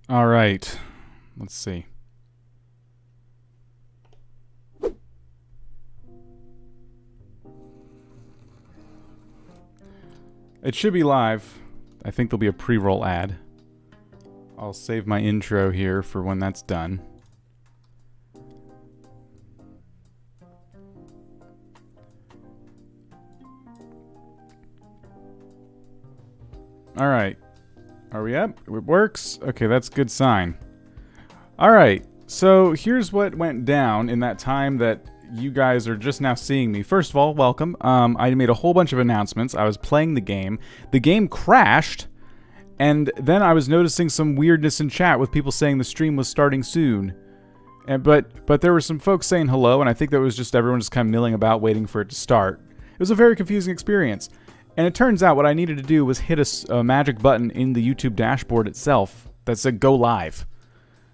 All right. Let's see. It should be live. I think there'll be a pre-roll ad. I'll save my intro here for when that's done. All right. Are we up? It works? Okay, that's a good sign. All right. So here's what went down in that time that you guys are just now seeing me. First of all, welcome. I made a whole bunch of announcements. I was playing the game. The game crashed, and then I was noticing some weirdness in chat with people saying the stream was starting soon. But there were some folks saying hello, and I think that was just everyone just kind of milling about waiting for it to start. It was a very confusing experience. And it turns out what I needed to do was hit a magic button in the YouTube dashboard itself that said go live.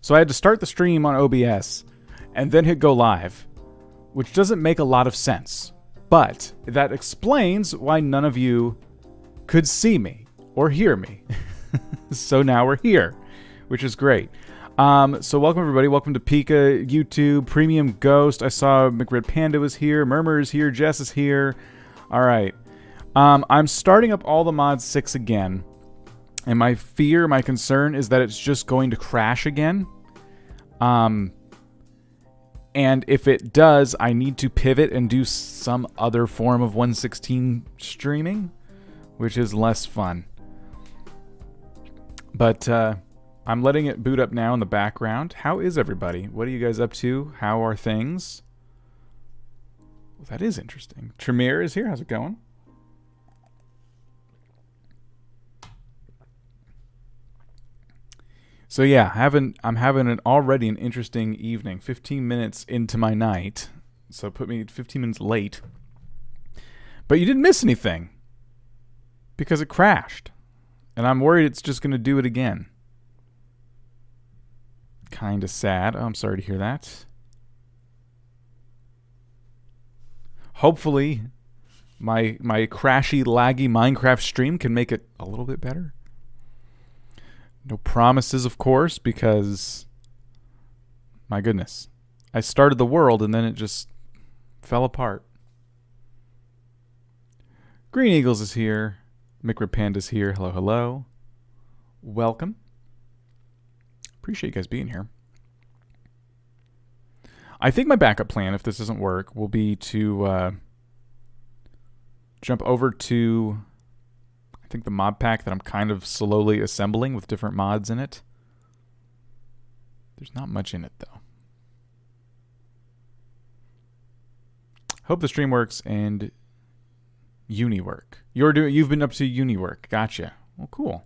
So I had to start the stream on OBS and then hit go live, which doesn't make a lot of sense. But that explains why none of you could see me or hear me. So now we're here, which is great. So welcome everybody. Welcome to Pika, YouTube, Premium Ghost. I saw McRed Panda was here. Murmur is here. Jess is here. All right. I'm starting up all the mods 6 again. And my concern is that it's just going to crash again. And if it does, I need to pivot and do some other form of 116 streaming, which is less fun. But I'm letting it boot up now in the background. How is everybody? What are you guys up to? How are things? Well, that is interesting. Tremere is here. How's it going? So yeah, I'm having already an interesting evening. 15 minutes into my night, so put me 15 minutes late. But you didn't miss anything because it crashed, and I'm worried it's just going to do it again. Kind of sad. Oh, I'm sorry to hear that. Hopefully, my crashy, laggy Minecraft stream can make it a little bit better. No promises, of course, because, my goodness, I started the world and then it just fell apart. Green Eagles is here. McRib Panda's here. Hello, hello. Welcome. Appreciate you guys being here. I think my backup plan, if this doesn't work, will be to jump over to I think the mod pack that I'm kind of slowly assembling with different mods in it. There's not much in it though. Hope the stream works and uni work. You've been up to uni work. Gotcha. Well, cool.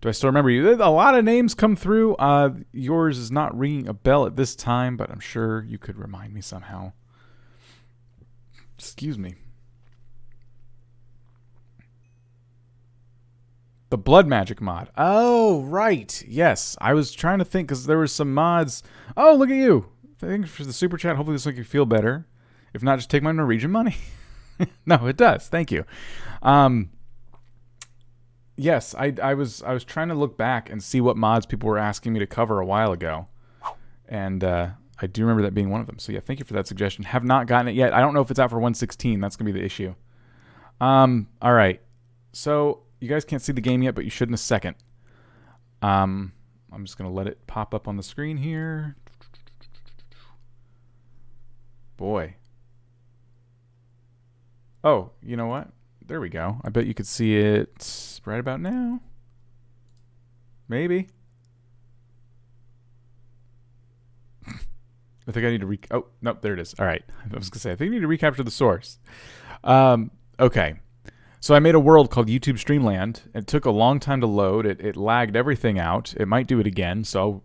Do I still remember you? A lot of names come through. Yours is not ringing a bell at this time, but I'm sure you could remind me somehow. Excuse me. The Blood Magic mod. Oh, right. Yes. I was trying to think because there were some mods. Oh, look at you. Thanks for the super chat. Hopefully this will make you feel better. If not, just take my Norwegian money. No, it does. Thank you. Yes, I was trying to look back and see what mods people were asking me to cover a while ago. And I do remember that being one of them. So yeah, thank you for that suggestion. Have not gotten it yet. I don't know if it's out for 116. That's going to be the issue. All right. So you guys can't see the game yet, but you should in a second. I'm just going to let it pop up on the screen here. Boy. Oh, you know what? There we go. I bet you could see it right about now. Maybe. I think I need to oh, nope, there it is. All right. I was going to say, I think I need to recapture the source. Okay. So I made a world called YouTube Streamland. It took a long time to load. It lagged everything out. It might do it again, so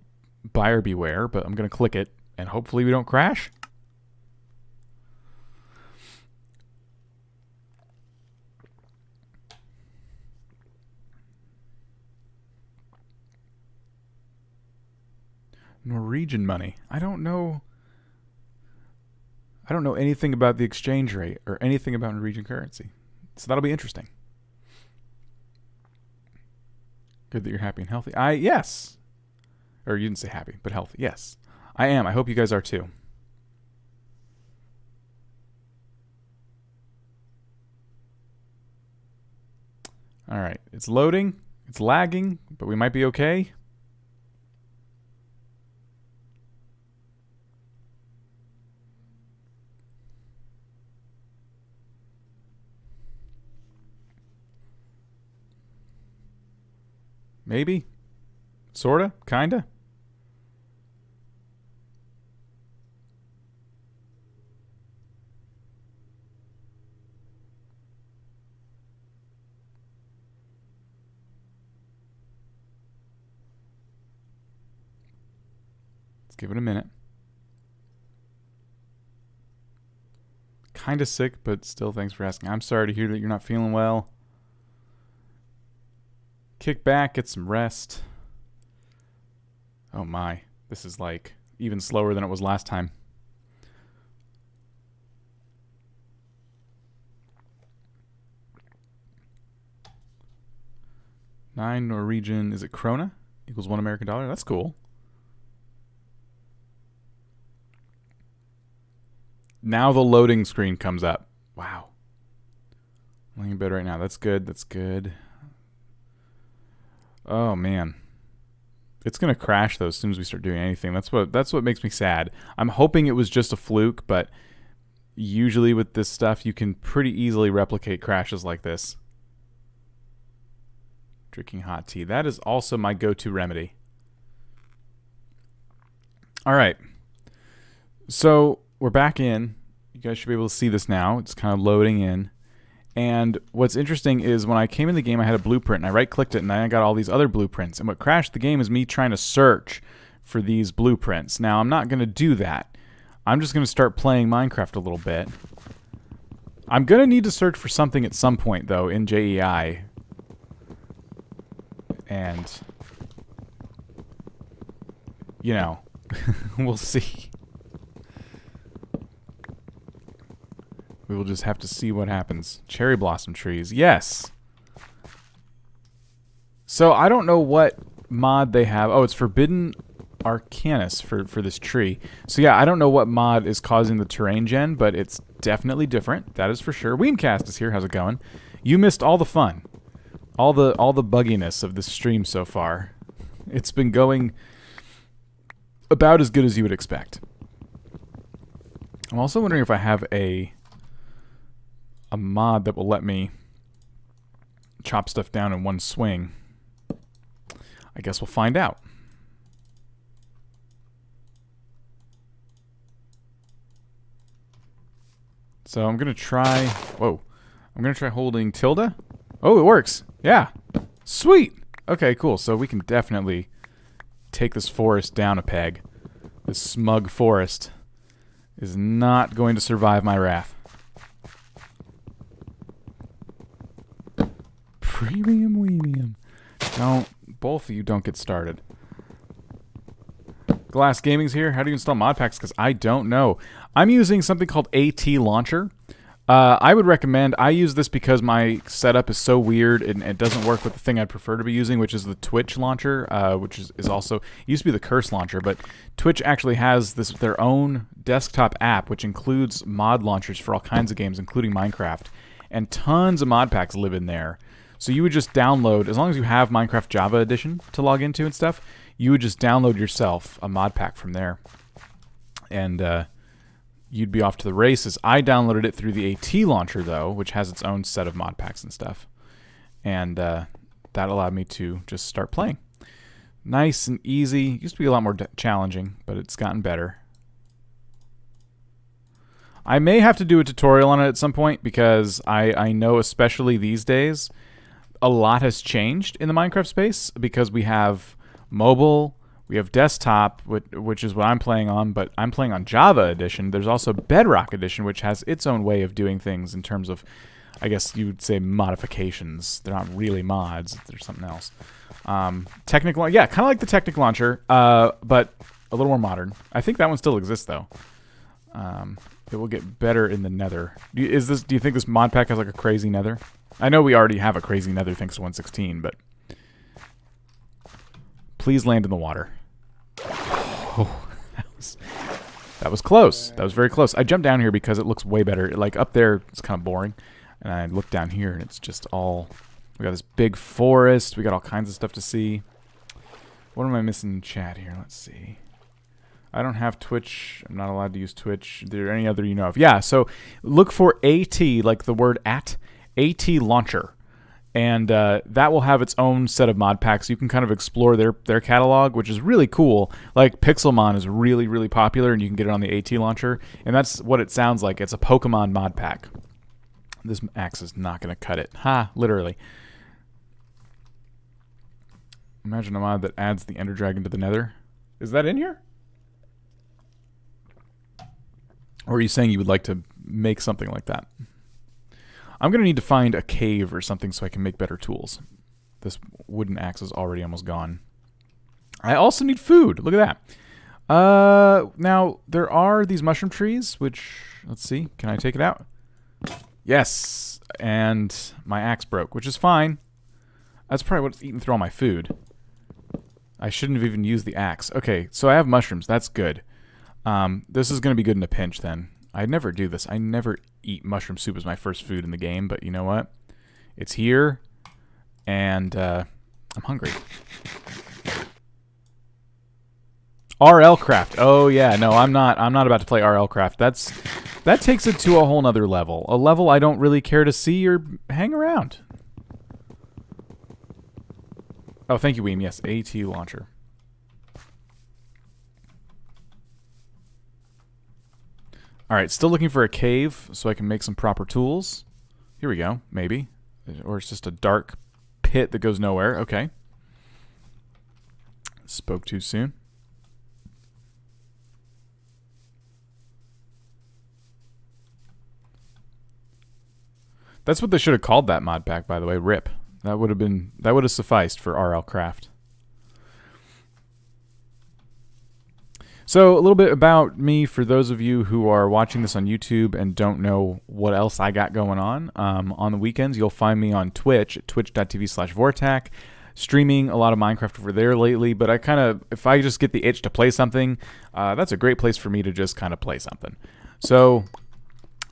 buyer beware, but I'm going to click it, and hopefully we don't crash. Norwegian money. I don't know anything about the exchange rate or anything about Norwegian currency. So that'll be interesting. Good that you're happy and healthy. Yes. Or you didn't say happy, but healthy. Yes, I am. I hope you guys are too. All right, it's loading. It's lagging, but we might be okay. Maybe. Sorta. Kinda. Let's give it a minute. Kinda sick, but still thanks for asking. I'm sorry to hear that you're not feeling well. Kick back, get some rest. Oh my, this is like even slower than it was last time. $9 Norwegian, is it krona? Equals $1 American dollar? That's cool. Now the loading screen comes up. Wow. I'm laying in bed right now. That's good, that's good. Oh man, it's gonna crash though as soon as we start doing anything. That's what makes me sad. I'm hoping it was just a fluke, but usually with this stuff, you can pretty easily replicate crashes like this. Drinking hot tea. That is also my go-to remedy. All right, so we're back in. You guys should be able to see this now. It's kind of loading in. And what's interesting is when I came in the game, I had a blueprint, and I right-clicked it, and I got all these other blueprints. And what crashed the game is me trying to search for these blueprints. Now, I'm not going to do that. I'm just going to start playing Minecraft a little bit. I'm going to need to search for something at some point, though, in JEI. And, you know, we'll see. We will just have to see what happens. Cherry blossom trees. Yes. So I don't know what mod they have. Oh, it's Forbidden Arcanus for this tree. So yeah, I don't know what mod is causing the terrain gen, but it's definitely different. That is for sure. Weemcast is here. How's it going? You missed all the fun. All the bugginess of this stream so far. It's been going about as good as you would expect. I'm also wondering if I have a mod that will let me chop stuff down in one swing. I guess we'll find out. So I'm gonna try, whoa, I'm gonna try holding tilde. Oh, it works. Yeah, sweet. Okay, cool. So we can definitely take this forest down a peg. This smug forest is not going to survive my wrath. Premium weemium. Don't, both of you don't get started. Glass Gaming's here. How do you install modpacks? Because I don't know. I'm using something called AT Launcher. I would recommend, I use this because my setup is so weird and it doesn't work with the thing I'd prefer to be using, which is the Twitch launcher, which is also, it used to be the Curse launcher, but Twitch actually has their own desktop app, which includes mod launchers for all kinds of games, including Minecraft, and tons of mod packs live in there. So you would just download, as long as you have Minecraft Java Edition to log into and stuff, you would just download yourself a mod pack from there. And you'd be off to the races. I downloaded it through the AT launcher, though, which has its own set of mod packs and stuff. And that allowed me to just start playing. Nice and easy. Used to be a lot more challenging, but it's gotten better. I may have to do a tutorial on it at some point because I know, especially these days, a lot has changed in the Minecraft space because we have mobile, we have desktop, which is what I'm playing on, but I'm playing on Java Edition. There's also Bedrock Edition, which has its own way of doing things in terms of, I guess you would say, modifications. They're not really mods. They're something else. Technical, yeah, kind of like the Technic Launcher, but a little more modern. I think that one still exists, though. It will get better in the nether. Do you think this mod pack has like a crazy nether? I know we already have a crazy nether thanks to 1.16, but please land in the water. Oh, that was close. That was very close. I jumped down here because it looks way better. Like up there, it's kind of boring. And I look down here and it's just all... We got this big forest. We got all kinds of stuff to see. What am I missing in chat here? Let's see. I don't have Twitch. I'm not allowed to use Twitch. Is there any other you know of? Yeah, so look for AT, like the word AT Launcher. And that will have its own set of mod packs. You can kind of explore their catalog, which is really cool. Like Pixelmon is really, really popular, and you can get it on the AT Launcher. And that's what it sounds like. It's a Pokemon mod pack. This axe is not going to cut it. Ha, literally. Imagine a mod that adds the Ender Dragon to the Nether. Is that in here? Or are you saying you would like to make something like that? I'm going to need to find a cave or something so I can make better tools. This wooden axe is already almost gone. I also need food. Look at that. Now, there are these mushroom trees, which, let's see. Can I take it out? Yes. And my axe broke, which is fine. That's probably what's eating through all my food. I shouldn't have even used the axe. Okay, so I have mushrooms. That's good. This is going to be good in a pinch then. I never do this. I never eat mushroom soup as my first food in the game, but you know what? It's here, and I'm hungry. RL Craft. Oh yeah, no, I'm not about to play RL Craft. That takes it to a whole nother level. A level I don't really care to see or hang around. Oh, thank you, Weem. Yes, AT Launcher. Alright, still looking for a cave so I can make some proper tools. Here we go, maybe. Or it's just a dark pit that goes nowhere. Okay. Spoke too soon. That's what they should have called that mod pack, by the way. RIP. That would have sufficed for RL Craft. So a little bit about me for those of you who are watching this on YouTube and don't know what else I got going on. On the weekends, you'll find me on Twitch at twitch.tv/vortac, streaming a lot of Minecraft over there lately. But if I just get the itch to play something, that's a great place for me to just kind of play something. So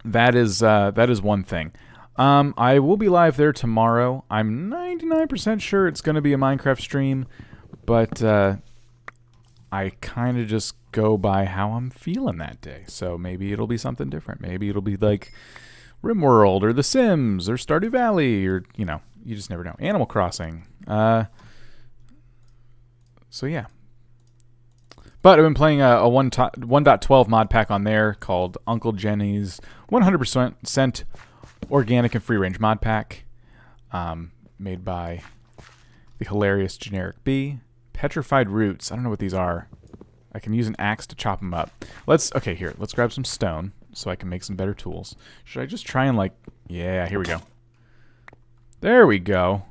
that is one thing. I will be live there tomorrow. I'm 99% sure it's going to be a Minecraft stream, but I kind of just go by how I'm feeling that day. So maybe it'll be something different. Maybe it'll be like RimWorld or The Sims or Stardew Valley or, you know, you just never know. Animal Crossing. So yeah. But I've been playing a 1.12 mod pack on there called Uncle Jenny's 100% organic and free range mod pack, made by the hilarious Generic Bee. Petrified roots. I don't know what these are. I can use an axe to chop them up. Okay, here. Let's grab some stone so I can make some better tools. Should I just try and yeah, here we go. There we go.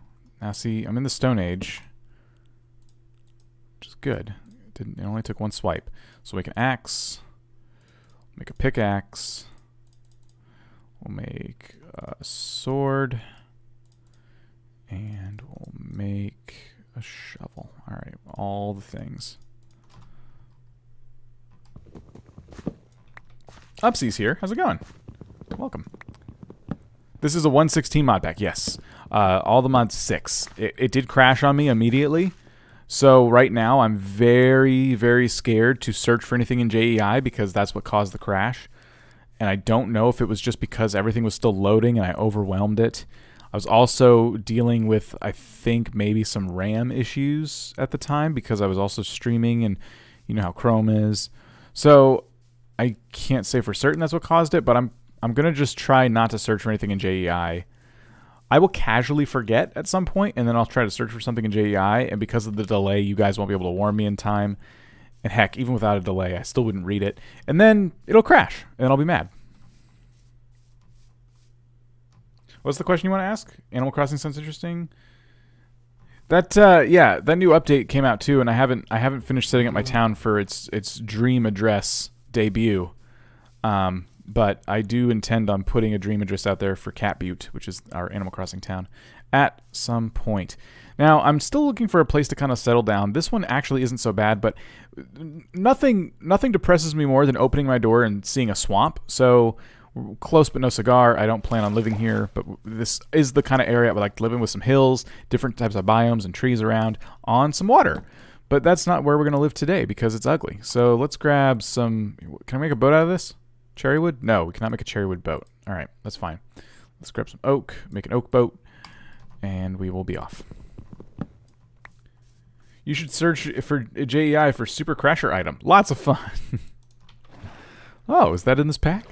Now see, I'm in the Stone Age, which is good. It only took one swipe. So make an axe, make a pickaxe, we'll make a sword, and we'll make a shovel. Alright, all the things. Upsies here. How's it going? Welcome. This is a 1.16 mod pack, yes. All the mods 6. It did crash on me immediately. So right now I'm very, very scared to search for anything in JEI because that's what caused the crash. And I don't know if it was just because everything was still loading and I overwhelmed it. I was also dealing with, I think, maybe some RAM issues at the time because I was also streaming and you know how Chrome is. So I can't say for certain that's what caused it, but I'm going to just try not to search for anything in JEI. I will casually forget at some point, and then I'll try to search for something in JEI, and because of the delay, you guys won't be able to warn me in time. And heck, even without a delay, I still wouldn't read it. And then it'll crash, and I'll be mad. What's the question you want to ask? Animal Crossing sounds interesting. That yeah, that new update came out too, and I haven't finished setting up my town for its dream address debut. But I do intend on putting a dream address out there for Cat Butte, which is our Animal Crossing town. at some point. Now, I'm still looking for a place to kind of settle down. This one actually isn't so bad, but nothing depresses me more than opening my door and seeing a swamp. So, close but no cigar. I don't plan on living here, but this is the kind of area I would like to live in, with some hills, different types of biomes and trees around, on some water. But that's not where we're going to live today because it's ugly. So let's grab some... Can I make a boat out of this? Cherry wood? No, we cannot make a cherry wood boat. All right, that's fine. Let's grab some oak, make an oak boat, and we will be off. You should search for JEI for Super Crasher item. Lots of fun. Oh, is that in this pack?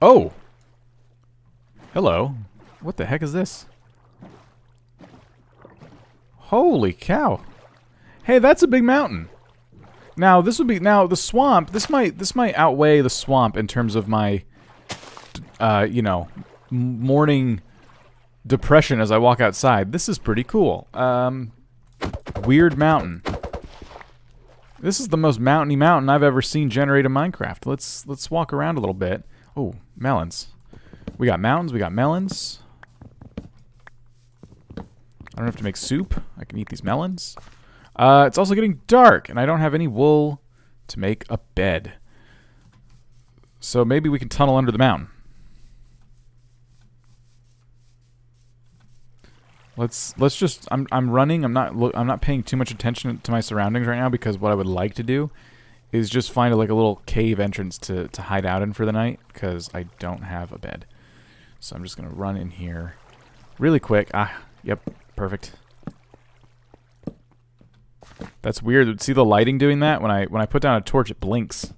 Oh! Hello. What the heck is this? Holy cow. Hey, that's a big mountain. Now, this would be... Now, the swamp... This might outweigh the swamp in terms of my... you know... morning depression as I walk outside. This is pretty cool. Weird mountain. This is the most mountainy mountain I've ever seen generate in Minecraft. Let's walk around a little bit. Oh, melons. We got mountains, we got melons. I don't have to make soup. I can eat these melons. It's also getting dark, and I don't have any wool to make a bed. So maybe we can tunnel under the mountain. Let's just... I'm running. I'm not paying too much attention to my surroundings right now because what I would like to do is just find like a little cave entrance to hide out in for the night because I don't have a bed. So I'm just gonna run in here really quick. Yep, perfect. That's weird. See the lighting doing that? When I put down a torch, it blinks.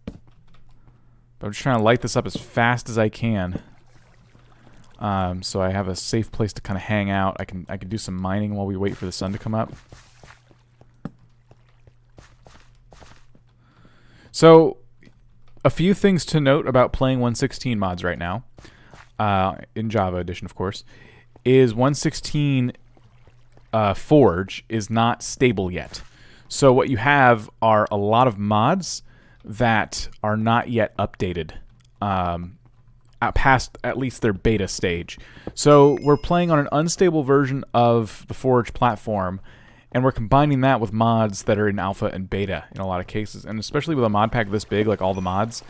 But I'm just trying to light this up as fast as I can. So I have a safe place to kind of hang out. I can do some mining while we wait for the sun to come up. So, a few things to note about playing 1.16 mods right now, in Java edition, of course, is 1.16 Forge is not stable yet. So what you have are a lot of mods that are not yet updated. Past at least their beta stage. So we're playing on an unstable version of the Forge platform, and we're combining that with mods that are in alpha and beta in a lot of cases. And especially with a mod pack this big, like all the mods,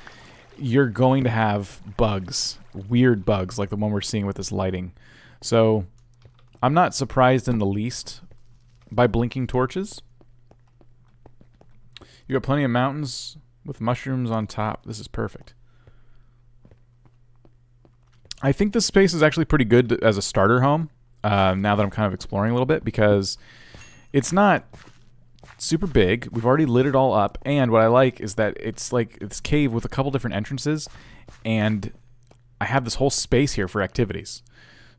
you're going to have bugs, weird bugs, like the one we're seeing with this lighting. So I'm not surprised in the least by blinking torches. You got plenty of mountains with mushrooms on top. This is perfect. I think this space is actually pretty good as a starter home, now that I'm kind of exploring a little bit, because it's not super big. We've already lit it all up, and what I like is that it's like this cave with a couple different entrances, and I have this whole space here for activities.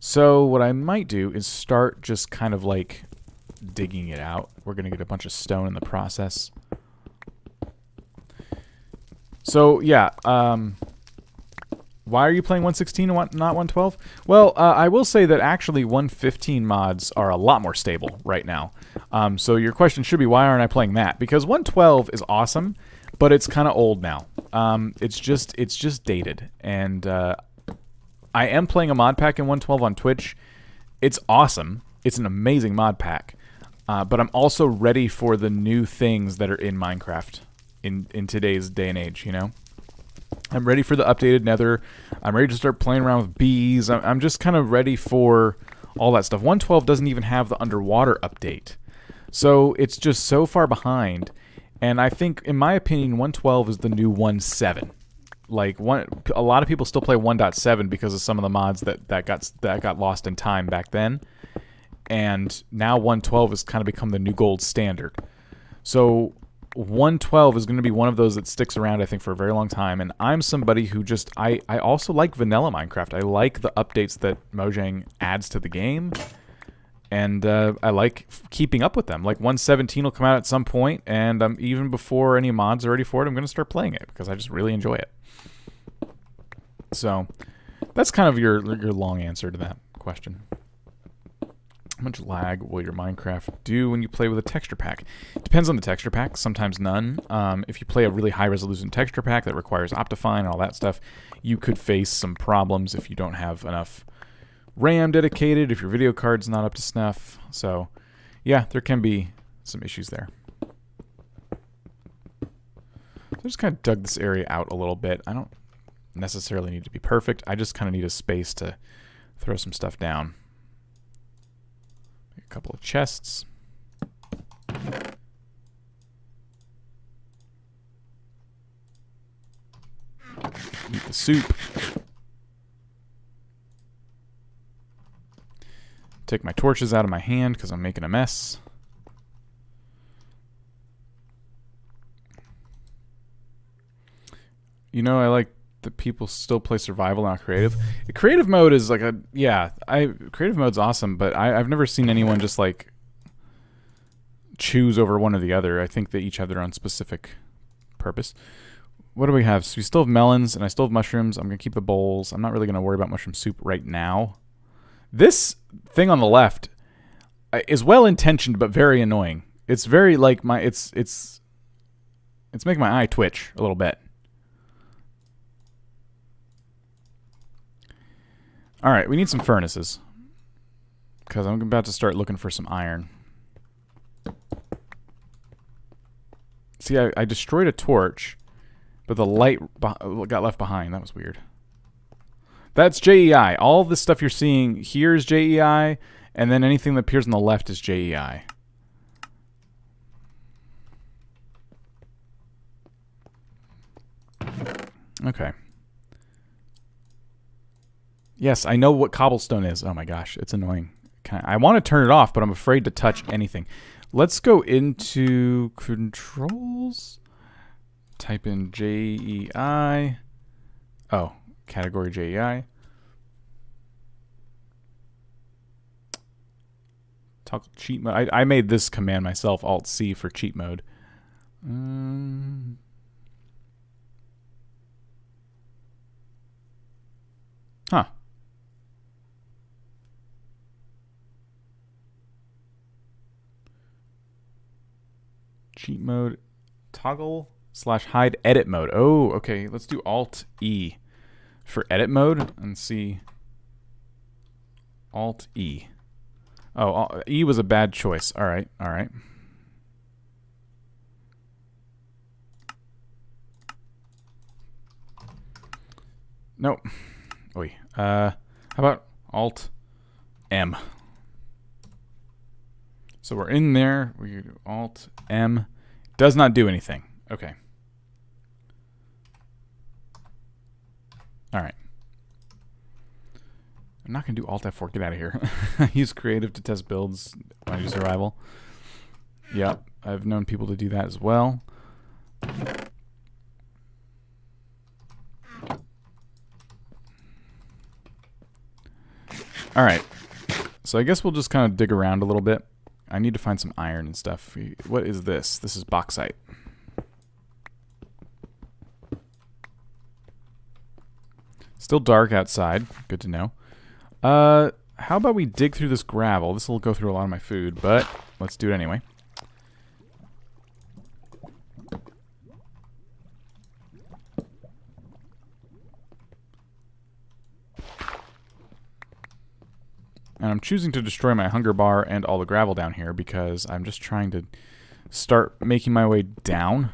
So what I might do is start just kind of like digging it out. We're going to get a bunch of stone in the process. So, yeah, why are you playing 1.16 and not 1.12? Well, I will say that actually 1.15 mods are a lot more stable right now. So your question should be, why aren't I playing that? Because 1.12 is awesome, but it's kind of old now. It's just dated. And I am playing a mod pack in 1.12 on Twitch. It's awesome. It's an amazing mod pack. But I'm also ready for the new things that are in Minecraft in today's day and age, you know? I'm ready for the updated nether. I'm ready to start playing around with bees. I'm just kind of ready for all that stuff. 1.12 doesn't even have the underwater update. So it's just so far behind. And I think, in my opinion, 1.12 is the new 1.7. Like, a lot of people still play 1.7 because of some of the mods that got lost in time back then. And now 1.12 has kind of become the new gold standard. So 1.12 is going to be one of those that sticks around, I think, for a very long time. And I'm somebody who just... I also like vanilla Minecraft. I like the updates that Mojang adds to the game. And I like keeping up with them. Like 1.17 will come out at some point, and even before any mods are ready for it, I'm going to start playing it because I just really enjoy it. So that's kind of your long answer to that question. How much lag will your Minecraft do when you play with a texture pack? Depends on the texture pack, sometimes none. If you play a really high resolution texture pack that requires Optifine and all that stuff, you could face some problems if you don't have enough RAM dedicated, if your video card's not up to snuff. So yeah, there can be some issues there. So I just kind of dug this area out a little bit. I don't necessarily need to be perfect. I just kind of need a space to throw some stuff down. A couple of chests. Eat the soup. Take my torches out of my hand because I'm making a mess. You know, I like that people still play survival, not creative. Creative mode is like creative mode's awesome, but I've never seen anyone just like choose over one or the other. I think they each have their own specific purpose. What do we have? So we still have melons, and I still have mushrooms. I'm gonna keep the bowls. I'm not really gonna worry about mushroom soup right now. This thing on the left is well intentioned but very annoying. It's very like it's making my eye twitch a little bit. All right, we need some furnaces because I'm about to start looking for some iron. See, I destroyed a torch, but the light got left behind. That was weird. That's JEI. All the stuff you're seeing here is JEI, and then anything that appears on the left is JEI. Okay. Yes, I know what cobblestone is. Oh my gosh, it's annoying. I want to turn it off, but I'm afraid to touch anything. Let's go into controls. Type in JEI. Oh, category JEI. Toggle cheat mode. I made this command myself, Alt-C for cheat mode. Huh. Cheat mode. Toggle / hide edit mode. Oh, okay. Let's do Alt-E for edit mode and see. Alt-E. Oh, E was a bad choice. All right, all right. Nope. Oi. How about Alt-M? So we're in there. We do Alt-M. Does not do anything. Okay. All right. I'm not going to do Alt-F4. Get out of here. Use creative to test builds when I do survival. Yep. I've known people to do that as well. All right. So I guess we'll just kind of dig around a little bit. I need to find some iron and stuff. What is this? This is bauxite. Still dark outside. Good to know. How about we dig through this gravel? This will go through a lot of my food, but let's do it anyway. And I'm choosing to destroy my hunger bar and all the gravel down here because I'm just trying to start making my way down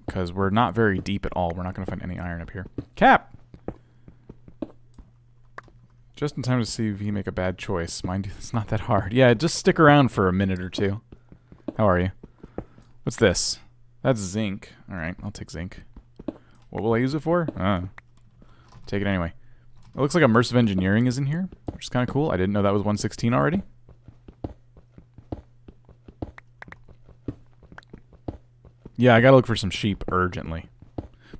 because we're not very deep at all. We're not going to find any iron up here. Cap! Just in time to see if you make a bad choice. Mind you, it's not that hard. Yeah, just stick around for a minute or two. How are you? What's this? That's zinc. Alright, I'll take zinc. What will I use it for? Take it anyway. It looks like immersive engineering is in here, which is kind of cool. I didn't know that was 116 already. Yeah, I gotta look for some sheep urgently.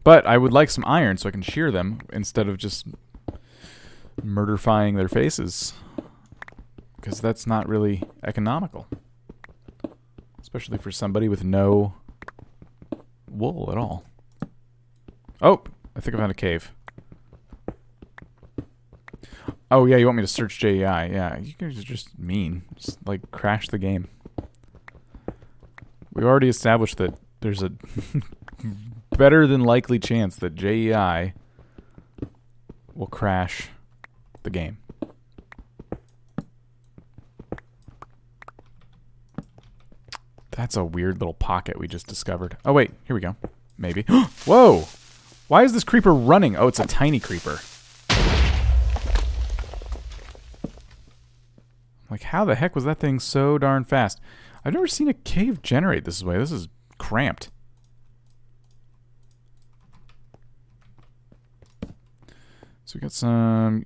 But I would like some iron so I can shear them instead of just murderfying their faces. Because that's not really economical. Especially for somebody with no wool at all. Oh, I think I found a cave. Oh, yeah, you want me to search JEI. Yeah, you guys are just mean. Just, like, crash the game. We already established that there's a better than likely chance that JEI will crash the game. That's a weird little pocket we just discovered. Oh, wait. Here we go. Maybe. Whoa! Why is this creeper running? Oh, it's a tiny creeper. Like, how the heck was that thing so darn fast? I've never seen a cave generate this way. This is cramped. So we got some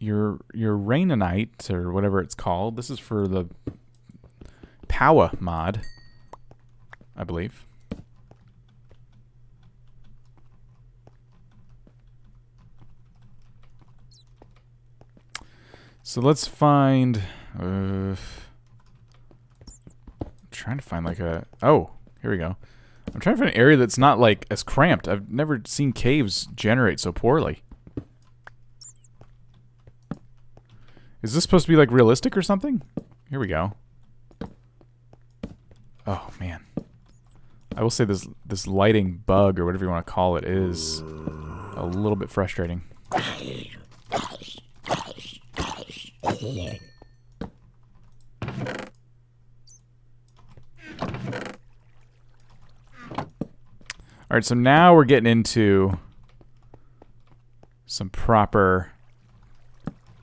uraninite, or whatever it's called. This is for the Power mod, I believe. So let's find... I'm trying to find like a... Oh, here we go. I'm trying to find an area that's not like as cramped. I've never seen caves generate so poorly. Is this supposed to be like realistic or something? Here we go. Oh man. I will say this lighting bug or whatever you want to call it is a little bit frustrating. Alright, so now we're getting into some proper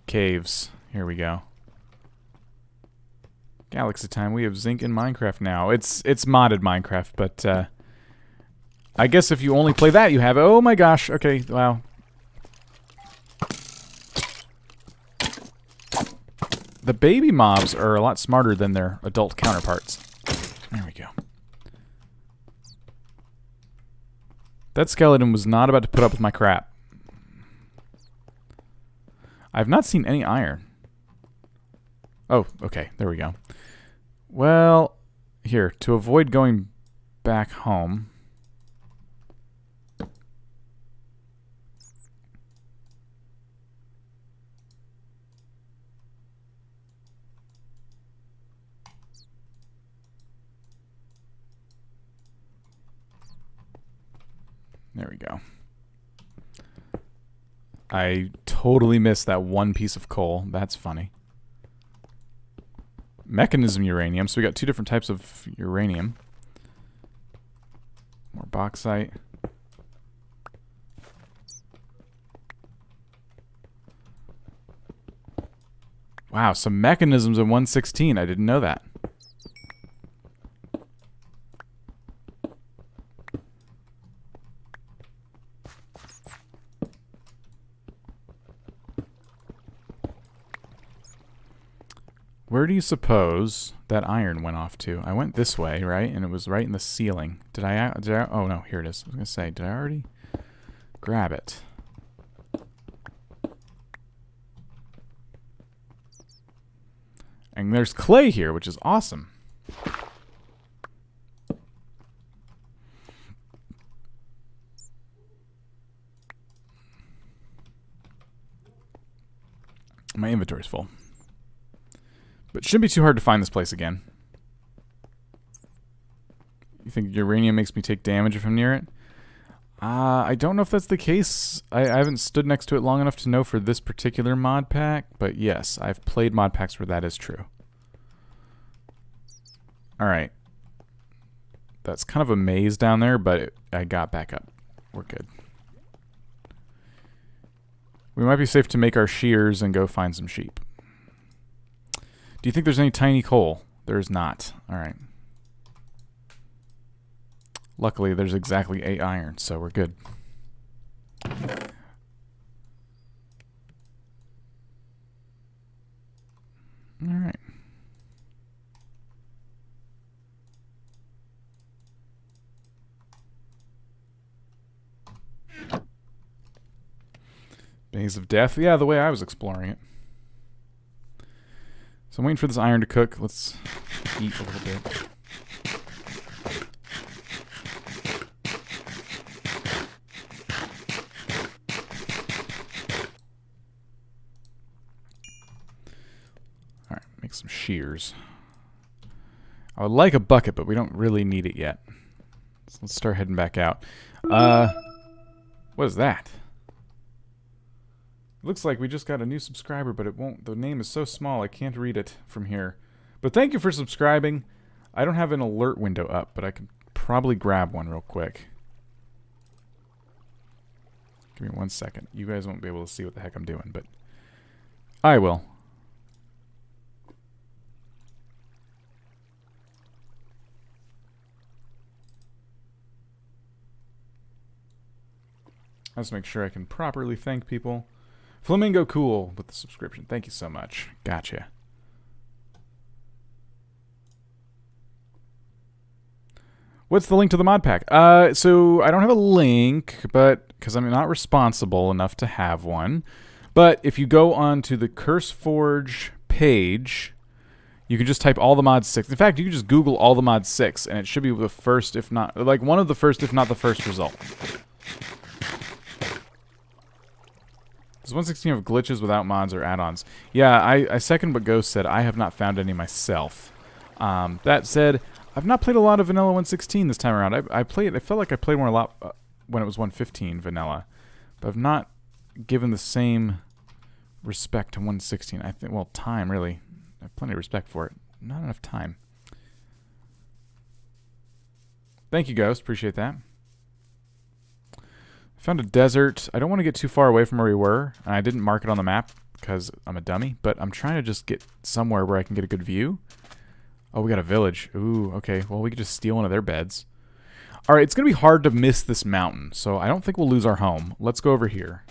caves. Here we go. Galaxy time. We have zinc in Minecraft now. It's modded Minecraft, but I guess if you only play that, you have... Oh my gosh. Okay, wow. The baby mobs are a lot smarter than their adult counterparts. There we go. That skeleton was not about to put up with my crap. I've not seen any iron. Oh, okay. There we go. Well, here, to avoid going back home... There we go. I totally missed that one piece of coal. That's funny. Mechanism uranium. So we got two different types of uranium. More bauxite. Wow, some mechanisms in 116. I didn't know that. Where do you suppose that iron went off to? I went this way, right? And it was right in the ceiling. Did I oh, no, here it is. I was going to say, did I already grab it? And there's clay here, which is awesome. My inventory's full. But it shouldn't be too hard to find this place again. You think uranium makes me take damage if I'm near it? I don't know if that's the case. I haven't stood next to it long enough to know for this particular mod pack, but yes, I've played mod packs where that is true. Alright. That's kind of a maze down there, but I got back up. We're good. We might be safe to make our shears and go find some sheep. Do you think there's any tiny coal? There's not. Alright. Luckily, there's exactly 8 iron, so we're good. Alright. Maze of Death. Yeah, the way I was exploring it. So I'm waiting for this iron to cook. Let's eat a little bit. Make some shears. I would like a bucket, but we don't really need it yet. So let's start heading back out. What is that? It looks like we just got a new subscriber, but it won't. The name is so small I can't read it from here. But thank you for subscribing. I don't have an alert window up, but I can probably grab one real quick. Give me 1 second. You guys won't be able to see what the heck I'm doing, but I will. Let's make sure I can properly thank people. Flamingo Cool with the subscription. Thank you so much. Gotcha. What's the link to the mod pack? So I don't have a link, but because I'm not responsible enough to have one. But if you go on to the CurseForge page, you can just type all the mods 6. In fact, you can just Google all the mods 6, and it should be the first, if not, like one of the first, if not the first result. Does 116 have glitches without mods or add-ons? Yeah, I second what Ghost said. I have not found any myself. That said, I've not played a lot of vanilla 116 this time around. I felt like I played more a lot when it was 115 vanilla, but I've not given the same respect to 116. I think, well, time really. I have plenty of respect for it. Not enough time. Thank you, Ghost. Appreciate that. Found a desert. I don't want to get too far away from where we were, and I didn't mark it on the map because I'm a dummy, but I'm trying to just get somewhere where I can get a good view. Oh, we got a village. Ooh, okay. Well, we could just steal one of their beds. All right, it's going to be hard to miss this mountain, so I don't think we'll lose our home. Let's go over here.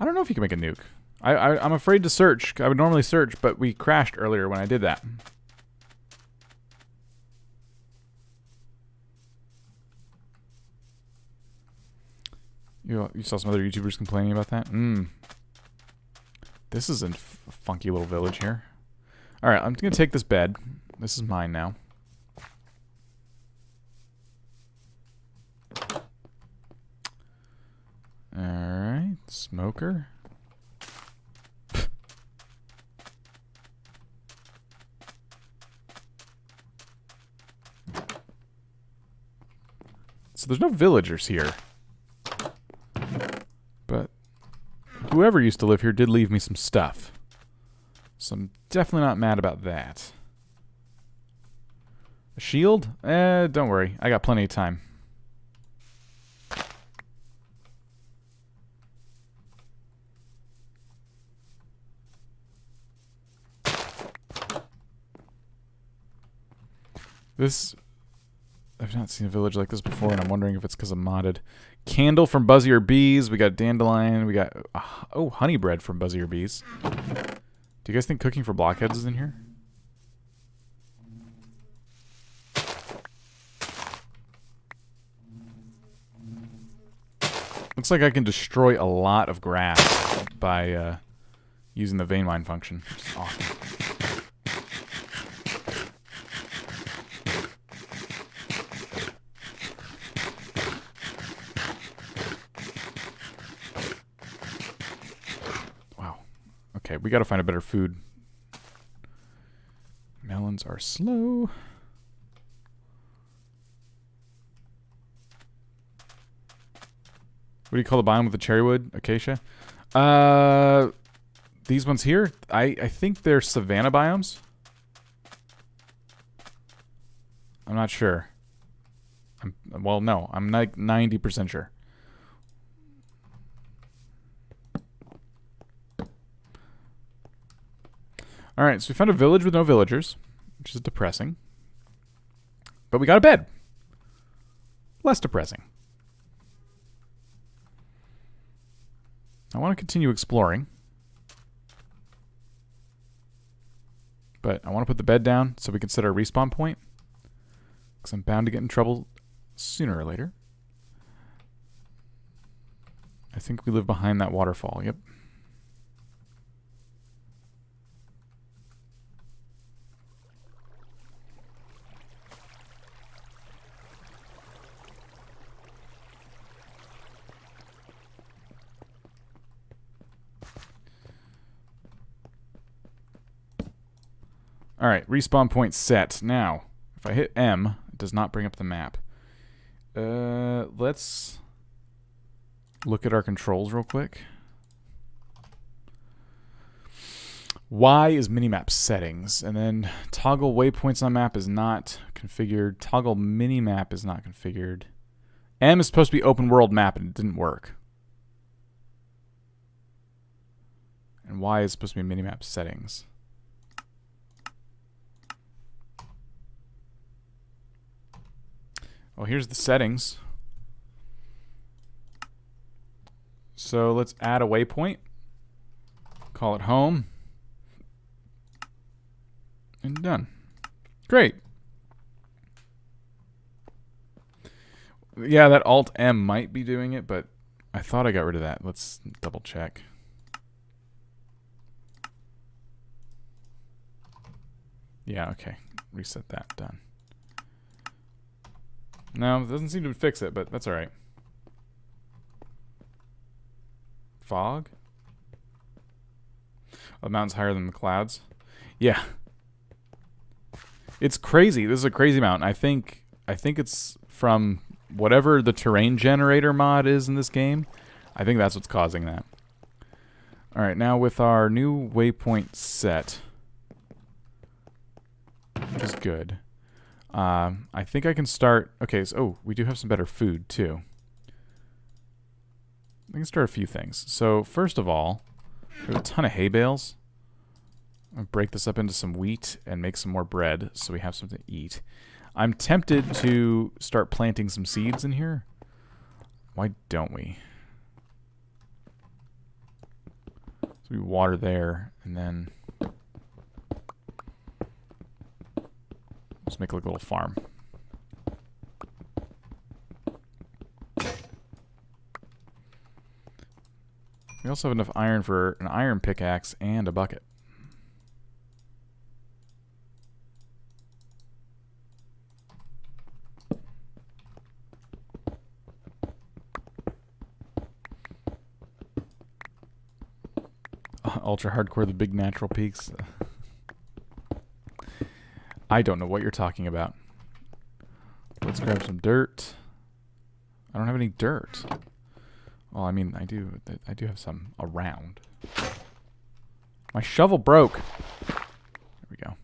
I don't know if you can make a nuke. I'm afraid to search. I would normally search, but we crashed earlier when I did that. You saw some other YouTubers complaining about that? This is a funky little village here. Alright, I'm going to take this bed. This is mine now. Alright, smoker. So there's no villagers here. But whoever used to live here did leave me some stuff. So I'm definitely not mad about that. A shield? Don't worry. I got plenty of time. I've not seen a village like this before, and I'm wondering if it's because I'm modded. Candle from Buzzier Bees. We got dandelion. We got, oh, honey bread from Buzzier Bees. Do you guys think cooking for blockheads is in here? Looks like I can destroy a lot of grass by using the vein mine function. Which is awesome. Okay, we gotta find a better food. Melons are slow. What do you call the biome with the cherrywood? Acacia? These ones here? I think they're savanna biomes. I'm not sure. Well, no. I'm like 90% sure. Alright, so we found a village with no villagers, which is depressing. But we got a bed. Less depressing. I want to continue exploring. But I want to put the bed down so we can set our respawn point. Because I'm bound to get in trouble sooner or later. I think we live behind that waterfall, yep. Alright, respawn point set. Now, if I hit M, it does not bring up the map. Let's look at our controls real quick. Y is minimap settings, and then toggle waypoints on map is not configured. Toggle minimap is not configured. M is supposed to be open world map, and it didn't work. And Y is supposed to be minimap settings. Well, here's the settings. So let's add a waypoint. Call it home. And done. Great. Yeah, that Alt-M might be doing it, but I thought I got rid of that. Let's double check. Yeah, okay. Reset that. Done. No, it doesn't seem to fix it, but that's alright. Fog? Oh, the mountain's higher than the clouds. Yeah. It's crazy. This is a crazy mountain. I think it's from whatever the terrain generator mod is in this game. I think that's what's causing that. Alright, now with our new waypoint set, which is good. I think I can start... Okay, so, oh, we do have some better food, too. We can start a few things. So, first of all, we have a ton of hay bales. I'll break this up into some wheat and make some more bread so we have something to eat. I'm tempted to start planting some seeds in here. Why don't we? So we water there, and then... Let's make like a little farm. We also have enough iron for an iron pickaxe and a bucket. Ultra hardcore, the big natural peaks. I don't know what you're talking about. Let's grab some dirt. I don't have any dirt. Well, I mean, I do have some around. My shovel broke. There we go.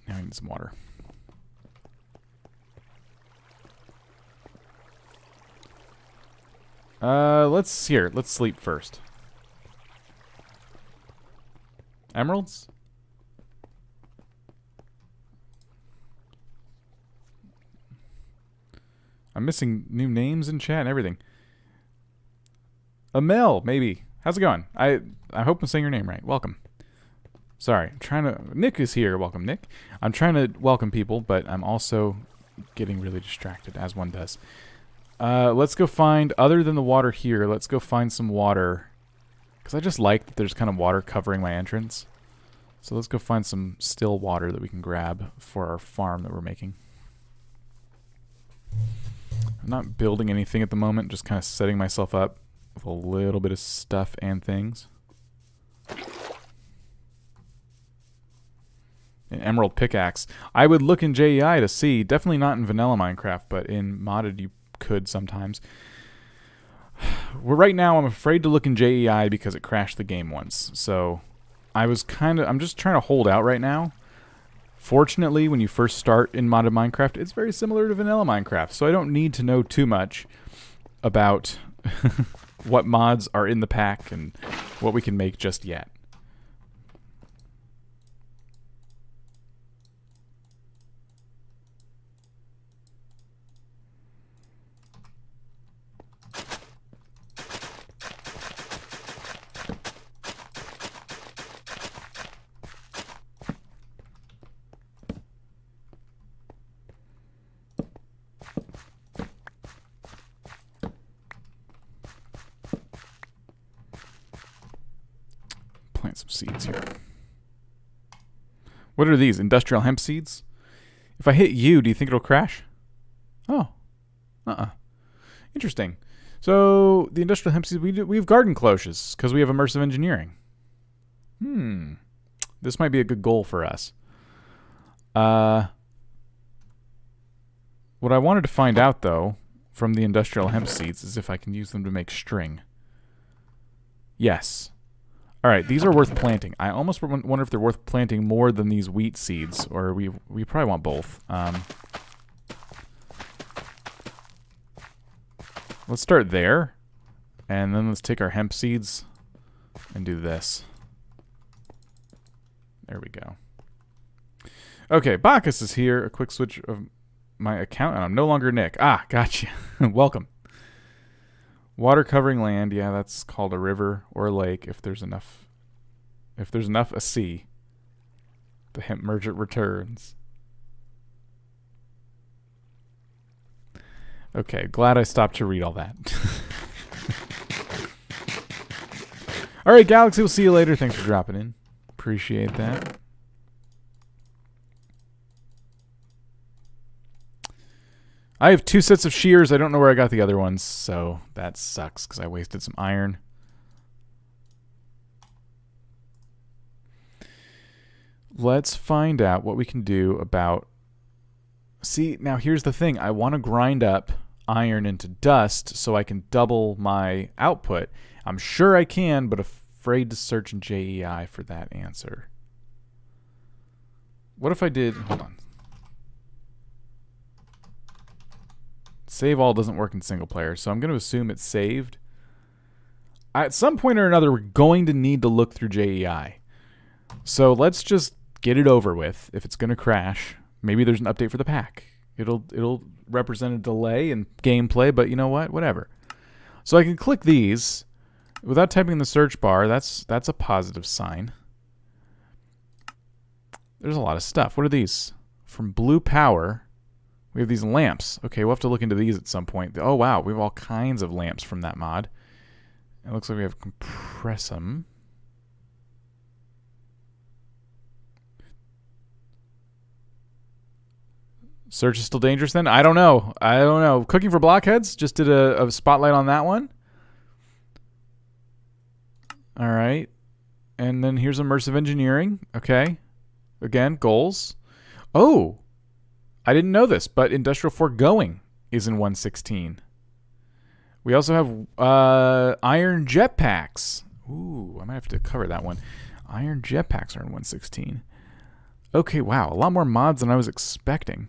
Now I need some water. Let's sleep first. Emeralds? I'm missing new names in chat and everything. Amel, maybe. How's it going? I hope I'm saying your name right. Welcome. Sorry, I'm trying to... Nick is here. Welcome, Nick. I'm trying to welcome people, but I'm also getting really distracted, as one does. Let's go find, other than the water here, let's go find some water. Because I just like that there's kind of water covering my entrance. So let's go find some still water that we can grab for our farm that we're making. I'm not building anything at the moment, just kind of setting myself up with a little bit of stuff and things. An emerald pickaxe. I would look in JEI to see, definitely not in vanilla Minecraft, but in modded you could sometimes. Well, right now I'm afraid to look in JEI because it crashed the game once. So I'm just trying to hold out right now. Fortunately, when you first start in modded Minecraft, it's very similar to vanilla Minecraft, so I don't need to know too much about what mods are in the pack and what we can make just yet. plant some seeds here. What are these? Industrial hemp seeds? If I hit you, do you think it'll crash? Oh. Interesting. So, the industrial hemp seeds, we have garden cloches because we have immersive engineering. This might be a good goal for us. What I wanted to find out, though, from the industrial hemp seeds is if I can use them to make string. Yes. All right, these are worth planting. I almost wonder if they're worth planting more than these wheat seeds, or we probably want both. Let's start there, and then let's take our hemp seeds and do this. There we go. Okay, Bacchus is here. A quick switch of my account, and I'm no longer Nick. Ah, gotcha. Welcome. Water covering land. Yeah, that's called a river or a lake if there's enough. If there's enough, a sea. The hemp merchant returns. Okay, glad I stopped to read all that. All right, Galaxy, we'll see you later. Thanks for dropping in. Appreciate that. I have 2 sets of shears. I don't know where I got the other ones, so that sucks because I wasted some iron. Let's find out what we can do about... See, now here's the thing. I want to grind up iron into dust so I can double my output. I'm sure I can, but afraid to search in JEI for that answer. What if I did... Hold on. Save all doesn't work in single player, so I'm going to assume it's saved. At some point or another, we're going to need to look through JEI. So let's just get it over with. If it's going to crash, maybe there's an update for the pack. It'll represent a delay in gameplay, but you know what? Whatever. So I can click these without typing in the search bar. That's a positive sign. There's a lot of stuff. What are these? From Blue Power. We have these lamps. Okay, we'll have to look into these at some point. Oh, wow. We have all kinds of lamps from that mod. It looks like we have Compressum. Search is still dangerous then? I don't know. Cooking for Blockheads. Just did a spotlight on that one. All right. And then here's Immersive Engineering. Okay. Again, goals. Oh! I didn't know this, but Industrial Foregoing is in 116. We also have Iron Jetpacks. Ooh, I might have to cover that one. Iron Jetpacks are in 116. Okay, wow. A lot more mods than I was expecting.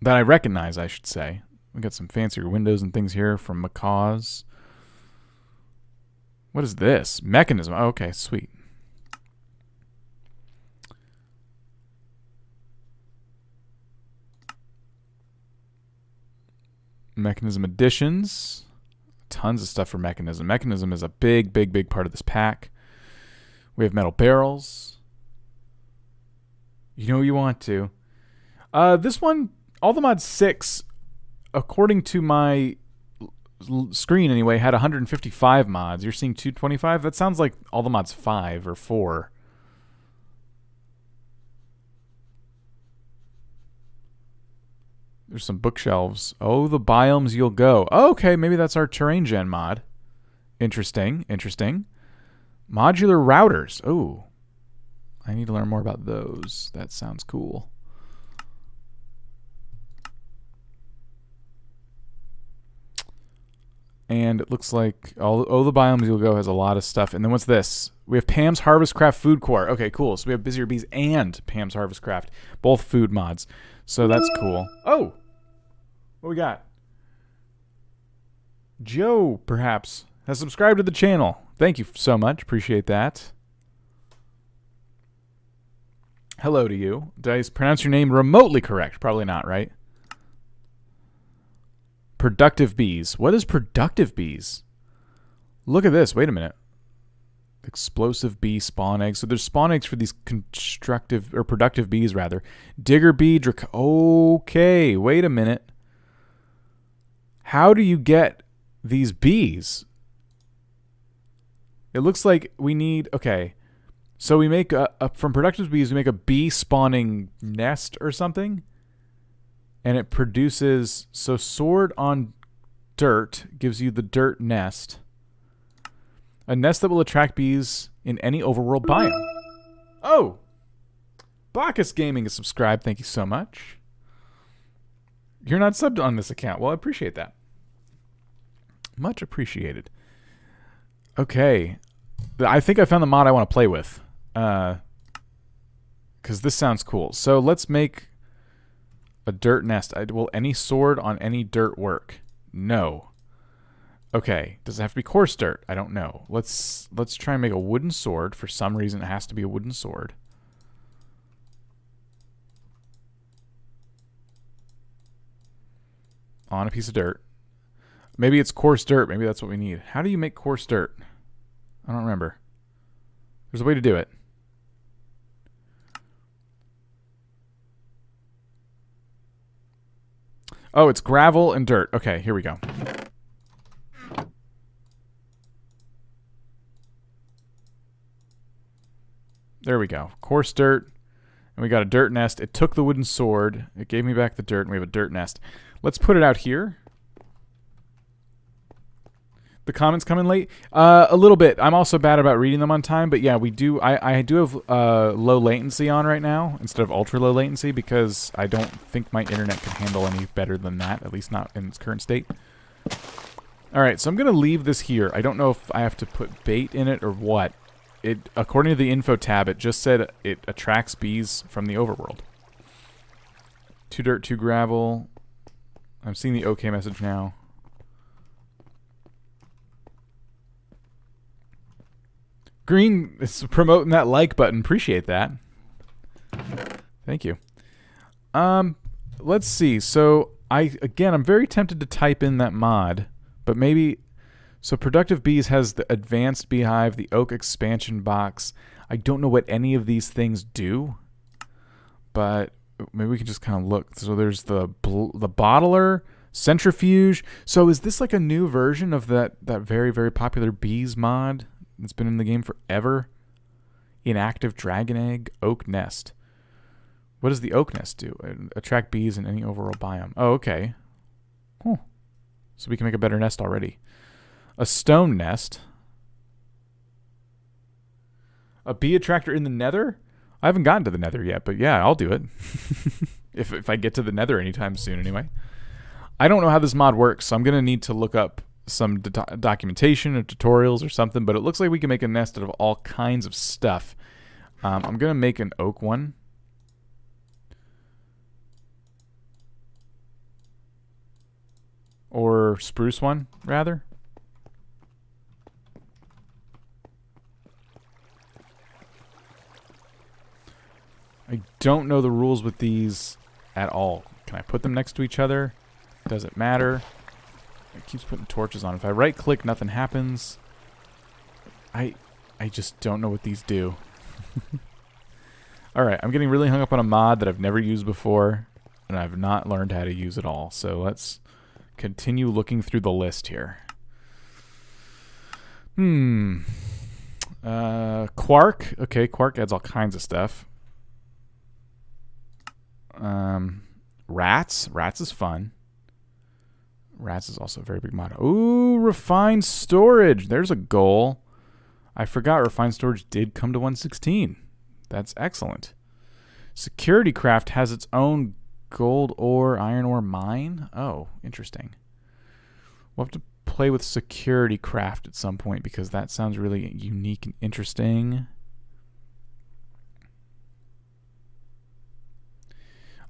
That I recognize, I should say. We got some fancier windows and things here from Macaw's. What is this? Mechanism. Oh, okay, sweet. Mechanism additions. Tons of stuff for Mechanism. Mechanism is a big part of this pack. We have metal barrels. You know you want to. This one, all the mods 6, according to my screen anyway, had 155 mods. You're seeing 225? That sounds like all the mods 5 or 4. There's some bookshelves. Oh, the biomes you'll go. Oh, okay, maybe that's our terrain gen mod. Interesting. Modular routers. Oh, I need to learn more about those. That sounds cool. And it looks like all the biomes you'll go has a lot of stuff. And then what's this? We have Pam's Harvest Craft Food Core. Okay, cool. So we have Busier Bees and Pam's Harvest Craft, both food mods. So that's cool. Oh, what we got? Joe, perhaps, has subscribed to the channel. Thank you so much. Appreciate that. Hello to you. Did I pronounce your name remotely correct? Probably not, right? Productive bees. What is productive bees? Look at this. Wait a minute. Explosive bee spawn eggs. So there's spawn eggs for these constructive or productive bees, rather. Digger bee. Okay, wait a minute. How do you get these bees? It looks like we need... Okay. So we make from productive bees, we make a bee spawning nest or something. And it produces... So sword on dirt gives you the dirt nest. A nest that will attract bees in any overworld biome. Oh! Bacchus Gaming is subscribed. Thank you so much. You're not subbed on this account. Well, I appreciate that. Much appreciated. Okay. I think I found the mod I want to play with. Because this sounds cool. So let's make a dirt nest. Will any sword on any dirt work? No. Okay. Does it have to be coarse dirt? I don't know. Let's try and make a wooden sword. For some reason, it has to be a wooden sword. On a piece of dirt. Maybe it's coarse dirt. Maybe that's what we need. How do you make coarse dirt? I don't remember. There's a way to do it. Oh, it's gravel and dirt. Okay, here we go. There we go. Coarse dirt. And we got a dirt nest. It took the wooden sword. It gave me back the dirt, and we have a dirt nest. Let's put it out here. The comments come in late? A little bit. I'm also bad about reading them on time, but yeah, we do. I do have low latency on right now instead of ultra low latency because I don't think my internet can handle any better than that, at least not in its current state. All right, so I'm going to leave this here. I don't know if I have to put bait in it or what. According to the info tab, it just said it attracts bees from the overworld. 2 dirt, 2 gravel. I'm seeing the OK message now. Green is promoting that like button. Appreciate that. Thank you. Let's see. So I'm very tempted to type in that mod, but maybe. So Productive Bees has the Advanced Beehive, the Oak Expansion Box. I don't know what any of these things do, but maybe we can just kind of look. So there's the bottler, centrifuge. So is this like a new version of that very, very popular bees mod? It's been in the game forever. Inactive dragon egg, oak nest. What does the oak nest do? Attract bees in any overall biome. Oh, okay. Huh. So we can make a better nest already. A stone nest. A bee attractor in the nether? I haven't gotten to the nether yet, but yeah, I'll do it. if I get to the nether anytime soon anyway. I don't know how this mod works, so I'm going to need to look up some documentation or tutorials or something, but it looks like we can make a nest out of all kinds of stuff. I'm going to make an oak one. Or spruce one, rather. I don't know the rules with these at all. Can I put them next to each other? Does it matter? It keeps putting torches on. If I right click, nothing happens. I just don't know what these do. Alright, I'm getting really hung up on a mod that I've never used before, and I've not learned how to use it all. So let's continue looking through the list here. Quark. Okay, quark adds all kinds of stuff. Rats. Rats is fun. Rats is also a very big mod. Ooh, refined storage. There's a goal. I forgot refined storage did come to 116. That's excellent. Security craft has its own gold ore, iron ore mine. Oh, interesting. We'll have to play with security craft at some point because that sounds really unique and interesting.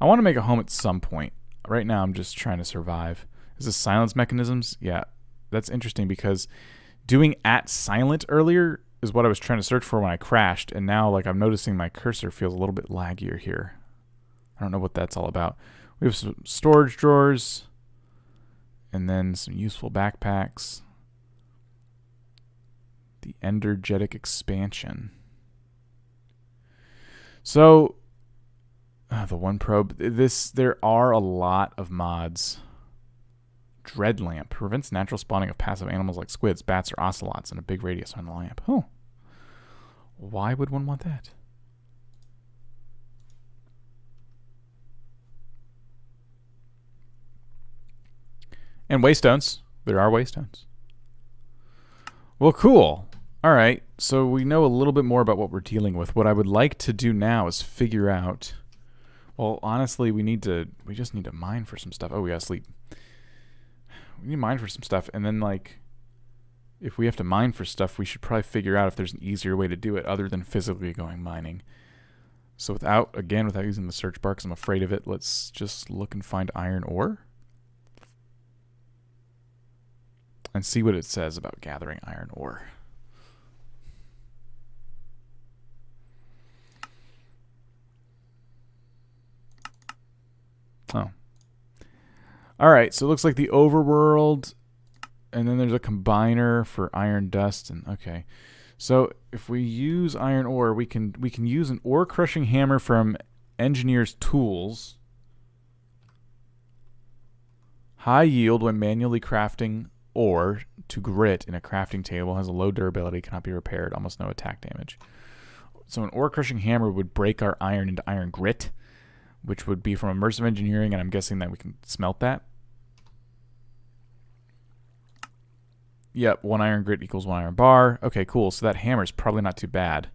I want to make a home at some point. Right now I'm just trying to survive. Is this silence mechanisms? Yeah, that's interesting because doing @silent earlier is what I was trying to search for when I crashed, and now like I'm noticing my cursor feels a little bit laggier here. I don't know what that's all about. We have some storage drawers, and then some useful backpacks. The energetic expansion. So, the one probe. There are a lot of mods Dread lamp. Prevents natural spawning of passive animals like squids, bats, or ocelots in a big radius on the lamp. Oh. Why would one want that? And waystones. There are waystones. Well, cool. All right. So we know a little bit more about what we're dealing with. What I would like to do now is figure out... Well, honestly, we just need to mine for some stuff. Oh, we gotta sleep. We need to mine for some stuff. And then, like, if we have to mine for stuff, we should probably figure out if there's an easier way to do it other than physically going mining. So without using the search bar, because I'm afraid of it, let's just look and find iron ore. And see what it says about gathering iron ore. Oh. Alright, so it looks like the overworld, and then there's a combiner for iron dust, and okay. So if we use iron ore, we can use an ore crushing hammer from Engineer's Tools. High yield when manually crafting ore to grit in a crafting table, has a low durability, cannot be repaired, almost no attack damage. So an ore crushing hammer would break our iron into iron grit, which would be from immersive engineering, and I'm guessing that we can smelt that. Yep, 1 iron grit equals 1 iron bar. Okay, cool. So that hammer's probably not too bad.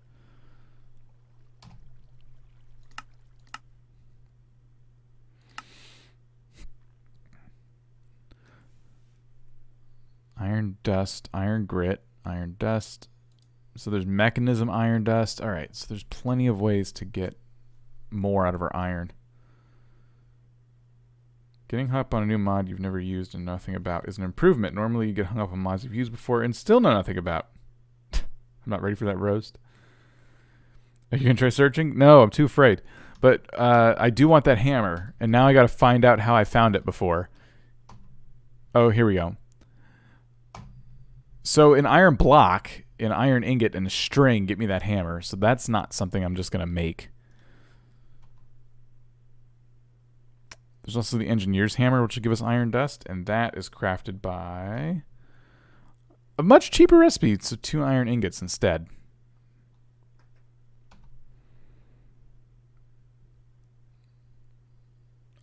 Iron dust, iron grit, iron dust. So there's mechanism iron dust. All right, so there's plenty of ways to get more out of our iron. Getting hung up on a new mod you've never used and nothing about is an improvement. Normally you get hung up on mods you've used before and still know nothing about. I'm not ready for that roast. Are you going to try searching? No, I'm too afraid. But I do want that hammer, and now I got to find out how I found it before. Oh, here we go. So an iron block, an iron ingot, and a string get me that hammer. So that's not something I'm just going to make. There's also the engineer's hammer, which will give us iron dust, and that is crafted by a much cheaper recipe. So 2 iron ingots instead.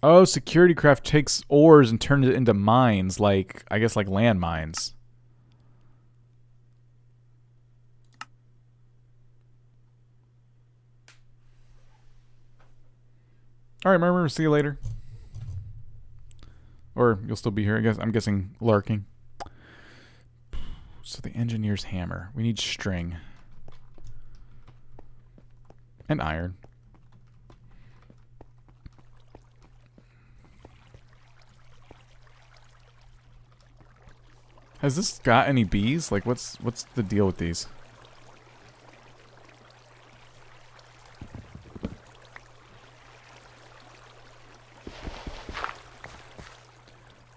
Oh, security craft takes ores and turns it into mines, like, I guess like land mines. Alright, remember, see you later. Or you'll still be here, I guess. I'm guessing lurking. So the engineer's hammer. We need string. And iron. Has this got any bees? Like, what's the deal with these?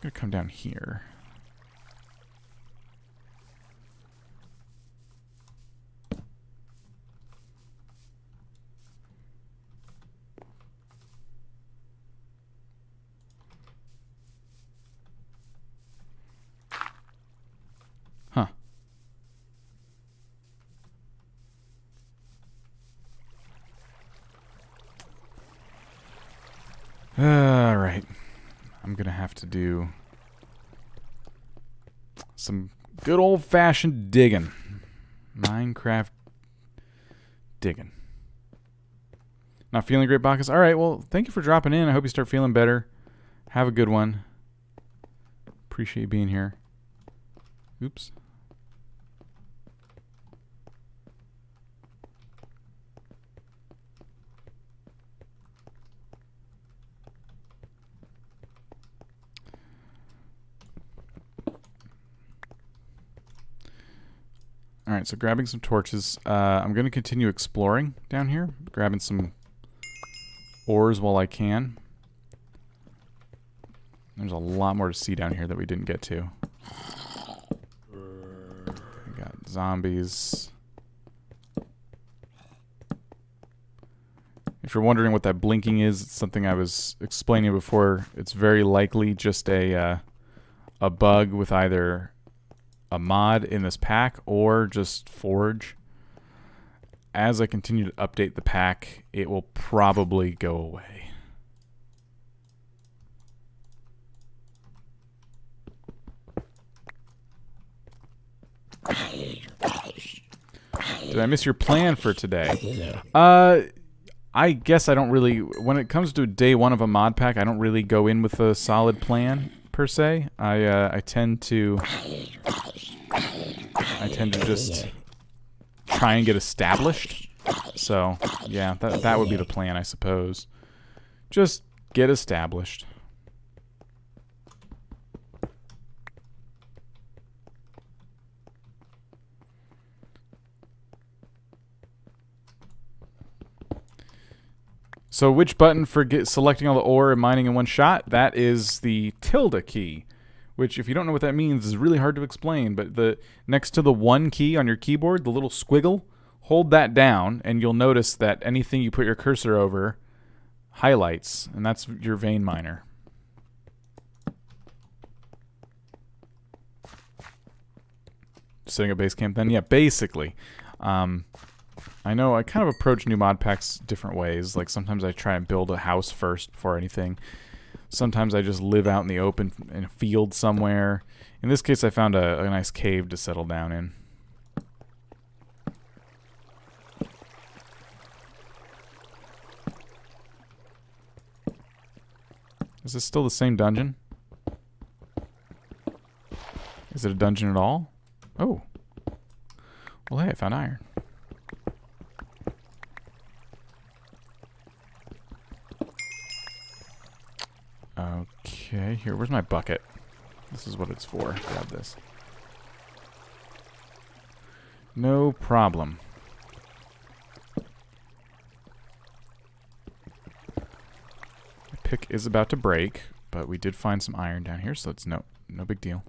I'm gonna come down here. Huh. All right. I'm gonna have to do some good old-fashioned digging. Minecraft digging. Not feeling great, Bacchus? All right, well, thank you for dropping in. I hope you start feeling better. Have a good one. Appreciate being here. Oops. Alright, so grabbing some torches. I'm going to continue exploring down here. Grabbing some ores while I can. There's a lot more to see down here that we didn't get to. We got zombies. If you're wondering what that blinking is, it's something I was explaining before. It's very likely just a a bug with either a mod in this pack or just Forge. As I continue to update the pack, it will probably go away. Did I miss your plan for today? I guess I don't really, when it comes to day one of a mod pack, I don't really go in with a solid plan per se. I tend to just try and get established. So yeah, that would be the plan, I suppose. Just get established. So which button for selecting all the ore and mining in one shot? That is the tilde key, which if you don't know what that means is really hard to explain, but the next to the 1 key on your keyboard, the little squiggle, hold that down and you'll notice that anything you put your cursor over highlights, and that's your vein miner. Setting a base camp then? Yeah, basically. I know I kind of approach new mod packs different ways. Like sometimes I try and build a house first before anything. Sometimes I just live out in the open in a field somewhere. In this case, I found a nice cave to settle down in. Is this still the same dungeon? Is it a dungeon at all? Oh. Well, hey, I found iron. Okay, here, where's my bucket? This is what it's for. Grab this. No problem. My pick is about to break, but we did find some iron down here, so it's no big deal.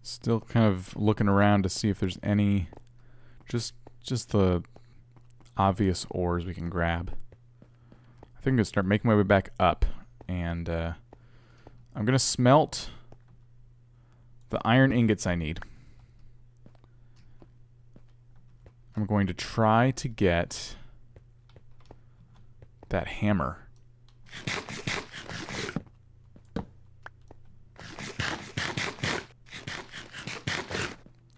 Still kind of looking around to see if there's any just the obvious ores we can grab. I think I'm gonna start making my way back up, and I'm gonna smelt the iron ingots I need. I'm going to try to get that hammer.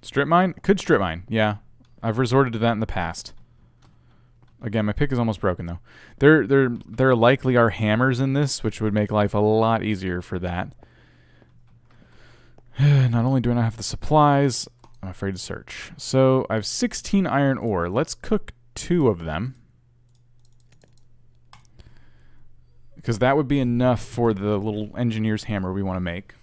Strip mine? Could strip mine, yeah. I've resorted to that in the past. Again, my pick is almost broken though. There likely are hammers in this, which would make life a lot easier for that. Not only do I not have the supplies, I'm afraid to search. So I have 16 iron ore. Let's cook 2 of them, because that would be enough for the little engineer's hammer we want to make.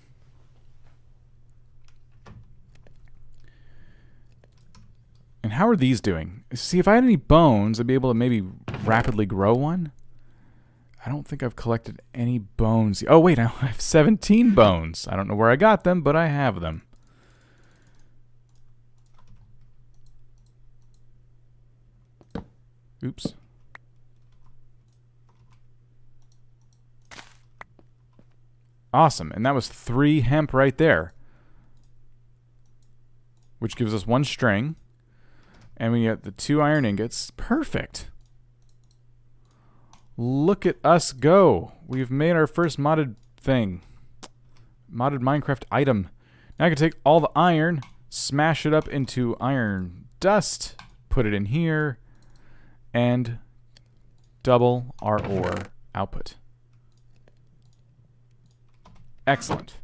And how are these doing? See, if I had any bones, I'd be able to maybe rapidly grow one. I don't think I've collected any bones. Oh, wait, I have 17 bones. I don't know where I got them, but I have them. Oops. Awesome, and that was 3 hemp right there, which gives us 1 string. And we get the 2 iron ingots. Perfect. Look at us go. We've made our first modded thing. Modded Minecraft item. Now I can take all the iron, smash it up into iron dust, put it in here, and double our ore output. Excellent.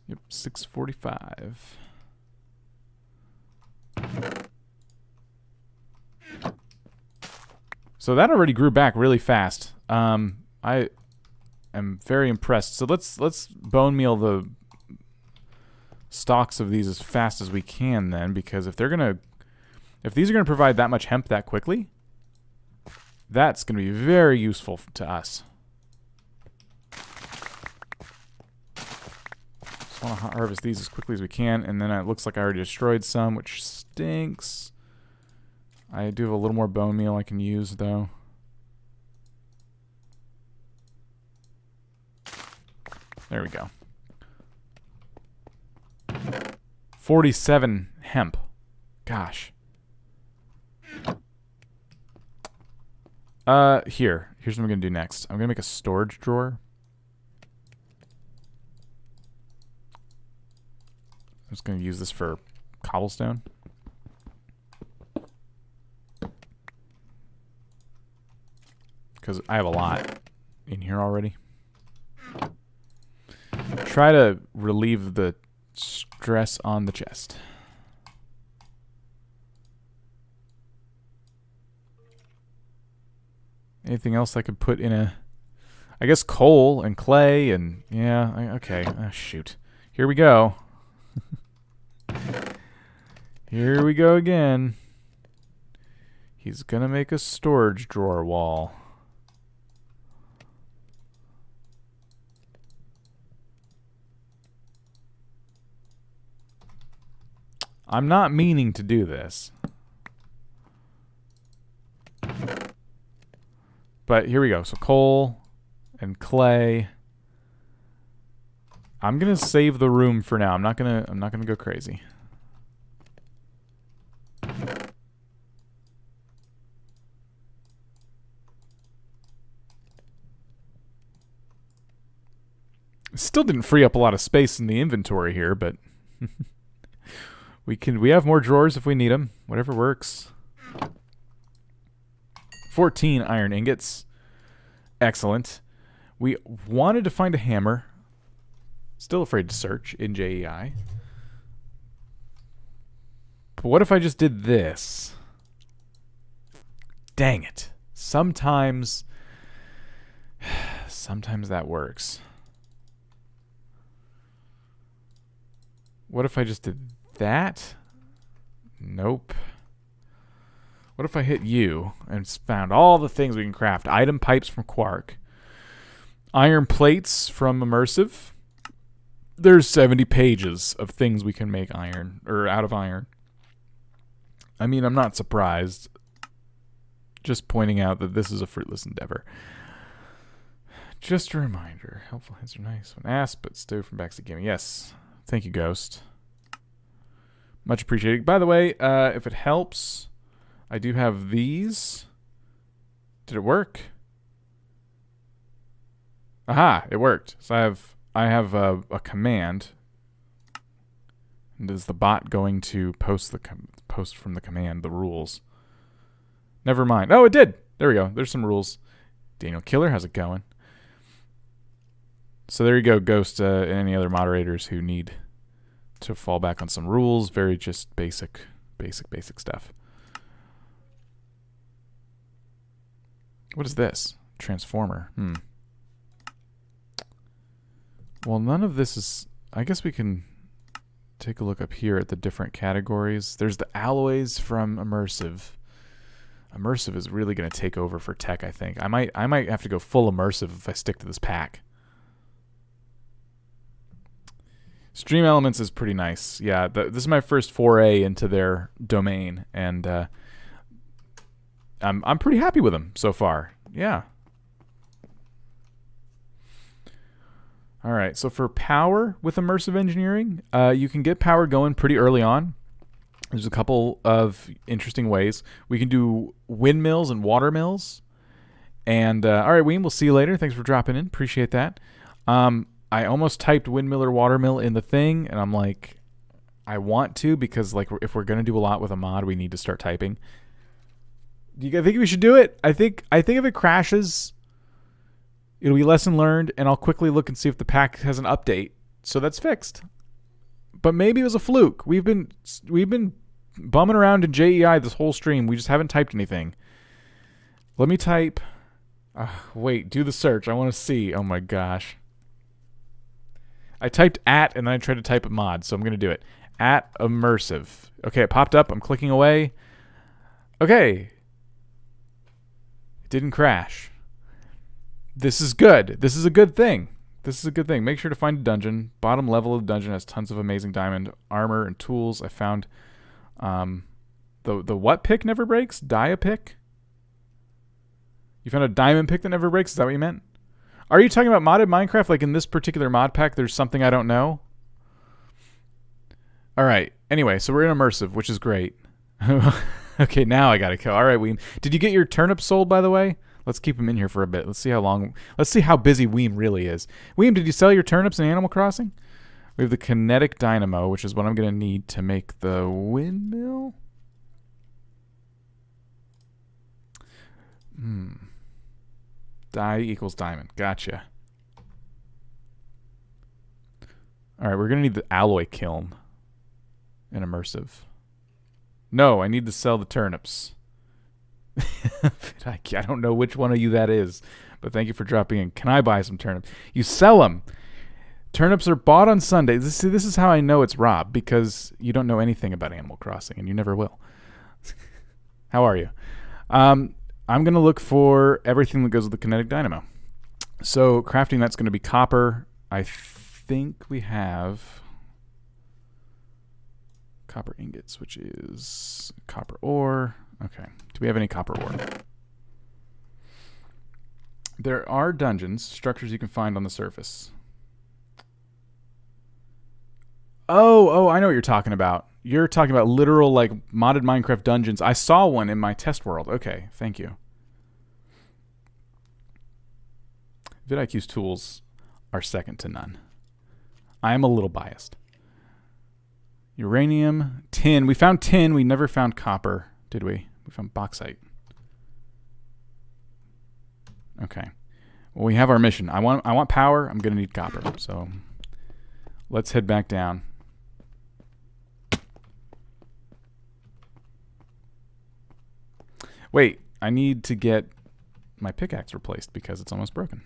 Yep, 645. So that already grew back really fast. I am very impressed. So let's bone meal the stalks of these as fast as we can then, because if these are gonna provide that much hemp that quickly, That's going to be very useful to us. Just want to harvest these as quickly as we can, and then it looks like I already destroyed some, which stinks. I do have a little more bone meal I can use, though. There we go. 47 hemp. Gosh. Here's what I'm going to do next. I'm going to make a storage drawer. I'm just going to use this for cobblestone. Because I have a lot in here already. Try to relieve the stress on the chest. Anything else I could put in a... I guess coal and clay and... Yeah, okay. Oh, shoot. Here we go. Here we go again. He's gonna make a storage drawer wall. I'm not meaning to do this. But here we go. So coal and clay. I'm gonna save the room for now. I'm not gonna go crazy. Still didn't free up a lot of space in the inventory here, but we have more drawers if we need them. Whatever works. 14 iron ingots. Excellent. We wanted to find a hammer. Still afraid to search in JEI. But what if I just did this? Dang it. Sometimes that works. What if I just did that? Nope. What if I hit U and found all the things we can craft? Item pipes from Quark. Iron plates from Immersive. There's 70 pages of things we can make iron, or out of iron. I mean, I'm not surprised. Just pointing out that this is a fruitless endeavor. Just a reminder. Helpful hints are nice when asked, but stove from Backseat Gaming. Yes. Thank you, Ghost. Much appreciated. By the way, if it helps... I do have these. Did it work? Aha! It worked. So I have a command. And is the bot going to post from the command the rules? Never mind. Oh, it did. There we go. There's some rules. Daniel Killer, how's it going? So there you go, Ghost, and any other moderators who need to fall back on some rules. Very just basic stuff. What is this? Transformer. Well, none of this is... I guess we can take a look up here at the different categories. There's the alloys from Immersive. Immersive is really going to take over for tech, I think. I might have to go full Immersive if I stick to this pack. Stream Elements is pretty nice. Yeah, this is my first foray into their domain, and... I'm pretty happy with them so far. Yeah. All right. So for power with immersive engineering, you can get power going pretty early on. There's a couple of interesting ways. We can do windmills and water mills. And all right, Weem, we'll see you later. Thanks for dropping in. Appreciate that. I almost typed windmill or water mill in the thing, and I'm like, I want to, because like if we're gonna do a lot with a mod, we need to start typing. Do you think we should do it? I think if it crashes, it'll be lesson learned, and I'll quickly look and see if the pack has an update. So that's fixed. But maybe it was a fluke. We've been bumming around in JEI this whole stream. We just haven't typed anything. Let me type. Wait, do the search. I want to see. Oh my gosh. I typed at, and then I tried to type a mod, so I'm going to do it. At immersive. Okay, it popped up. I'm clicking away. Okay. Didn't crash. This is good. This is a good thing. This is a good thing. Make sure to find a dungeon. Bottom level of the dungeon has tons of amazing diamond armor and tools. I found the what pick never breaks? Dia pick? You found a diamond pick that never breaks? Is that what you meant? Are you talking about modded Minecraft? Like in this particular mod pack, there's something I don't know? All right. Anyway, so we're in immersive, which is great. Okay, now I gotta go. All right, Weem. Did you get your turnip sold, by the way? Let's keep him in here for a bit. Let's see how long. Let's see how busy Weem really is. Weem, did you sell your turnips in Animal Crossing? We have the kinetic dynamo, which is what I'm gonna need to make the windmill. Die equals diamond. Gotcha. All right, we're going to need the alloy kiln in immersive. No, I need to sell the turnips. I don't know which one of you that is, but thank you for dropping in. Can I buy some turnips? You sell them. Turnips are bought on Sunday. This is how I know it's Rob, because you don't know anything about Animal Crossing, and you never will. How are you? I'm going to look for everything that goes with the kinetic dynamo. So crafting, that's going to be copper. I think we have copper ingots, which is copper ore. Okay. Do we have any copper ore? There are dungeons, structures you can find on the surface. Oh, I know what you're talking about. You're talking about literal, like, modded Minecraft dungeons. I saw one in my test world. Okay, thank you. vidIQ's tools are second to none. I am a little biased. Uranium, tin. We found tin. We never found copper, did we? We found bauxite. Okay. Well, we have our mission. I want power. I'm going to need copper. So let's head back down. Wait, I need to get my pickaxe replaced because it's almost broken.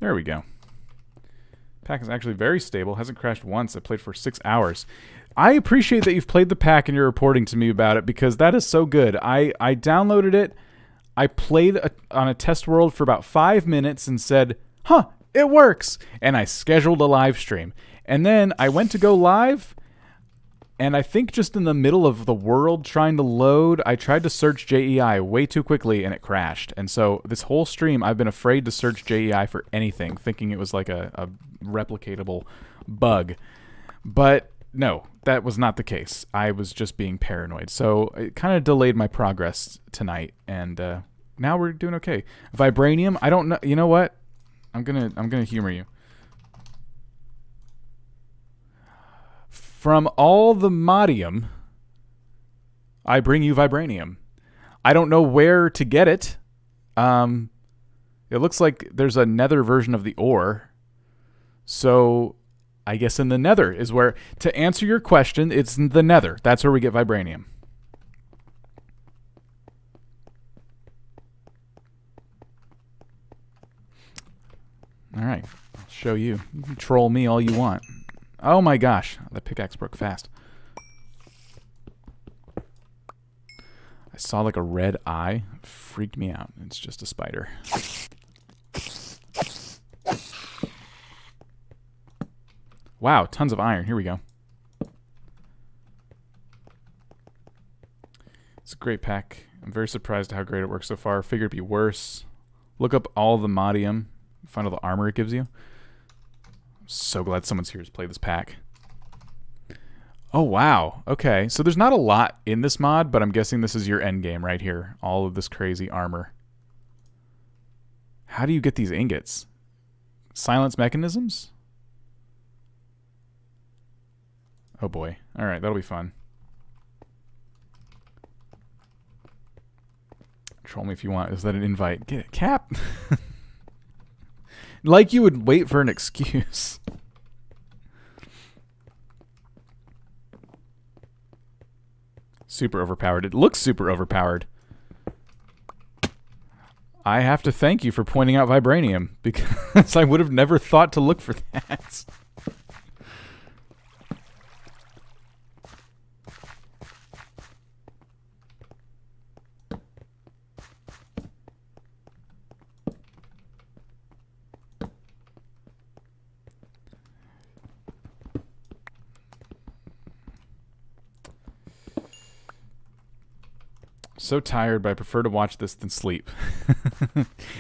There we go. Pack is actually very stable. Hasn't crashed once. I played for 6 hours. I appreciate that you've played the pack and you're reporting to me about it because that is so good. I downloaded it. I played on a test world for about 5 minutes and said, huh, it works. And I scheduled a live stream. And then I went to go live. And I think just in the middle of the world trying to load, I tried to search JEI way too quickly and it crashed. And so this whole stream, I've been afraid to search JEI for anything, thinking it was like a replicatable bug. But no, that was not the case. I was just being paranoid. So it kind of delayed my progress tonight. And now we're doing okay. Vibranium, I don't know. You know what? I'm gonna humor you. From all the modium, I bring you vibranium. I don't know where to get it. It looks like there's a nether version of the ore. So I guess in the nether is where, to answer your question, it's the nether. That's where we get vibranium. All right, I'll show you. You can troll me all you want. Oh my gosh, the pickaxe broke fast. I saw like a red eye. It freaked me out. It's just a spider. Wow, tons of iron. Here we go. It's a great pack. I'm very surprised at how great it works so far. Figured it'd be worse. Look up all the modium. Find all the armor it gives you. So glad someone's here to play this pack. Oh, wow. Okay, so there's not a lot in this mod, but I'm guessing this is your end game right here. All of this crazy armor. How do you get these ingots? Silence mechanisms? Oh, boy. All right, that'll be fun. Troll me if you want. Is that an invite? Get it, Cap? Like you would wait for an excuse. Super overpowered. It looks super overpowered. I have to thank you for pointing out vibranium, because I would have never thought to look for that. So tired, but I prefer to watch this than sleep.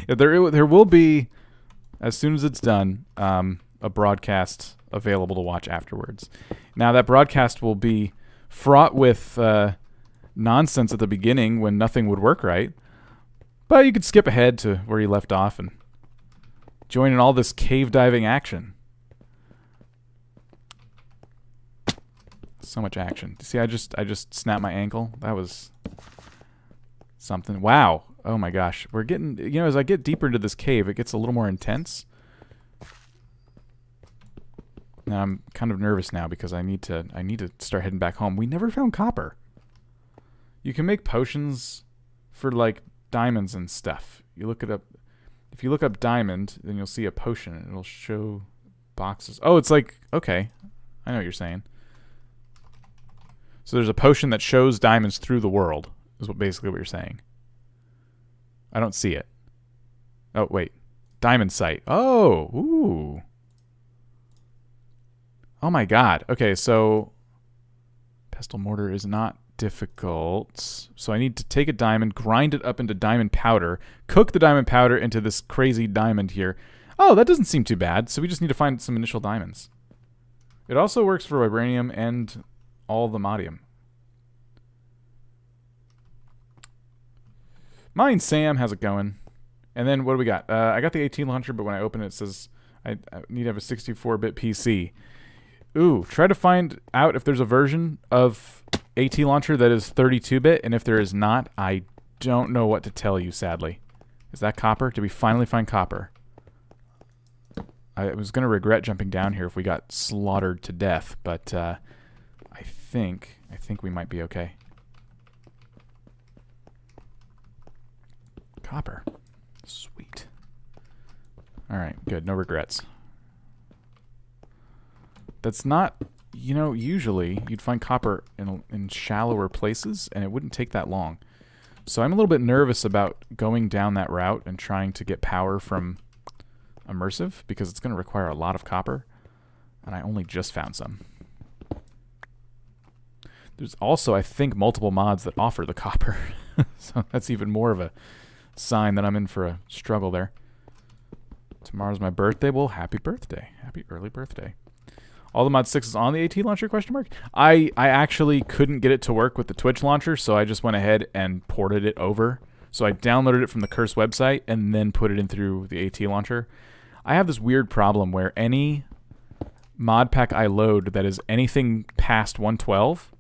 there will be, as soon as it's done, a broadcast available to watch afterwards. Now, that broadcast will be fraught with nonsense at the beginning when nothing would work right. But you could skip ahead to where you left off and join in all this cave diving action. So much action. See, I just snapped my ankle. That was something. Wow. Oh my gosh. We're getting, as I get deeper into this cave, it gets a little more intense. Now I'm kind of nervous now because I need to start heading back home. We never found copper. You can make potions for like diamonds and stuff. You look it up. If you look up diamond, then you'll see a potion and it'll show boxes. Oh, it's like, okay. I know what you're saying. So there's a potion that shows diamonds through the world. Is basically what you're saying. I don't see it. Oh, wait. Diamond site. Oh, ooh. Oh my god. Okay, so pestle mortar is not difficult. So I need to take a diamond, grind it up into diamond powder, cook the diamond powder into this crazy diamond here. Oh, that doesn't seem too bad. So we just need to find some initial diamonds. It also works for vibranium and all the modium. Mine Sam, how's it going? And then what do we got? I got the AT launcher, but when I open it, it says I need to have a 64-bit PC. Ooh, try to find out if there's a version of AT launcher that is 32-bit, and if there is not, I don't know what to tell you, sadly. Is that copper? Did we finally find copper? I was going to regret jumping down here if we got slaughtered to death, but I think we might be okay. Copper. Sweet. Alright, good. No regrets. That's not, usually you'd find copper in shallower places, and it wouldn't take that long. So I'm a little bit nervous about going down that route and trying to get power from immersive, because it's going to require a lot of copper, and I only just found some. There's also, I think, multiple mods that offer the copper. So that's even more of a sign that I'm in for a struggle there. Tomorrow's my birthday. Well, happy birthday. Happy early birthday. All the mod 6 is on the AT launcher, question mark? I actually couldn't get it to work with the Twitch launcher, so I just went ahead and ported it over. So I downloaded it from the Curse website and then put it in through the AT launcher. I have this weird problem where any mod pack I load that is anything past 112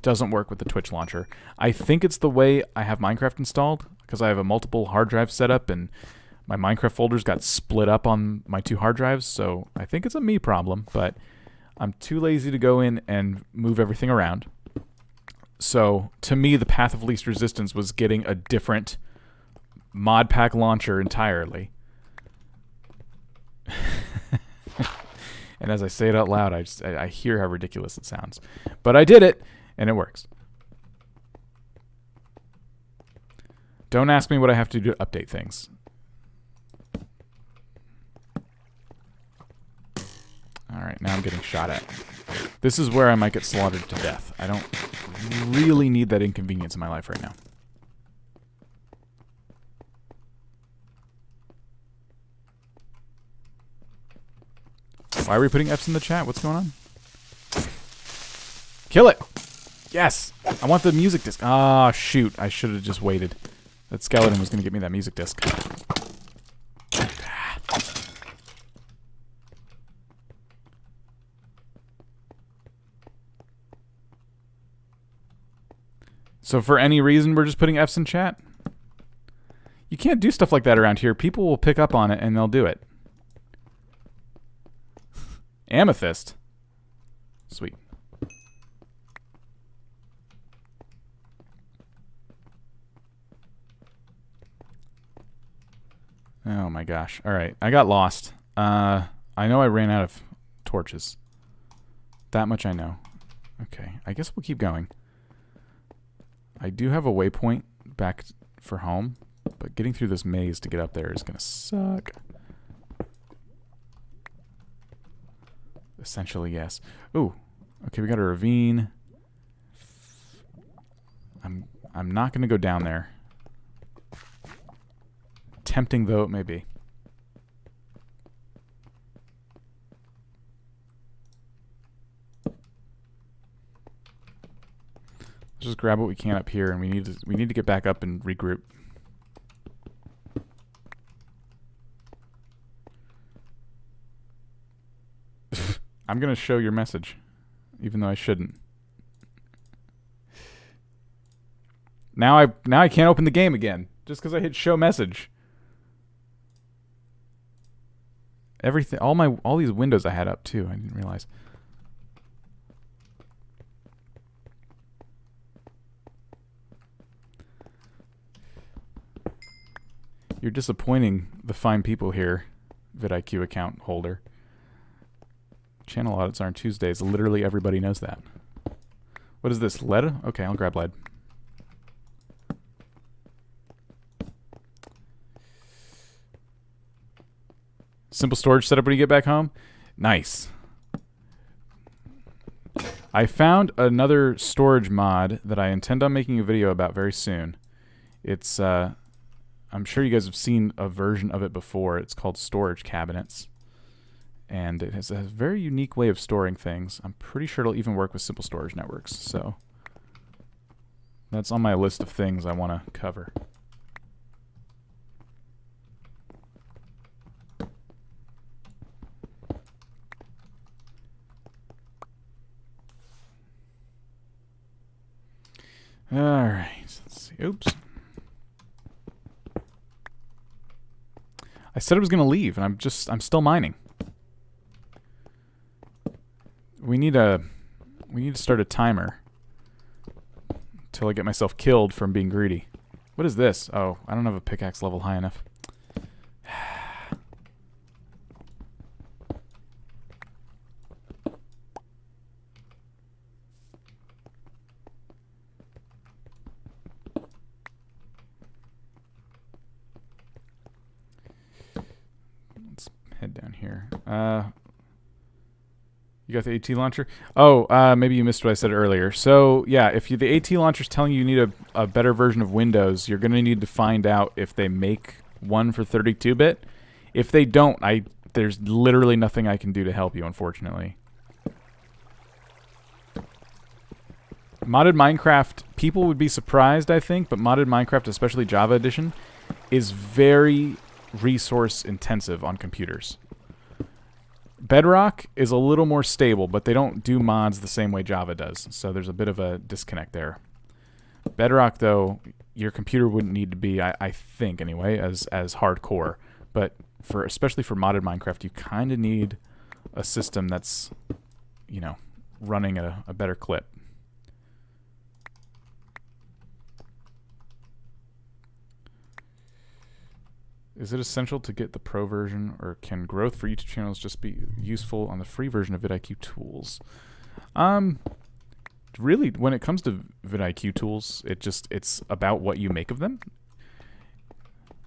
doesn't work with the Twitch launcher. I think it's the way I have Minecraft installed, because I have a multiple hard drive set up and my Minecraft folders got split up on my 2 hard drives, so I think it's a me problem, but I'm too lazy to go in and move everything around. So to me, the path of least resistance was getting a different mod pack launcher entirely. And as I say it out loud, I hear how ridiculous it sounds. But I did it, and it works. Don't ask me what I have to do to update things. Alright, now I'm getting shot at. This is where I might get slaughtered to death. I don't really need that inconvenience in my life right now. Why are we putting F's in the chat? What's going on? Kill it! Yes! I want the music disc. Ah, shoot. I should have just waited. That skeleton was going to get me that music disc. So for any reason, we're just putting F's in chat? You can't do stuff like that around here. People will pick up on it and they'll do it. Amethyst. Sweet. my gosh. Alright, I got lost. I know I ran out of torches. That much I know. Okay, I guess we'll keep going. I do have a waypoint back for home, but getting through this maze to get up there is gonna suck. Essentially, yes. Ooh, okay, we got a ravine. I'm not gonna go down there. Tempting though it may be. Let's just grab what we can up here, and we need to get back up and regroup. I'm gonna show your message, even though I shouldn't. Now I can't open the game again just because I hit show message. Everything, all these windows I had up too. I didn't realize. You're disappointing the fine people here, vidIQ account holder. Channel audits are on Tuesdays. Literally everybody knows that. What is this? Lead? Okay, I'll grab lead. Simple storage setup when you get back home? Nice. I found another storage mod that I intend on making a video about very soon. It's, I'm sure you guys have seen a version of it before. It's called storage cabinets. And it has a very unique way of storing things. I'm pretty sure it'll even work with simple storage networks. So that's on my list of things I want to cover. Alright, let's see. Oops. I said I was going to leave, and I'm still mining. We need to start a timer until I get myself killed from being greedy. What is this? Oh, I don't have a pickaxe level high enough. Let's head down here. You got the AT launcher? Oh, maybe you missed what I said earlier. So, yeah, if the AT launcher's telling you need a better version of Windows, you're going to need to find out if they make one for 32-bit. If they don't, there's literally nothing I can do to help you, unfortunately. Modded Minecraft, people would be surprised, I think, but modded Minecraft, especially Java Edition, is very resource intensive on computers. Bedrock is a little more stable, but they don't do mods the same way Java does, so there's a bit of a disconnect there. Bedrock, though, your computer wouldn't need to be, I think anyway, as hardcore, but especially for modded Minecraft, you kind of need a system that's, you know, running at a better clip. Is it essential to get the pro version, or can growth for YouTube channels just be useful on the free version of vidIQ tools? Really, when it comes to vidIQ tools, it's about what you make of them.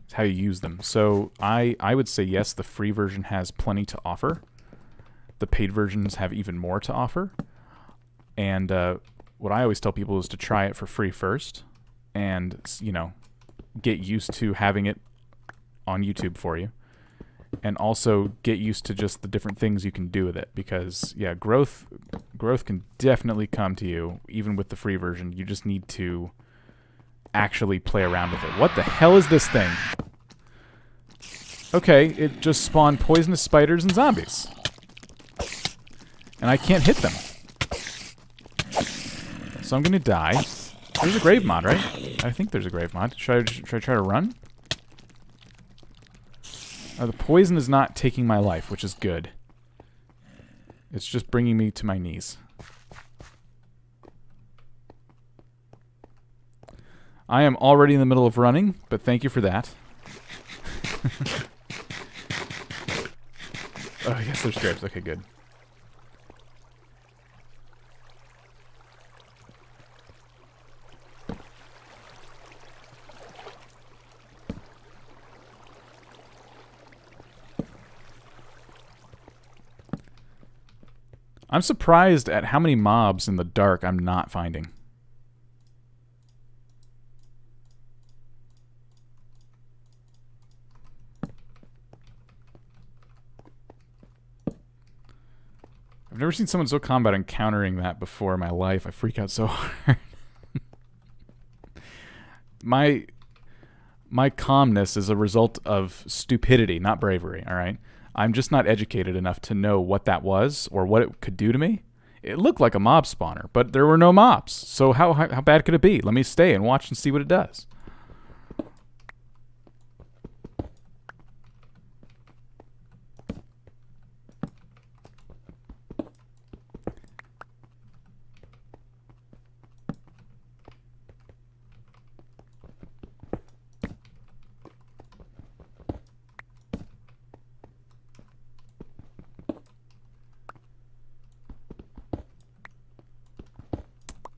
It's how you use them. So I would say yes, the free version has plenty to offer. The paid versions have even more to offer. And what I always tell people is to try it for free first, and you know, get used to having it on YouTube for you, and also get used to just the different things you can do with it, because yeah, growth can definitely come to you even with the free version. You just need to actually play around with it. What the hell is this thing? Okay, it just spawned poisonous spiders and zombies, and I can't hit them, so I'm gonna die. There's a grave mod, right? I think there's a grave mod. Should I try to run? The poison is not taking my life, which is good. It's just bringing me to my knees. I am already in the middle of running, but thank you for that. Oh, yes, there's grapes. Okay, good. I'm surprised at how many mobs in the dark I'm not finding. I've never seen someone so calm about encountering that before in my life. I freak out so hard. My calmness is a result of stupidity, not bravery, all right? I'm just not educated enough to know what that was or what it could do to me. It looked like a mob spawner, but there were no mobs. So how bad could it be? Let me stay and watch and see what it does.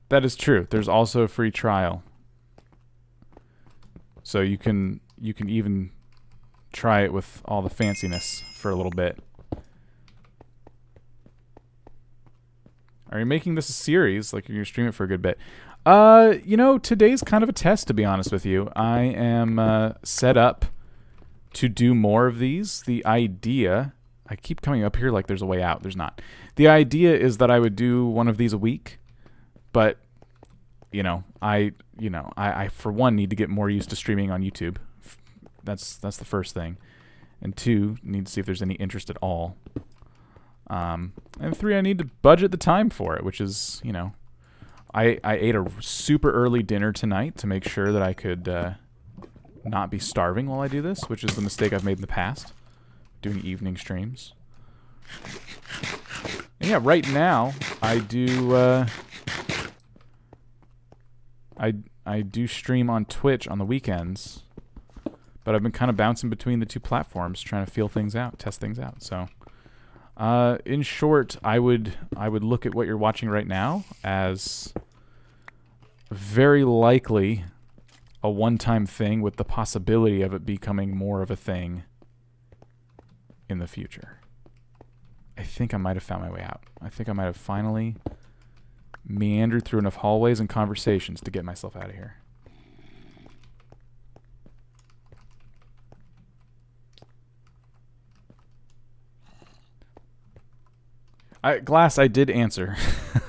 That is true. There's also a free trial. So you can even try it with all the fanciness for a little bit. Are you making this a series? Like you're gonna stream it for a good bit? You know, today's kind of a test, to be honest with you. I am set up to do more of these. The idea, I keep coming up here like there's a way out. There's not. The idea is that I would do one of these a week. But, I for one need to get more used to streaming on YouTube. That's the first thing. And two, need to see if there's any interest at all. And three, I need to budget the time for it, which is, I ate a super early dinner tonight to make sure that I could not be starving while I do this, which is the mistake I've made in the past, doing evening streams. And yeah, right now, I do... I do stream on Twitch on the weekends, but I've been kind of bouncing between the two platforms, trying to feel things out, test things out. So, in short, I would look at what you're watching right now as very likely a one-time thing with the possibility of it becoming more of a thing in the future. I think I might have found my way out. I think I might have finally meandered through enough hallways and conversations to get myself out of here. Glass, I did answer.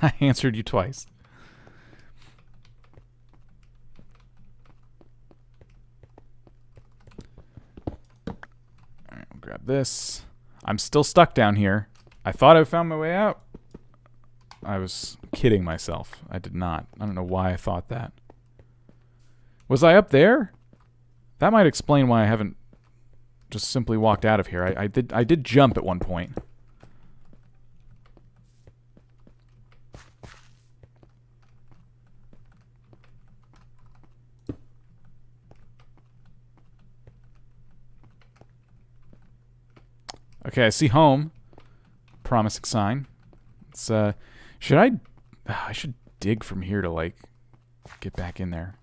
I answered you twice. Alright, we'll grab this. I'm still stuck down here. I thought I found my way out. I was kidding myself. I did not. I don't know why I thought that. Was I up there? That might explain why I haven't just simply walked out of here. I did jump at one point. Okay, I see home. Promising sign. It's should I should dig from here to like get back in there.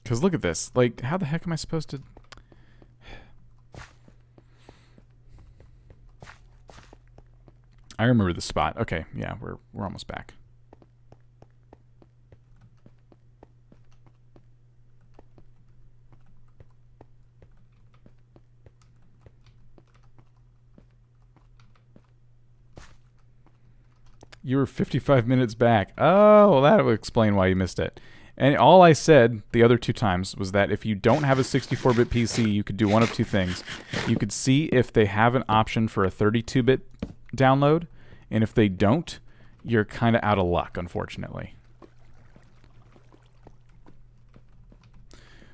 Cause look at this. Like, how the heck am I supposed to? I remember the spot. Okay, yeah, we're almost back. You were 55 minutes back. Oh, well, that would explain why you missed it. And all I said the other two times was that if you don't have a 64-bit PC, you could do one of two things. You could see if they have an option for a 32-bit download, and if they don't, you're kind of out of luck, unfortunately.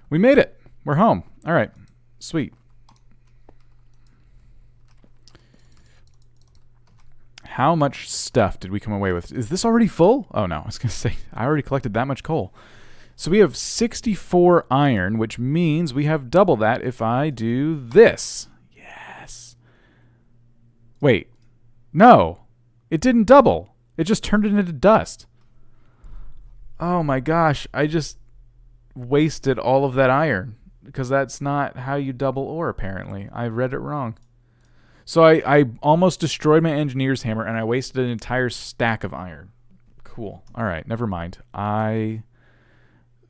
We made it. We're home. All right. Sweet. How much stuff did we come away with? Is this already full? Oh, no. I was going to say, I already collected that much coal. So we have 64 iron, which means we have double that if I do this. Yes. Wait. No. It didn't double. It just turned it into dust. Oh my gosh. I just wasted all of that iron. Because that's not how you double ore, apparently. I read it wrong. So I almost destroyed my engineer's hammer, and I wasted an entire stack of iron. Cool. All right, never mind. I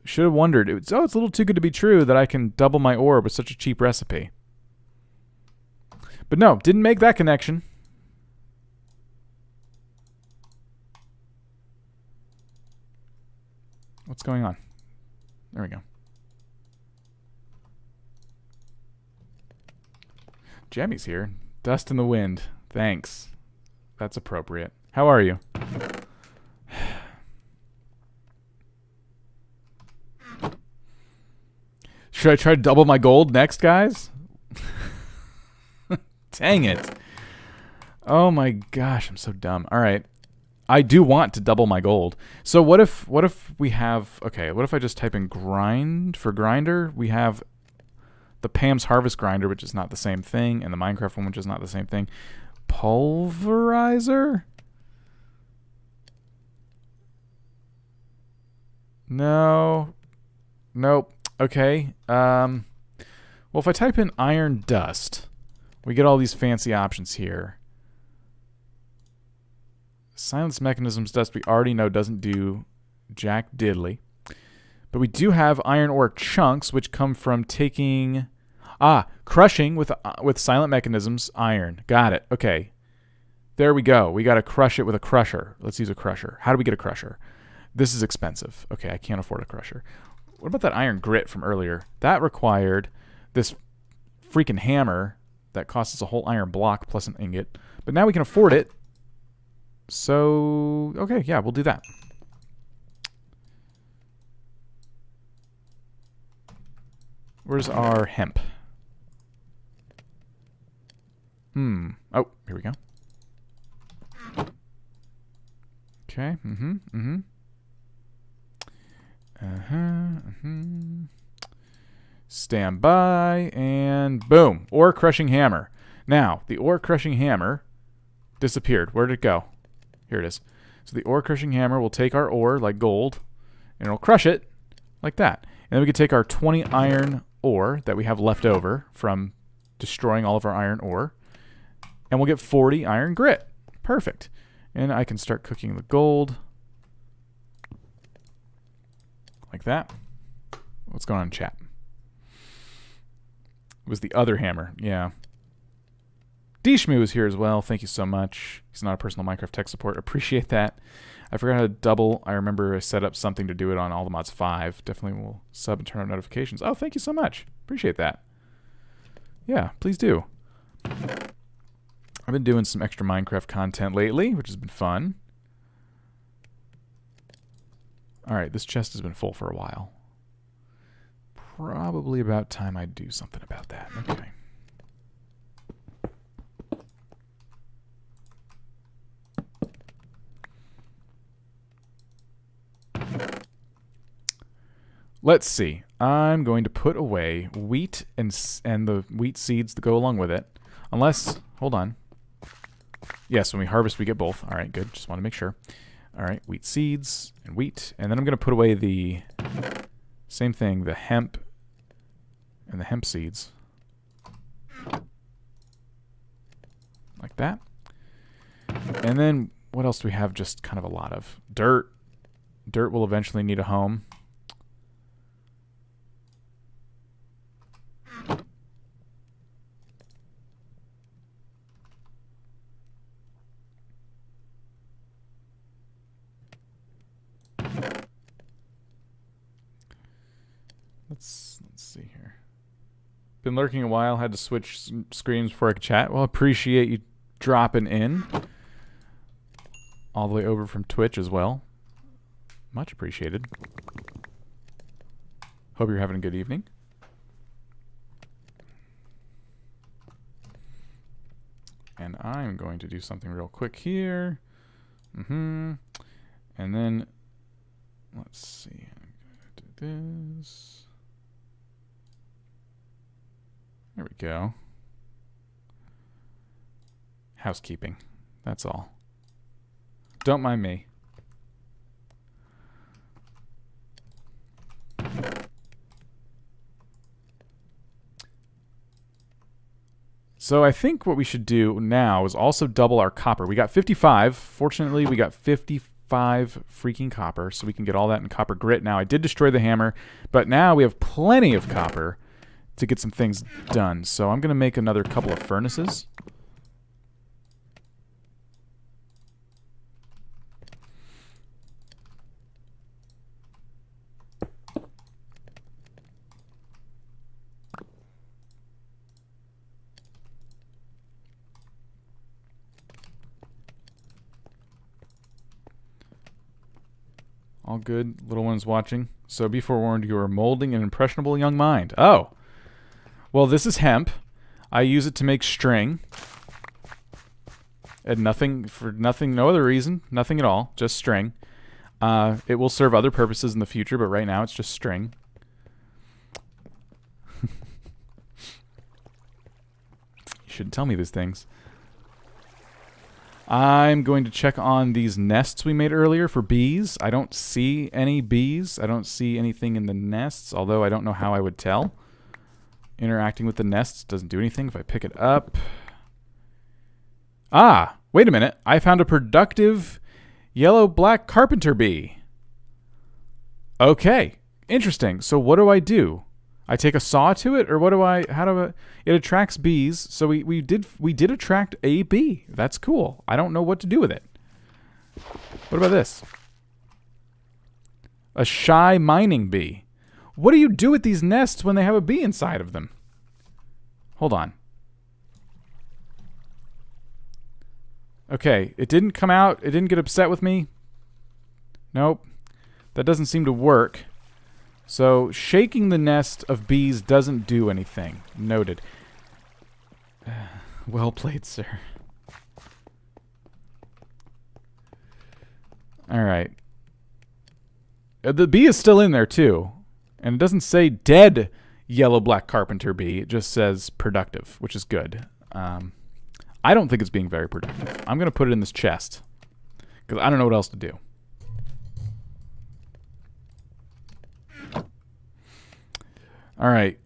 should have wondered. It's a little too good to be true that I can double my ore with such a cheap recipe. But no, didn't make that connection. What's going on? There we go. Jemmy's here. Dust in the wind. Thanks. That's appropriate. How are you? Should I try to double my gold next, guys? Dang it. Oh my gosh, I'm so dumb. All right. I do want to double my gold. So what if we have, okay, what if I just type in grind for grinder? We have the Pam's Harvest Grinder, which is not the same thing, and the Minecraft one, which is not the same thing. Pulverizer? No. Nope. Okay. Well, if I type in iron dust, we get all these fancy options here. Silence mechanisms dust we already know doesn't do jack diddly. But we do have iron ore chunks, which come from taking... crushing with silent mechanisms iron. Got it. Okay. There we go. We got to crush it with a crusher. Let's use a crusher. How do we get a crusher? This is expensive. Okay, I can't afford a crusher. What about that iron grit from earlier? That required this freaking hammer that costs us a whole iron block plus an ingot. But now we can afford it. So, okay, yeah, we'll do that. Where's our hemp? Oh, here we go. Okay, Stand by, and boom. Ore crushing hammer. Now, the ore crushing hammer disappeared. Where did it go? Here it is. So the ore crushing hammer will take our ore, like gold, and it'll crush it like that. And then we can take our 20 iron ore that we have left over from destroying all of our iron ore, and we'll get 40 iron grit. Perfect. And I can start cooking the gold. Like that. What's going on in chat? It was the other hammer. Yeah. Dishmu is here as well. Thank you so much. He's not a personal Minecraft tech support. Appreciate that. I forgot how to double. I remember I set up something to do it on All the Mods 5. Definitely will sub and turn on notifications. Oh, thank you so much. Appreciate that. Yeah, please do. I've been doing some extra Minecraft content lately, which has been fun. Alright, this chest has been full for a while. Probably about time I do something about that. Okay. Let's see. I'm going to put away wheat and the wheat seeds that go along with it. Unless, hold on. Yes, when we harvest, we get both. All right, good. Just want to make sure. All right, wheat seeds and wheat. And then I'm going to put away the same thing, the hemp and the hemp seeds. Like that. And then what else do we have just kind of a lot of? Dirt. Dirt will eventually need a home. Let's see here. Been lurking a while. Had to switch screens before I could chat. Well, appreciate you dropping in. All the way over from Twitch as well. Much appreciated. Hope you're having a good evening. And I'm going to do something real quick here. And then, let's see. I'm going to do this. There we go. Housekeeping. That's all. Don't mind me. So I think what we should do now is also double our copper. We got 55. Fortunately, we got 55 freaking copper, so we can get all that in copper grit. Now, I did destroy the hammer, but now we have plenty of copper to get some things done. So I'm going to make another couple of furnaces. All good, little ones watching. So be forewarned, you are molding an impressionable young mind. Oh. Well, this is hemp. I use it to make string. And no other reason. Nothing at all. Just string. It will serve other purposes in the future, but right now it's just string. You shouldn't tell me these things. I'm going to check on these nests we made earlier for bees. I don't see any bees. I don't see anything in the nests, although I don't know how I would tell. Interacting with the nests doesn't do anything if I pick it up. Ah, wait a minute. I found a productive yellow-black carpenter bee. Okay, interesting. So what do I do? I take a saw to it, or what do I? How do I? It attracts bees, so we did attract a bee. That's cool. I don't know what to do with it. What about this? A shy mining bee. What do you do with these nests when they have a bee inside of them? Hold on. Okay, it didn't come out. It didn't get upset with me. Nope. That doesn't seem to work. So, shaking the nest of bees doesn't do anything. Noted. Well played, sir. Alright. The bee is still in there, too. And it doesn't say dead yellow-black carpenter bee. It just says productive, which is good. I don't think it's being very productive. I'm going to put it in this chest. Because I don't know what else to do. Alright.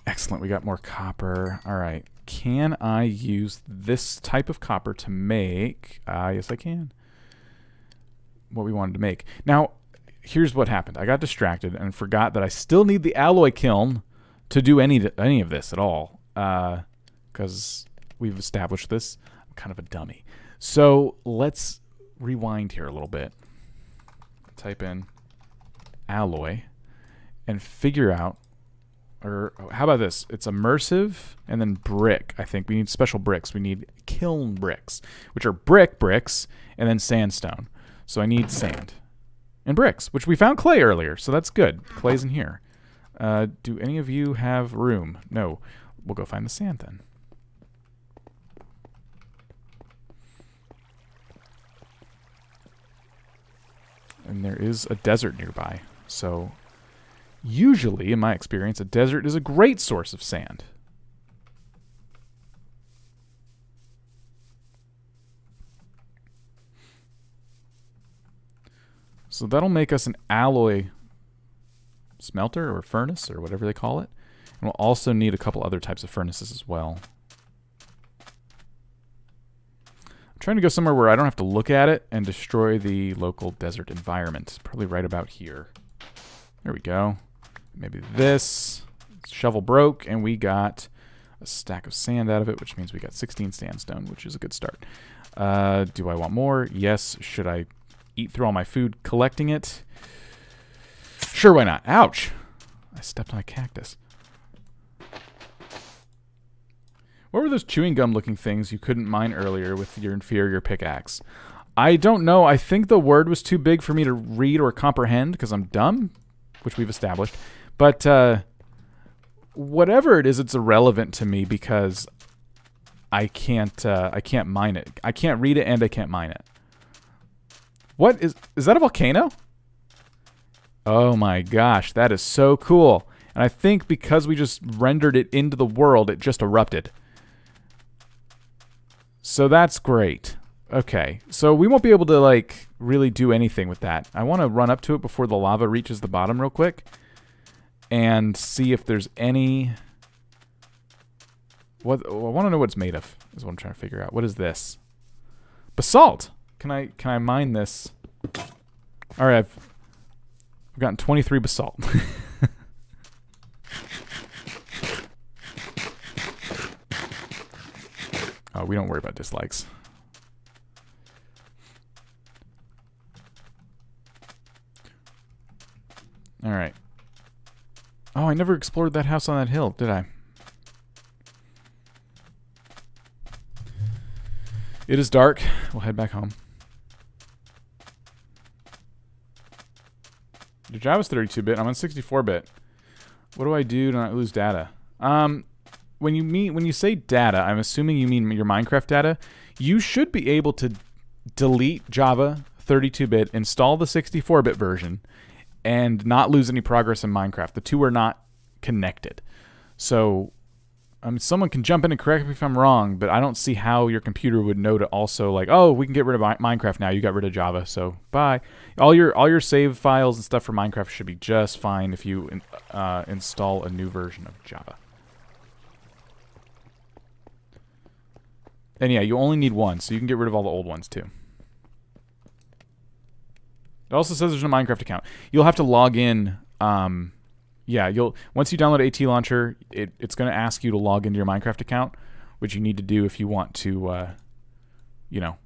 Excellent. We got more copper. Alright. Can I use this type of copper to make... yes, I can. What we wanted to make. Now, here's what happened. I got distracted and forgot that I still need the alloy kiln to do any of this at all. Because we've established this. I'm kind of a dummy. So, let's rewind here a little bit. Type in alloy and figure out... Or how about this? It's immersive and then brick. I think we need special bricks. We need kiln bricks, which are bricks, and then sandstone. So I need sand and bricks, which we found clay earlier, so that's good. Clay's in here. Do any of you have room? No. We'll go find the sand then. And there is a desert nearby, so... Usually, in my experience, a desert is a great source of sand. So that'll make us an alloy smelter or furnace or whatever they call it. And we'll also need a couple other types of furnaces as well. I'm trying to go somewhere where I don't have to look at it and destroy the local desert environment. Probably right about here. There we go. Maybe this. Shovel broke, and we got a stack of sand out of it, which means we got 16 sandstone, which is a good start. Do I want more? Yes. Should I eat through all my food collecting it? Sure, why not? Ouch! I stepped on a cactus. What were those chewing gum looking things you couldn't mine earlier with your inferior pickaxe? I don't know. I think the word was too big for me to read or comprehend because I'm dumb, which we've established. But whatever it is, it's irrelevant to me because I can't mine it. I can't read it and I can't mine it. What is that a volcano? Oh my gosh, that is so cool. And I think because we just rendered it into the world, it just erupted. So that's great. Okay, so we won't be able to, like, really do anything with that. I want to run up to it before the lava reaches the bottom real quick and see if there's any... I want to know what it's made of, is what I'm trying to figure out. What is this? Basalt! Can I mine this? Alright, I've gotten 23 basalt. Oh, we don't worry about dislikes. Alright. Oh, I never explored that house on that hill, did I? It is dark. We'll head back home. Your Java's 32-bit. I'm on 64-bit. What do I do to not lose data? When you say data, I'm assuming you mean your Minecraft data. You should be able to delete Java 32-bit, install the 64-bit version, and not lose any progress in Minecraft. The two are not connected. So, someone can jump in and correct me if I'm wrong, but I don't see how your computer would know to also, like, oh, we can get rid of Minecraft now. You got rid of Java, so bye. All your save files and stuff for Minecraft should be just fine if you install a new version of Java. And yeah, you only need one, so you can get rid of all the old ones too. It also says there's no Minecraft account. You'll have to log in. Yeah, once you download AT Launcher, it's going to ask you to log into your Minecraft account, which you need to do if you want to, you know,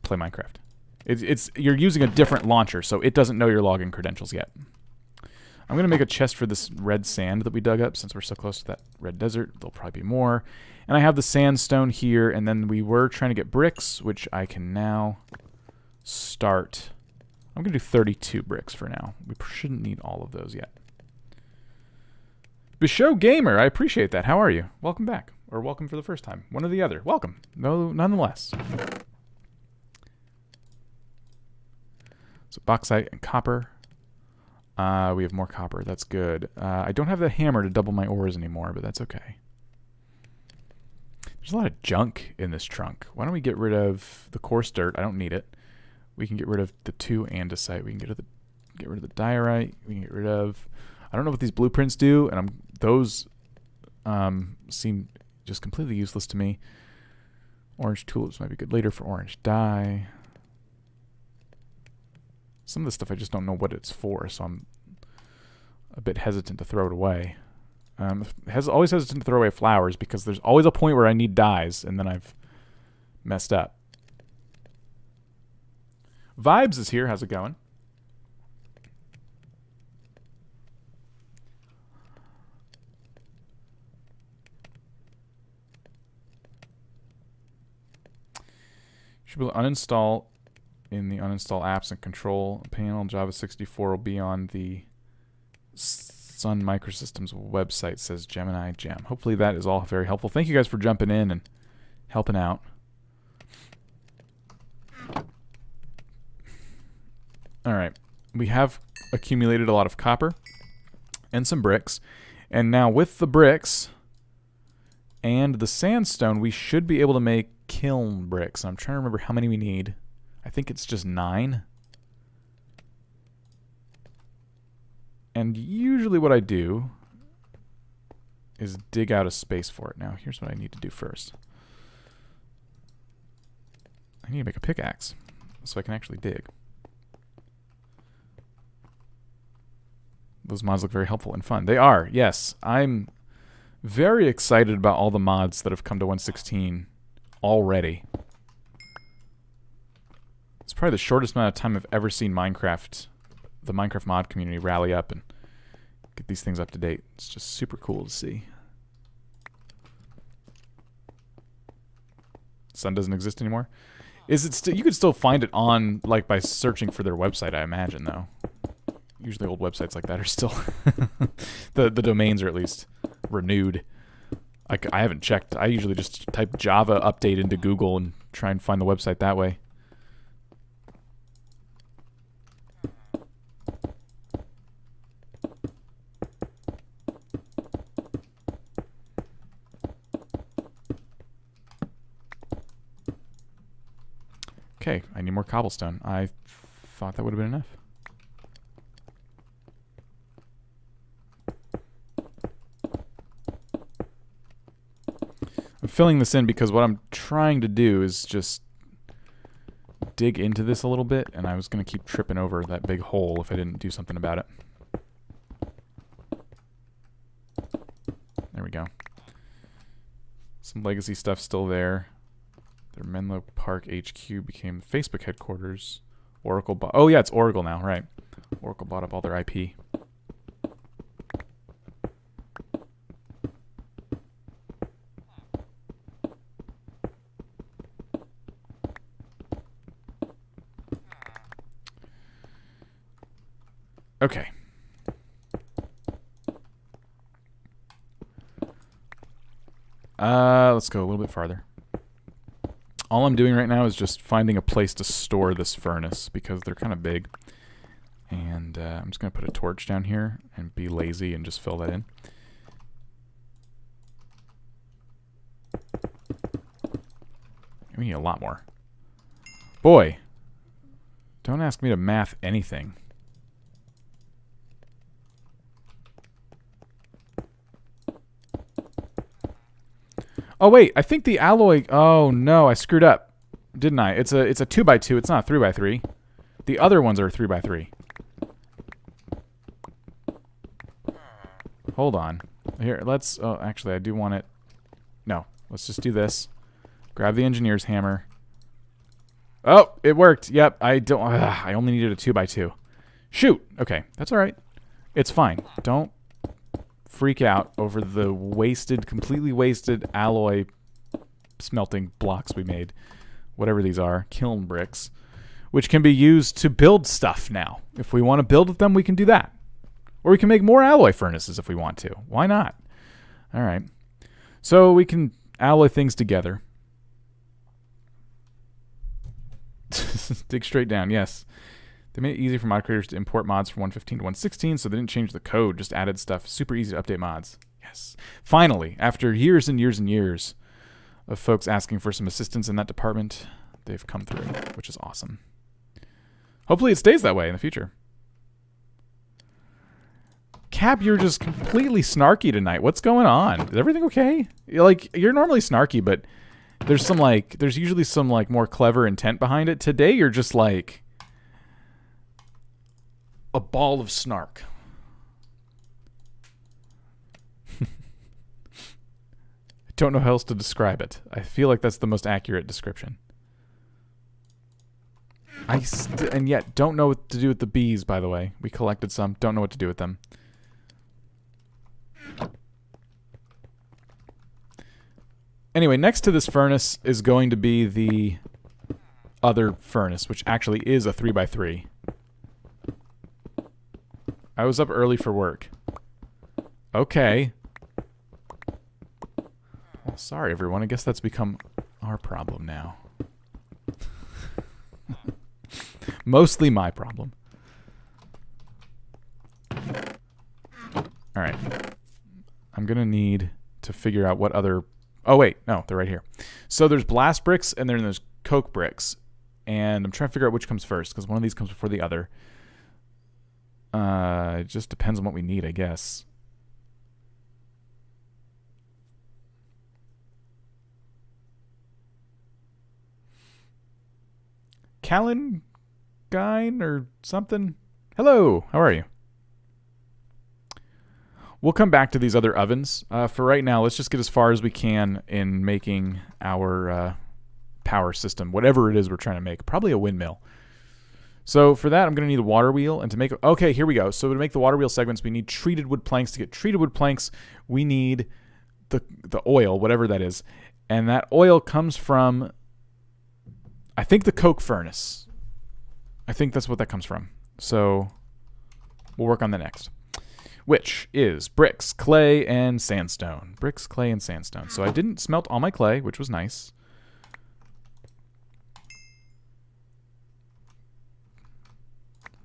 play Minecraft. You're using a different launcher, so it doesn't know your login credentials yet. I'm going to make a chest for this red sand that we dug up since we're so close to that red desert. There'll probably be more. And I have the sandstone here, and then we were trying to get bricks, which I can now start. I'm going to do 32 bricks for now. We shouldn't need all of those yet. Bishow Gamer, I appreciate that. How are you? Welcome back. Or welcome for the first time. One or the other. Welcome. No, nonetheless. So bauxite and copper. We have more copper. That's good. I don't have the hammer to double my ores anymore, but that's okay. There's a lot of junk in this trunk. Why don't we get rid of the coarse dirt? I don't need it. We can get rid of the 2 andesite. We can get rid of the diorite. We can get rid of... I don't know what these blueprints do, and those seem just completely useless to me. Orange tulips might be good later for orange dye. Some of this stuff I just don't know what it's for, so I'm a bit hesitant to throw it away. Always hesitant to throw away flowers because there's always a point where I need dyes, and then I've messed up. Vibes is here. How's it going? Should be able to uninstall in the uninstall apps and control panel. Java 64 will be on the Sun Microsystems website, says Gemini Gem. Hopefully that is all very helpful. Thank you guys for jumping in and helping out. All right, we have accumulated a lot of copper and some bricks. And now with the bricks and the sandstone, we should be able to make kiln bricks. I'm trying to remember how many we need. I think it's just 9. And usually what I do is dig out a space for it. Now, here's what I need to do first. I need to make a pickaxe so I can actually dig. Those mods look very helpful and fun. They are, yes. I'm very excited about all the mods that have come to 1.16 already. It's probably the shortest amount of time I've ever seen Minecraft, the Minecraft mod community, rally up and get these things up to date. It's just super cool to see. Sun doesn't exist anymore. Is it still? You could still find it on, like, by searching for their website, I imagine, though. Usually old websites like that are still... the domains are at least renewed. I haven't checked. I usually just type Java update into Google and try and find the website that way. Okay, I need more cobblestone. I thought that would have been enough. I'm filling this in because what I'm trying to do is just dig into this a little bit, and I was going to keep tripping over that big hole if I didn't do something about it. There we go. Some legacy stuff still there. Their Menlo Park HQ became Facebook headquarters. Oracle bought... Oh, yeah, it's Oracle now, right. Oracle bought up all their IP. Okay. Let's go a little bit farther. All I'm doing right now is just finding a place to store this furnace because they're kind of big. And I'm just going to put a torch down here and be lazy and just fill that in. We need a lot more. Boy, don't ask me to math anything. Oh wait, I think the alloy... Oh no, I screwed up, didn't I? It's a 2x2. It's not a 3x3. The other ones are 3x3. Hold on. Here, let's... Oh, actually, I do want it... No, let's just do this. Grab the engineer's hammer. Oh, it worked. Yep, I don't... I only needed a 2x2. Shoot! Okay, that's alright. It's fine. Don't freak out over the wasted, completely wasted alloy smelting blocks we made. Whatever these are. Kiln bricks. Which can be used to build stuff now. If we want to build with them, we can do that. Or we can make more alloy furnaces if we want to. Why not? Alright. So we can alloy things together. Dig straight down, yes. They made it easy for mod creators to import mods from 1.15 to 1.16, so they didn't change the code, just added stuff. Super easy to update mods. Yes. Finally, after years and years and years of folks asking for some assistance in that department, they've come through, which is awesome. Hopefully it stays that way in the future. Cap, you're just completely snarky tonight. What's going on? Is everything okay? You're normally snarky, but there's usually some more clever intent behind it. Today you're just like a ball of snark. I don't know how else to describe it. I feel like that's the most accurate description. And yet don't know what to do with the bees, by the way. We collected some. Don't know what to do with them. Anyway, next to this furnace is going to be the other furnace, which actually is a 3x3. I was up early for work. Okay. Well, sorry, everyone. I guess that's become our problem now. Mostly my problem. Alright. I'm gonna need to figure out what other... Oh, wait. No, they're right here. So there's blast bricks, and then there's coke bricks. And I'm trying to figure out which comes first, because one of these comes before the other. It just depends on what we need, I guess. Callan-Gine or something? Hello, how are you? We'll come back to these other ovens. For right now, let's just get as far as we can in making our power system, whatever it is we're trying to make. Probably a windmill. So for that, I'm going to need a water wheel. And to make... Okay, here we go. So to make the water wheel segments, we need treated wood planks. To get treated wood planks, we need the oil, whatever that is. And that oil comes from, I think, the coke furnace. I think that's what that comes from. So we'll work on that next. which is bricks, clay, and sandstone. Bricks, clay, and sandstone. So I didn't smelt all my clay, which was nice.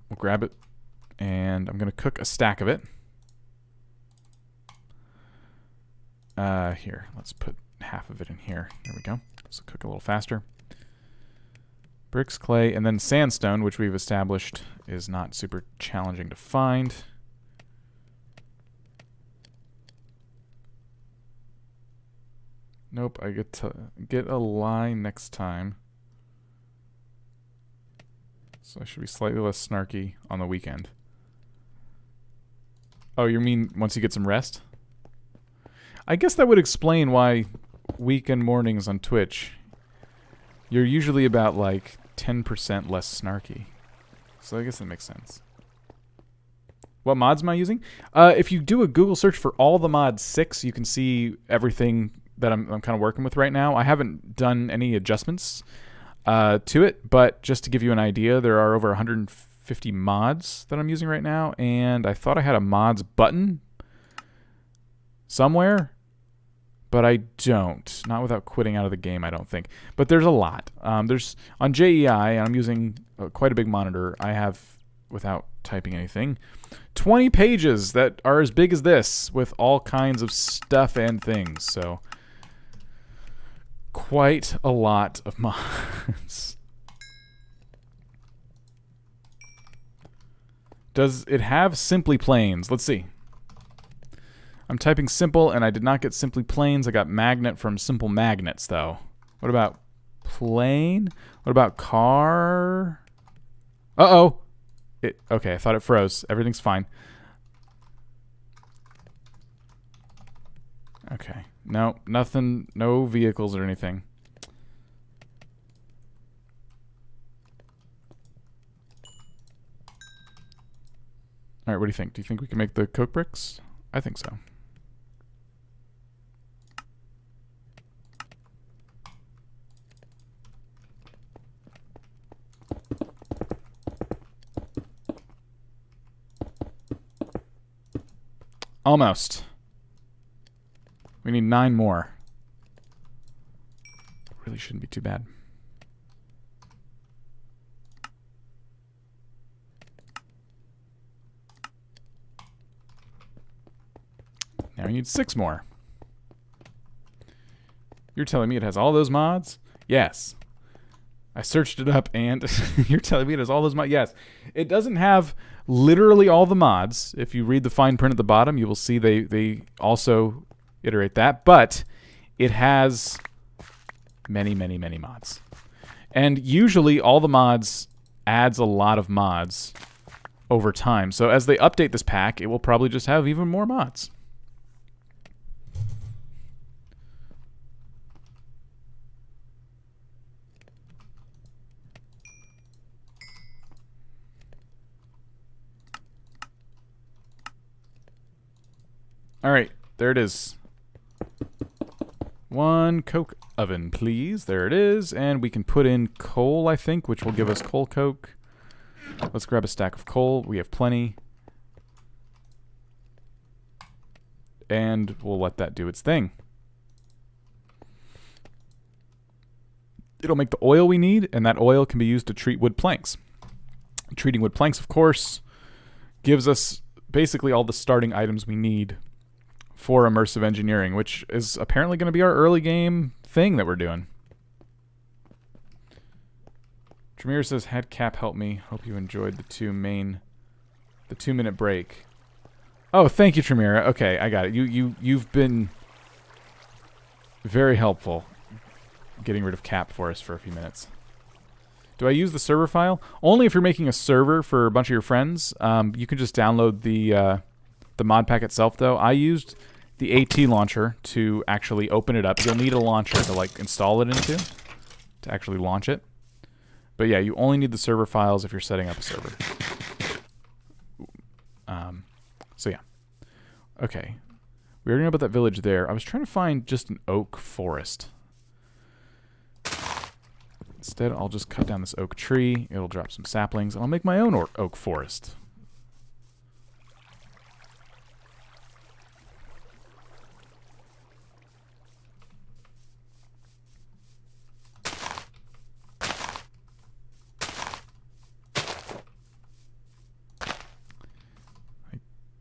We'll grab it, and I'm going to cook a stack of it. Here, let's put half of it in here. There we go. So cook a little faster. Bricks, clay, and then sandstone, which we've established is not super challenging to find. Nope, I get to get a line next time. So I should be slightly less snarky on the weekend. Oh, you mean once you get some rest? I guess that would explain why weekend mornings on Twitch, you're usually about like 10% less snarky. So I guess that makes sense. What mods am I using? If you do a Google search for all the mods 6, you can see everything that I'm kind of working with right now. I haven't done any adjustments to it, but just to give you an idea, there are over 150 mods that I'm using right now, and I thought I had a mods button somewhere, but I don't. Not without quitting out of the game, I don't think. But there's a lot. There's on JEI, and I'm using quite a big monitor. I have, without typing anything, 20 pages that are as big as this with all kinds of stuff and things. So quite a lot of mods. Does it have Simply Planes? Let's see. I'm typing simple, and I did not get Simply Planes. I got magnet from Simple Magnets, though. What about plane? What about car? Uh-oh. Okay, I thought it froze. Everything's fine. Okay. No, nothing. No vehicles or anything. All right, what do you think? Do you think we can make the coke bricks? I think so. Almost. We need 9 more. Really shouldn't be too bad. Now we need 6 more. You're telling me it has all those mods? Yes. I searched it up, and you're telling me it has all those mods? Yes. It doesn't have literally all the mods. If you read the fine print at the bottom, you will see they also iterate that, but it has many, many, many mods. And usually all the mods adds a lot of mods over time. So as they update this pack, it will probably just have even more mods. All right, there it is. 1 coke oven, please. There it is. And we can put in coal, I think, which will give us coal coke. Let's grab a stack of coal. We have plenty. And we'll let that do its thing. It'll make the oil we need, and that oil can be used to treat wood planks. Treating wood planks, of course, gives us basically all the starting items we need for immersive engineering, which is apparently going to be our early game thing that we're doing. Tremere says, "Had Cap help me. Hope you enjoyed the 2-minute break." Oh, thank you, Tremere. Okay, I got it. You've been very helpful getting rid of Cap for us for a few minutes. Do I use the server file? Only if you're making a server for a bunch of your friends. You can just download the mod pack itself, though. I used the AT launcher to actually open it up. You'll need a launcher to like install it into to actually launch it. But yeah, you only need the server files if you're setting up a server. So yeah. Okay. We already know about that village there. I was trying to find just an oak forest. Instead, I'll just cut down this oak tree. It'll drop some saplings, and I'll make my own oak forest.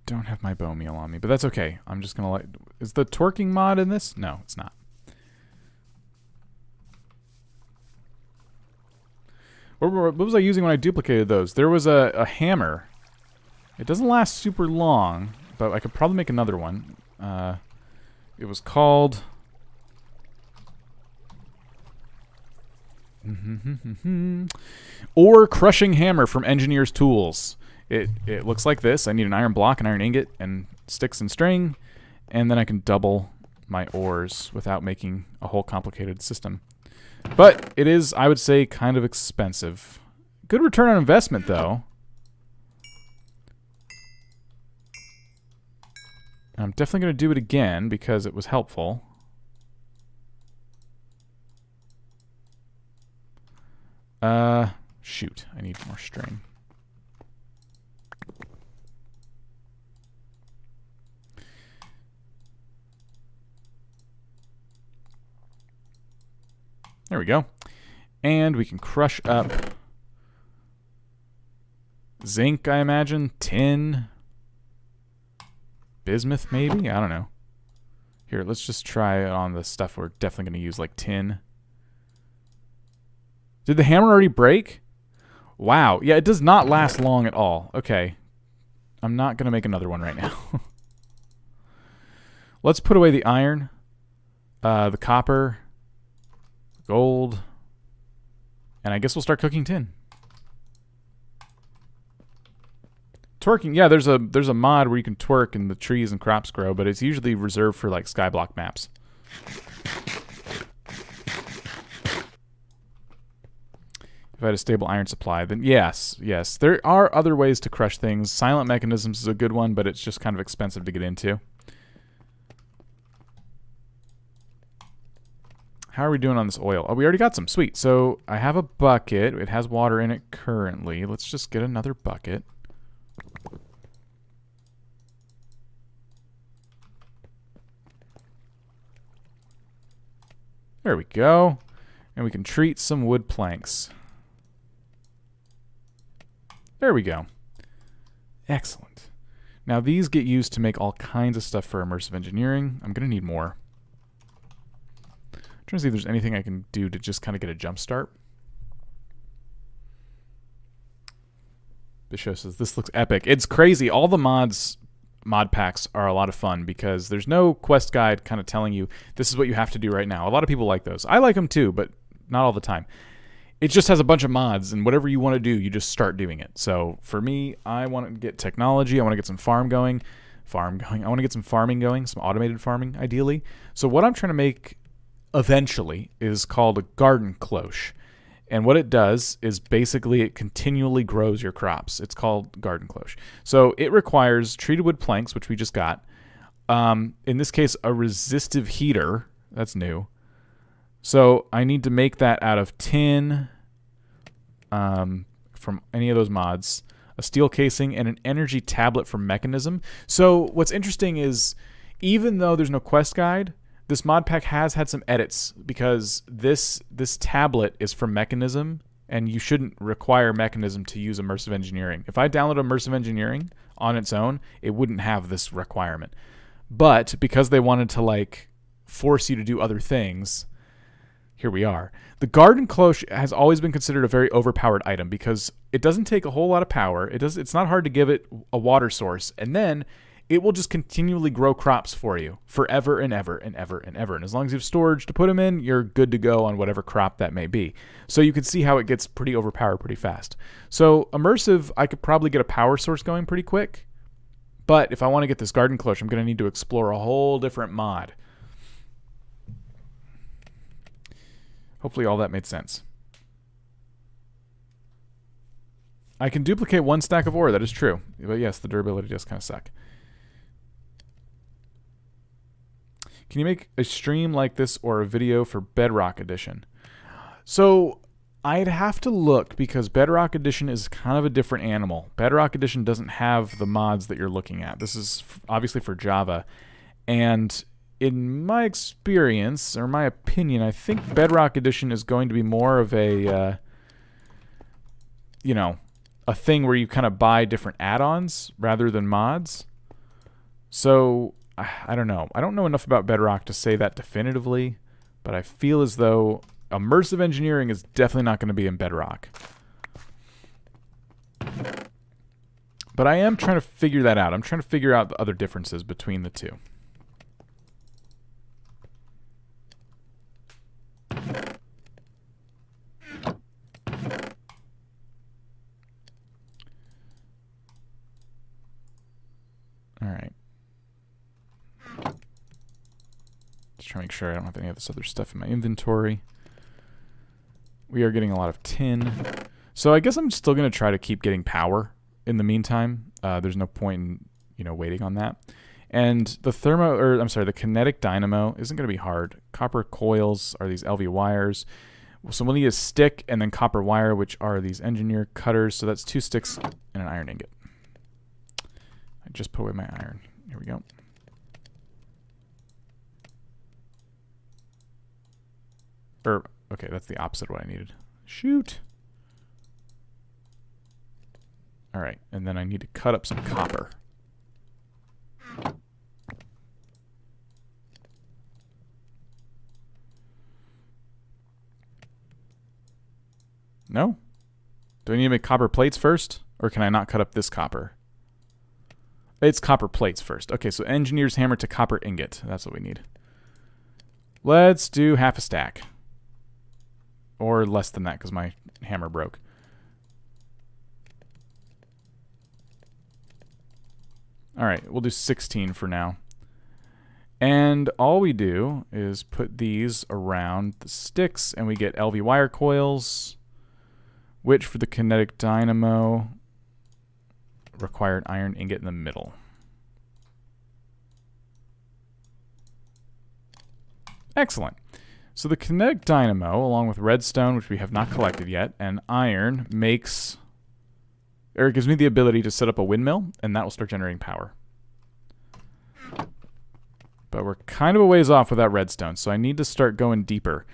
don't have my bone meal on me, but that's okay. I'm just gonna let... Is the twerking mod in this? No, it's not. What was I using when I duplicated those? There was a hammer. It doesn't last super long, but I could probably make another one. It was called... Ore crushing hammer from Engineer's Tools. It looks like this. I need an iron block, an iron ingot, and sticks and string, and then I can double my ores without making a whole complicated system. But it is, I would say, kind of expensive. Good return on investment, though. I'm definitely going to do it again because it was helpful. Shoot. I need more string. There we go. And we can crush up zinc, I imagine, tin, bismuth maybe? I don't know. Here, let's just try it on the stuff we're definitely going to use, like tin. Did the hammer already break? Wow. Yeah, it does not last long at all. Okay. I'm not going to make another one right now. Let's put away the iron, the copper, gold, and I guess we'll start cooking tin. Twerking, yeah, there's a mod where you can twerk and the trees and crops grow, but it's usually reserved for like skyblock maps. If I had a stable iron supply, then yes. There are other ways to crush things. Silent mechanisms is a good one, but it's just kind of expensive to get into. How are we doing on this oil? Oh, we already got some. Sweet. So I have a bucket. It has water in it currently. Let's just get another bucket. There we go. And we can treat some wood planks. There we go. Excellent. Now these get used to make all kinds of stuff for immersive engineering. I'm going to need more. I'm trying to see if there's anything I can do to just kind of get a jump start. Bishop says, this looks epic. It's crazy. All the mod packs are a lot of fun because there's no quest guide kind of telling you this is what you have to do right now. A lot of people like those. I like them too, but not all the time. It just has a bunch of mods, and whatever you want to do, you just start doing it. So for me, I want to get technology. I want to get some farm going. I want to get some farming going, some automated farming, ideally. So what I'm trying to make eventually is called a garden cloche. And what it does is basically it continually grows your crops. It's called garden cloche. So it requires treated wood planks, which we just got. In this case, a resistive heater. That's new. So I need to make that out of tin from any of those mods, a steel casing, and an energy tablet from Mechanism. So what's interesting is even though there's no quest guide, this mod pack has had some edits because this tablet is from Mechanism, and you shouldn't require Mechanism to use immersive engineering. If I download immersive engineering on its own, it wouldn't have this requirement. But because they wanted to like force you to do other things, here we are. The garden cloche has always been considered a very overpowered item because it doesn't take a whole lot of power. It's not hard to give it a water source, and then it will just continually grow crops for you forever and ever and ever and ever. And as long as you have storage to put them in, you're good to go on whatever crop that may be. So you can see how it gets pretty overpowered pretty fast. So immersive, I could probably get a power source going pretty quick. But if I want to get this garden cloche, I'm going to need to explore a whole different mod. Hopefully all that made sense. I can duplicate one stack of ore, that is true. But yes, the durability does kind of suck. Can you make a stream like this or a video for Bedrock Edition? So I'd have to look because Bedrock Edition is kind of a different animal. Bedrock Edition doesn't have the mods that you're looking at. This is obviously for Java. And in my experience, or my opinion, I think Bedrock Edition is going to be more of a, a thing where you kind of buy different add-ons rather than mods. So, I don't know. I don't know enough about Bedrock to say that definitively, but I feel as though immersive engineering is definitely not going to be in Bedrock. But I am trying to figure that out. I'm trying to figure out the other differences between the two. All right. Just trying to make sure I don't have any of this other stuff in my inventory. We are getting a lot of tin. So I guess I'm still going to try to keep getting power in the meantime. There's no point in, waiting on that. And the the kinetic dynamo isn't going to be hard. Copper coils are these LV wires. So we'll need a stick and then copper wire, which are these engineer cutters. So that's 2 sticks and an iron ingot. I just put away my iron. Here we go. Okay, that's the opposite of what I needed. Shoot. All right, and then I need to cut up some copper. No? Do I need to make copper plates first? Or can I not cut up this copper? It's copper plates first. Okay, so engineer's hammer to copper ingot. That's what we need. Let's do half a stack. Or less than that, because my hammer broke. Alright, we'll do 16 for now. And all we do is put these around the sticks, and we get LV wire coils, which for the kinetic dynamo require an iron ingot in the middle. Excellent. So the kinetic dynamo, along with redstone, which we have not collected yet, and iron makes, or it gives me the ability to set up a windmill, and that will start generating power. But we're kind of a ways off without redstone, so I need to start going deeper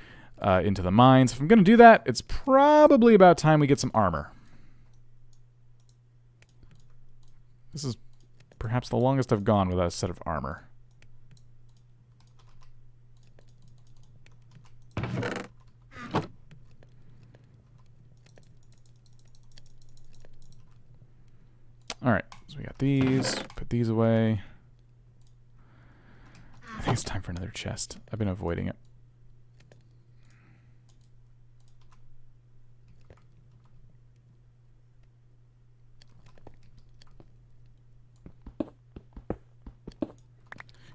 into the mines. If I'm going to do that, it's probably about time we get some armor. This is perhaps the longest I've gone without a set of armor. Alright, so we got these. Put these away. I think it's time for another chest. I've been avoiding it.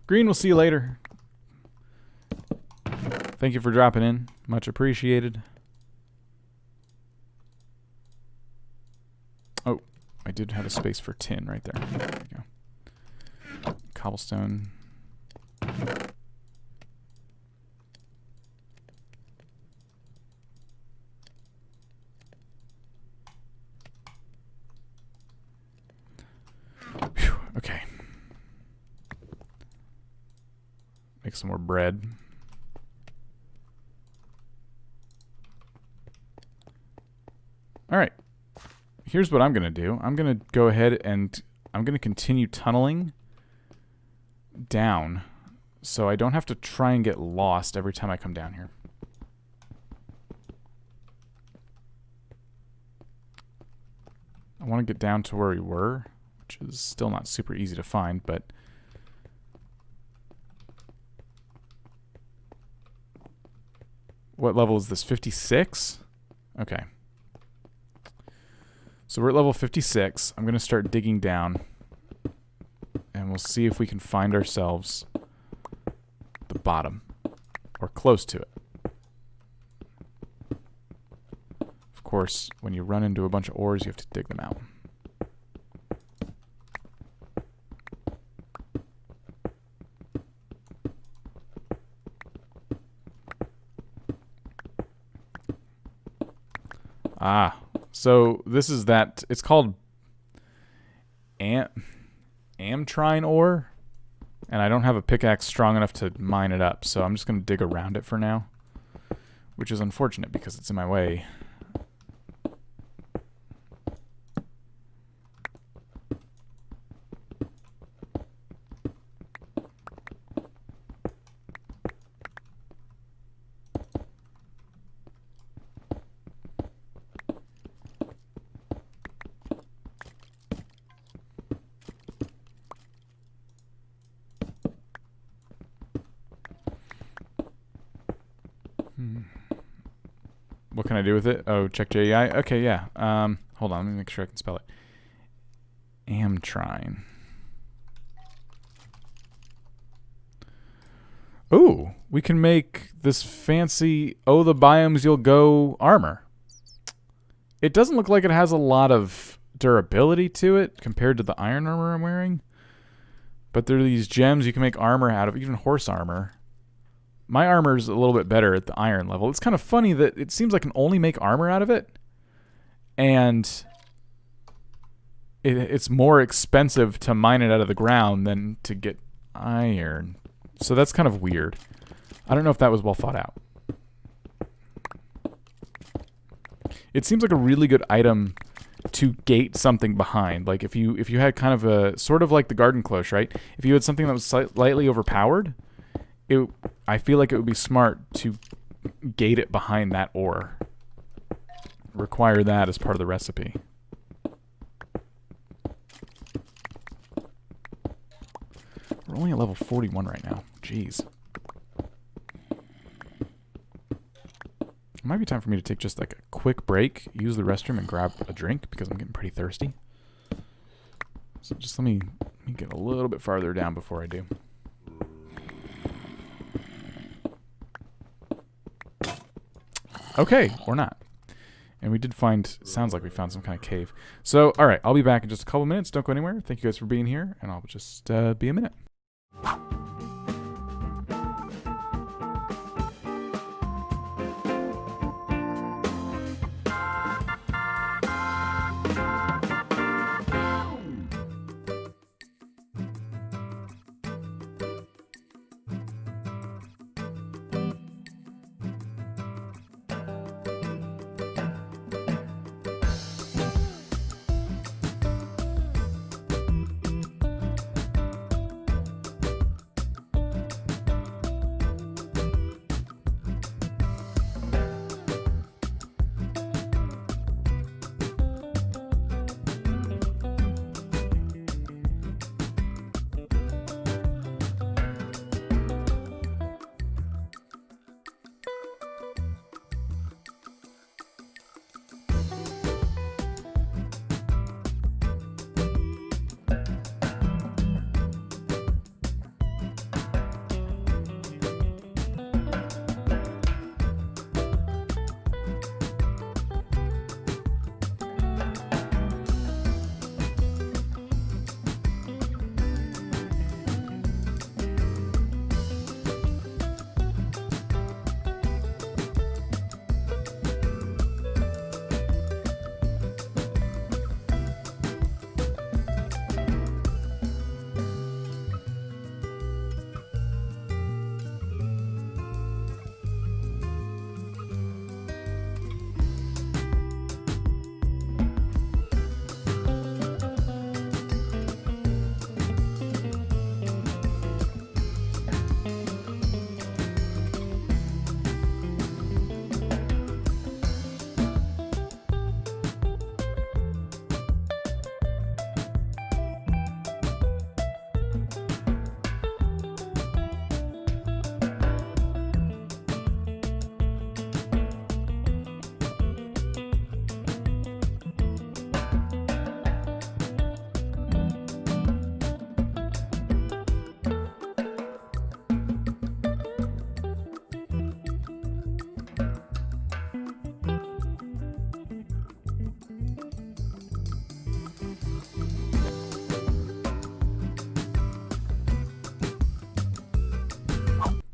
Green, we'll see you later. Thank you for dropping in. Much appreciated. Oh, I did have a space for tin right there. There we go. Cobblestone. Whew, okay. Make some more bread. Alright. Here's what I'm going to do. I'm going to go ahead and I'm going to continue tunneling down so I don't have to try and get lost every time I come down here. I want to get down to where we were, which is still not super easy to find, but what level is this? 56? Okay. So we're at level 56. I'm going to start digging down, and we'll see if we can find ourselves the bottom, or close to it. Of course, when you run into a bunch of ores, you have to dig them out. Ah. So this is that, it's called Amtrine ore, and I don't have a pickaxe strong enough to mine it up, so I'm just going to dig around it for now, which is unfortunate because it's in my way. What can I do with it? Oh, check JEI. Okay, yeah. Hold on, let me make sure I can spell it. Amtrine. Ooh, we can make this fancy "Oh, the biomes you'll go" armor. It doesn't look like it has a lot of durability to it compared to the iron armor I'm wearing. But there are these gems you can make armor out of, even horse armor. My armor's a little bit better at the iron level. It's kind of funny that it seems like I can only make armor out of it. And it's more expensive to mine it out of the ground than to get iron. So that's kind of weird. I don't know if that was well thought out. It seems like a really good item to gate something behind. Like if you had kind of a sort of like the garden cloche, right? If you had something that was slightly overpowered, I feel like it would be smart to gate it behind that ore. Require that as part of the recipe. We're only at level 41 right now. Jeez. It might be time for me to take just like a quick break, use the restroom, and grab a drink because I'm getting pretty thirsty. So just let me get a little bit farther down before I do. Okay, or not. And we did find, sounds like we found some kind of cave. So, alright, I'll be back in just a couple minutes. Don't go anywhere. Thank you guys for being here, and I'll just be a minute.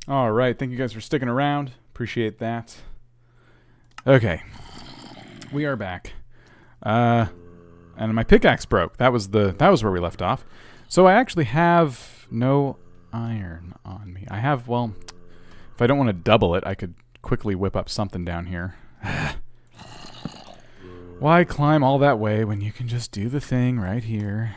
All right, thank you guys for sticking around. Appreciate that. Okay, we are back. And my pickaxe broke. That was where we left off. So I actually have no iron on me. I have, well, if I don't want to double it, I could quickly whip up something down here. Why climb all that way when you can just do the thing right here?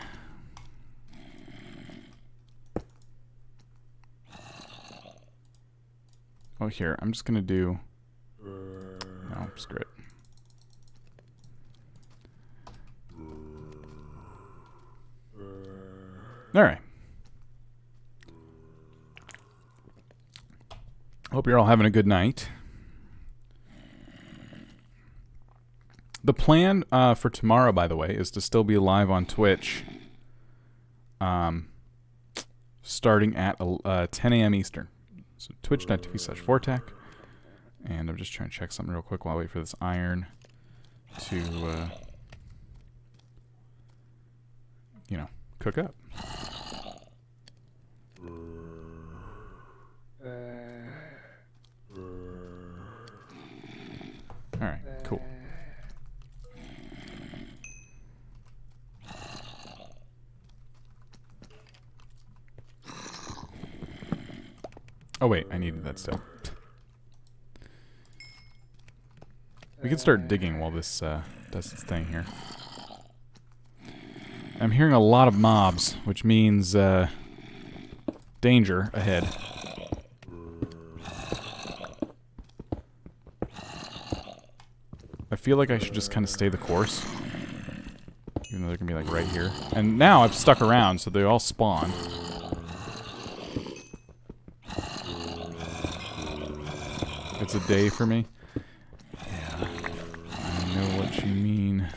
Oh, here. I'm just going to do... No, screw it. Alright. Hope you're all having a good night. The plan for tomorrow, by the way, is to still be live on Twitch. Starting at 10 a.m. Eastern. So twitch.tv/vortac. And I'm just trying to check something real quick while I wait for this iron to, cook up. Alright, cool. Oh wait, I needed that still. We can start digging while this does its thing here. I'm hearing a lot of mobs, which means danger ahead. I feel like I should just kind of stay the course. Even though they're going to be like right here. And now I've stuck around, so they all spawn. It's a day for me. Yeah. I know what you mean.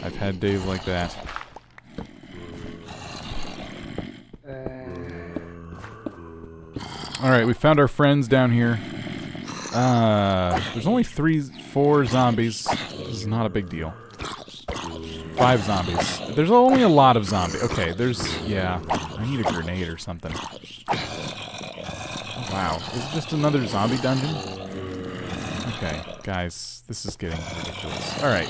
I've had days like that. Alright, we found our friends down here. There's only 4 zombies. This is not a big deal. 5 zombies. There's only a lot of zombies. Okay, yeah. I need a grenade or something. Wow, is it just another zombie dungeon? Okay, guys, this is getting ridiculous. Alright.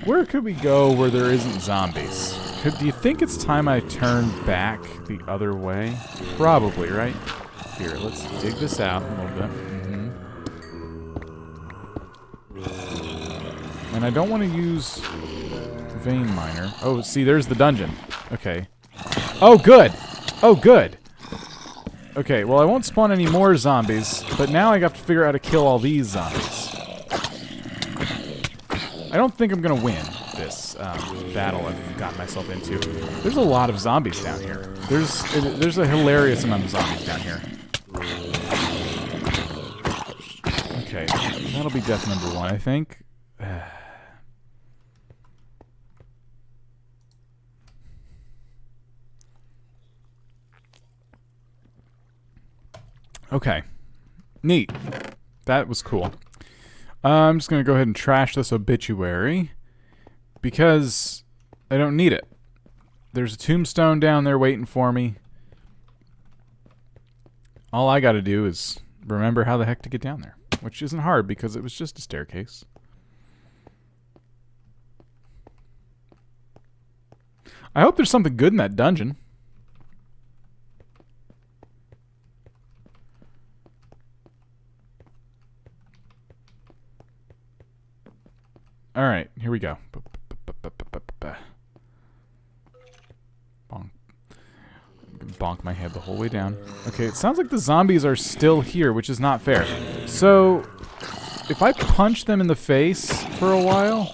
Where could we go where there isn't zombies? Do you think it's time I turn back the other way? Probably, right? Here, let's dig this out a little bit. And I don't want to use vein miner. Oh, see, there's the dungeon. Okay. Oh, good! Oh, good! Okay, well, I won't spawn any more zombies, but now I have to figure out how to kill all these zombies. I don't think I'm gonna win this battle I've gotten myself into. There's a lot of zombies down here. There's a hilarious amount of zombies down here. Okay, that'll be death number 1, I think. Okay. Neat. That was cool. I'm just going to go ahead and trash this obituary because I don't need it. There's a tombstone down there waiting for me. All I got to do is remember how the heck to get down there, which isn't hard because it was just a staircase. I hope there's something good in that dungeon. Alright, here we go. Bonk. Bonk my head the whole way down. Okay, it sounds like the zombies are still here, which is not fair. So, if I punch them in the face for a while,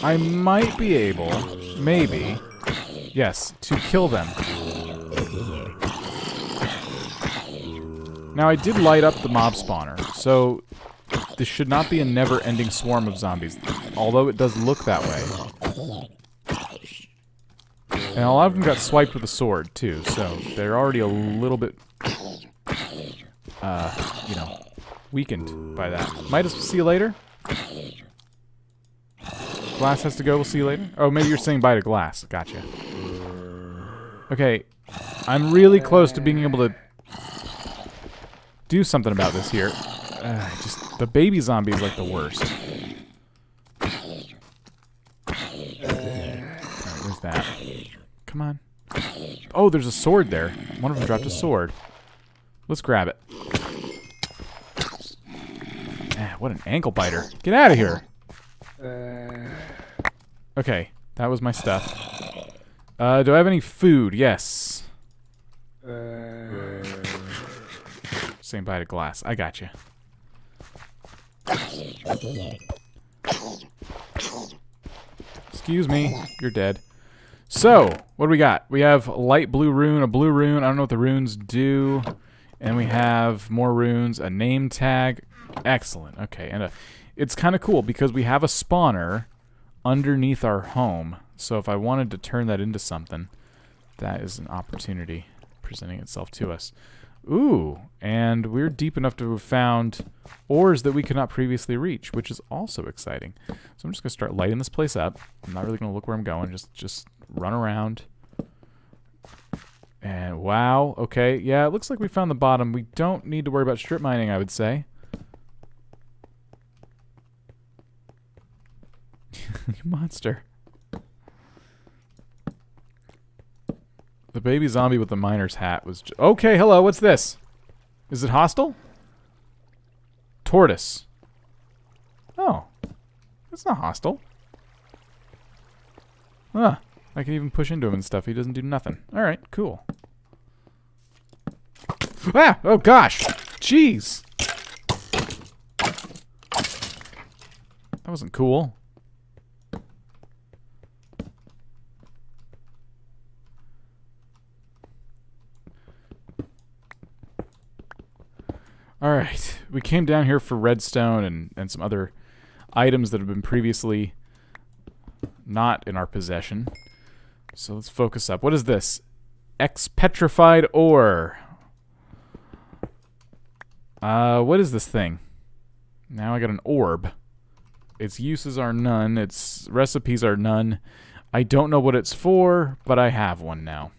I might be able, maybe, yes, to kill them. Now, I did light up the mob spawner, so this should not be a never-ending swarm of zombies, although it does look that way. And a lot of them got swiped with a sword, too, so they're already a little bit, weakened by that. Might see you later? Glass has to go, we'll see you later? Oh, maybe you're saying bye to Glass. Gotcha. Okay, I'm really close to being able to do something about this here. Just the baby zombie is like the worst. Alright, where's that? Come on. Oh, there's a sword there. One of them dropped a sword. Let's grab it. What an ankle biter. Get out of here. Okay, that was my stuff. Do I have any food? Yes. Saying bye to Glass. I got you. Excuse me. You're dead. So, what do we got? We have a light blue rune, a blue rune. I don't know what the runes do. And we have more runes, a name tag. Excellent. Okay, and it's kind of cool because we have a spawner underneath our home. So if I wanted to turn that into something, that is an opportunity presenting itself to us. Ooh, and we're deep enough to have found ores that we could not previously reach, which is also exciting. So I'm just going to start lighting this place up. I'm not really going to look where I'm going, just run around. And wow, okay, yeah, it looks like we found the bottom. We don't need to worry about strip mining, I would say. You monster. The baby zombie with the miner's hat was... Okay, hello, what's this? Is it hostile? Tortoise. Oh. It's not hostile. Huh. I can even push into him and stuff. He doesn't do nothing. Alright, cool. Ah! Oh gosh! Jeez! That wasn't cool. Alright, we came down here for redstone and some other items that have been previously not in our possession. So let's focus up. What is this? Ex-petrified ore. What is this thing? Now I got an orb. Its uses are none. Its recipes are none. I don't know what it's for, but I have one now.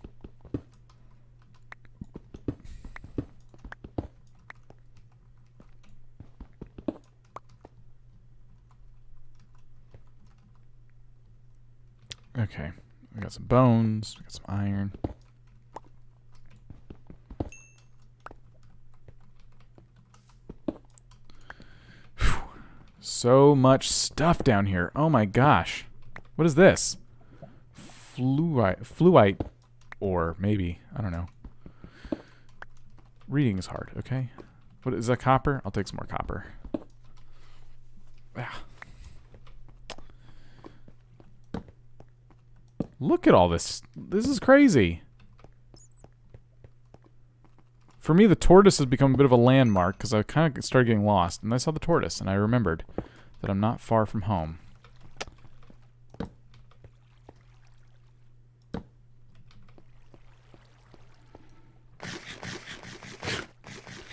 Okay, we got some bones, we got some iron. Whew. So much stuff down here. Oh my gosh. What is this? Fluorite ore, maybe. I don't know. Reading is hard, okay? What is that, copper? I'll take some more copper. Ah. Look at all this. This is crazy. For me, the tortoise has become a bit of a landmark because I kind of started getting lost. And I saw the tortoise, and I remembered that I'm not far from home.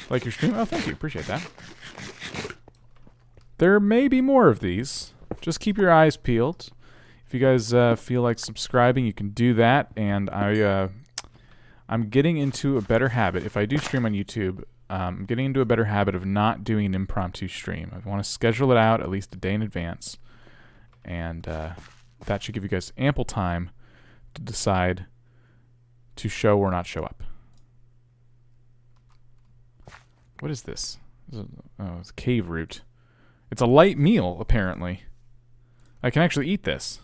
Like your stream? Oh, thank you. Appreciate that. There may be more of these. Just keep your eyes peeled. If you guys feel like subscribing, you can do that. And I'm getting into a better habit. If I do stream on YouTube, I'm getting into a better habit of not doing an impromptu stream. I want to schedule it out at least a day in advance. And that should give you guys ample time to decide to show or not show up. What is this? Oh, it's cave root. It's a light meal, apparently. I can actually eat this.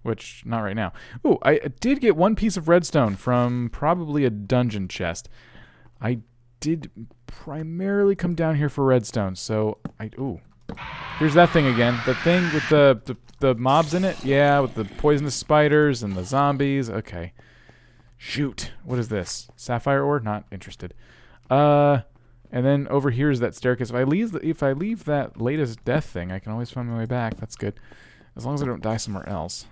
Which, not right now. Ooh, I did get one piece of redstone from probably a dungeon chest. I did primarily come down here for redstone, so ooh. Here's that thing again. The thing with the mobs in it? Yeah, with the poisonous spiders and the zombies. Okay. Shoot. What is this? Sapphire ore? Not interested. And then over here is that staircase. If I leave that latest death thing, I can always find my way back. That's good. As long as I don't die somewhere else.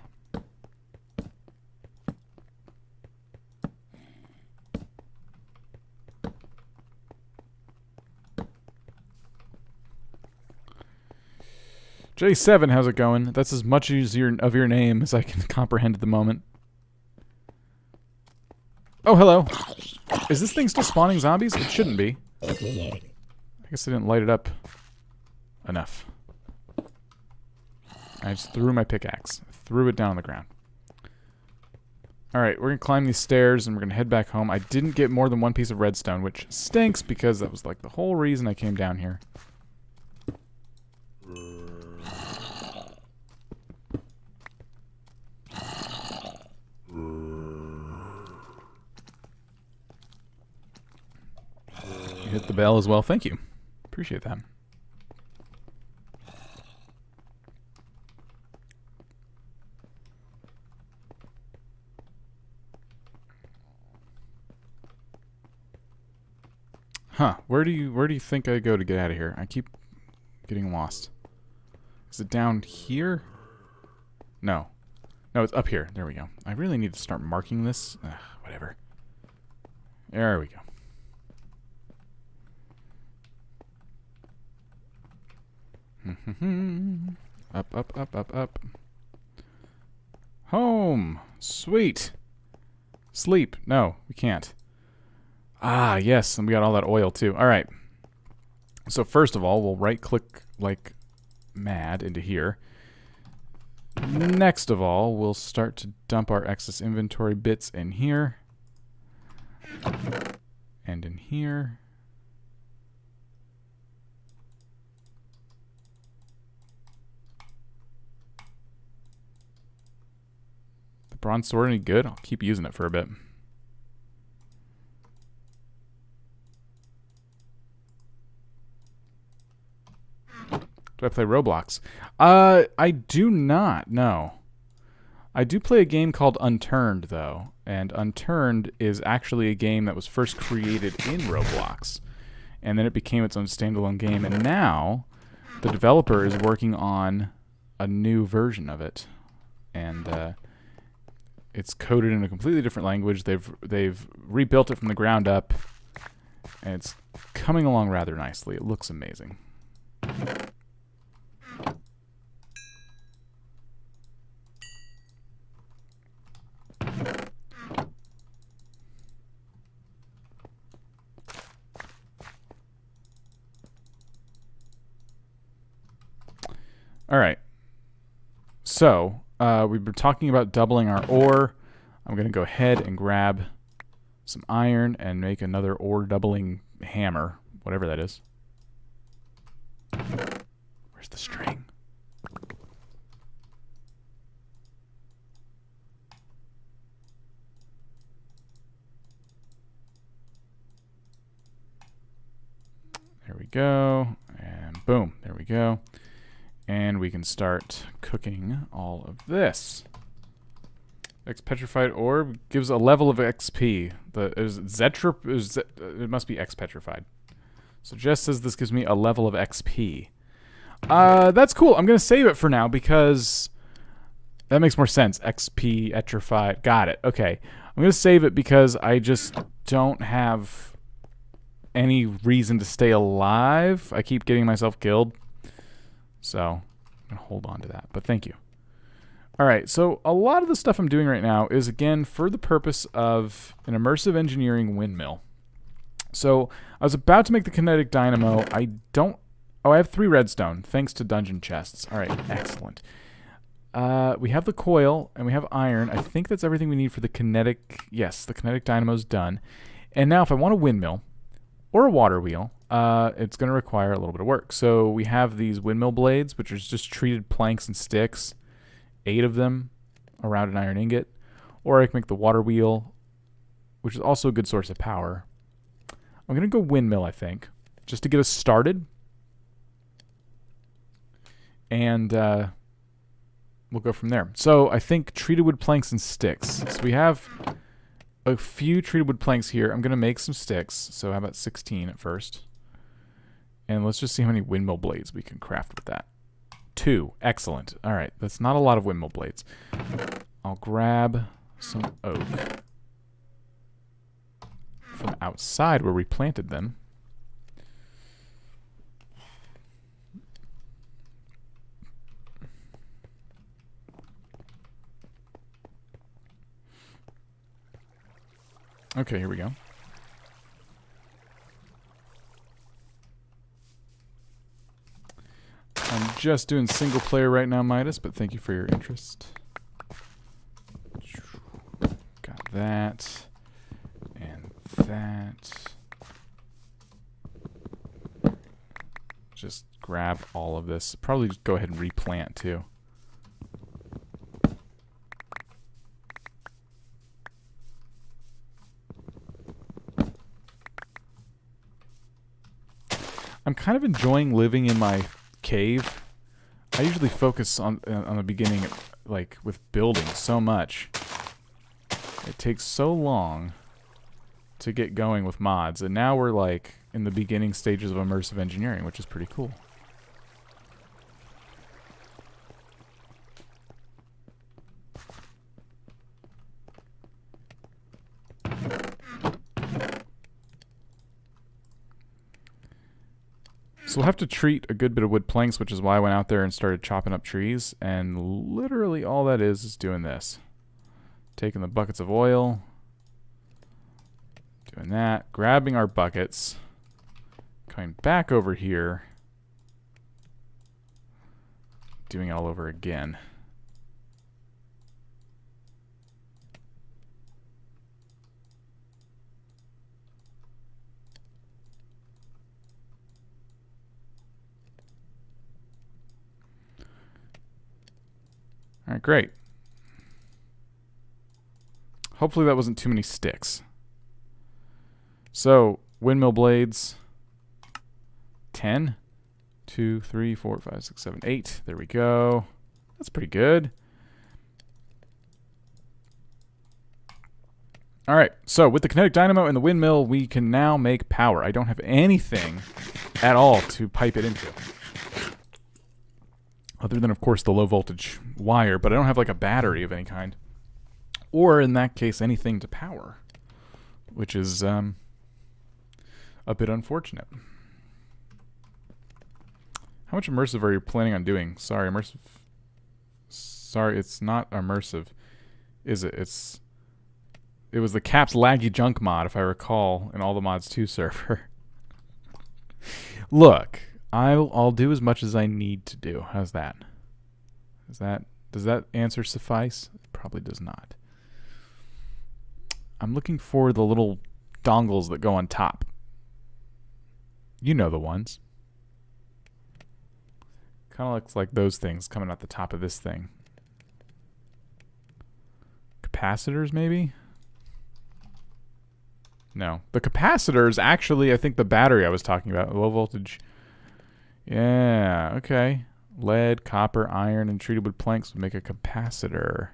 J7, how's it going? That's as much as of your name as I can comprehend at the moment. Oh, hello. Is this thing still spawning zombies? It shouldn't be. I guess I didn't light it up enough. I just threw my pickaxe. Threw it down on the ground. Alright, we're going to climb these stairs and we're going to head back home. I didn't get more than one piece of redstone, which stinks because that was like the whole reason I came down here. You hit the bell as well. Thank you. Appreciate that. Huh. Where do you think I go to get out of here? I keep getting lost. Is it down here? No. No, it's up here. There we go. I really need to start marking this. Ugh, whatever. There we go. Up, up, up, up, up. Home. Sweet. Sleep. No, we can't. Ah, yes, and we got all that oil too. All right. So first of all, we'll right-click like mad into here. Next of all, we'll start to dump our excess inventory bits in here. And in here. The bronze sword any good? I'll keep using it for a bit. Do I play Roblox? I do not, no. I do play a game called Unturned, though. And Unturned is actually a game that was first created in Roblox. And then it became its own standalone game. And now, the developer is working on a new version of it. And it's coded in a completely different language. They've rebuilt it from the ground up. And it's coming along rather nicely. It looks amazing. All right. So, we've been talking about doubling our ore. I'm going to go ahead and grab some iron and make another ore doubling hammer, whatever that is. Where's the string? There we go. And boom, there we go. And we can start cooking all of this. X-petrified ore gives a level of XP. It must be X-petrified. So Jess says this gives me a level of XP. That's cool. I'm going to save it for now because that makes more sense. XP, petrified. Got it. Okay. I'm going to save it because I just don't have any reason to stay alive. I keep getting myself killed. So I'm going to hold on to that. But thank you. All right. So a lot of the stuff I'm doing right now is, again, for the purpose of an immersive engineering windmill. So I was about to make the kinetic dynamo. I have 3 redstone, thanks to dungeon chests. All right, excellent. We have the coil, and we have iron. I think that's everything we need for the kinetic. Yes, the kinetic dynamo's done. And now if I want a windmill or a water wheel, it's going to require a little bit of work. So we have these windmill blades, which are just treated planks and sticks, 8 of them around an iron ingot. Or I can make the water wheel, which is also a good source of power. I'm going to go windmill, I think, just to get us started. And we'll go from there. So I think treated wood planks and sticks. So we have a few treated wood planks here. I'm going to make some sticks. So how about 16 at first? And let's just see how many windmill blades we can craft with that. 2. Excellent. All right. That's not a lot of windmill blades. I'll grab some oak from outside where we planted them. Okay, here we go. I'm just doing single player right now, Midas, but thank you for your interest. Got that. And that. Just grab all of this. Probably just go ahead and replant too. I'm kind of enjoying living in my cave. I usually focus on the beginning, like with building so much. It takes so long to get going with mods, and now we're like in the beginning stages of immersive engineering, which is pretty cool. So we'll have to treat a good bit of wood planks, which is why I went out there and started chopping up trees. And literally all that is doing this. Taking the buckets of oil. Doing that. Grabbing our buckets. Coming back over here. Doing it all over again. All right, great. Hopefully that wasn't too many sticks. So, windmill blades. 10. 2, 3, 4, 5, 6, 7, 8. There we go. That's pretty good. All right, so with the kinetic dynamo and the windmill, we can now make power. I don't have anything at all to pipe it into. Other than, of course, the low voltage wire, but I don't have like a battery of any kind. Or, in that case, anything to power. Which is a bit unfortunate. How much immersive are you planning on doing? Sorry, immersive. Sorry, it's not immersive. Is it? It was the Caps Laggy Junk mod, if I recall, in All the Mods 2 server. Look. I'll do as much as I need to do. How's that? Does that answer suffice? It probably does not. I'm looking for the little dongles that go on top. You know the ones. Kind of looks like those things coming out the top of this thing. Capacitors, maybe? No. The capacitors, actually, I think the battery I was talking about, low voltage. Yeah, okay. Lead, copper, iron, and treated wood planks would make a capacitor.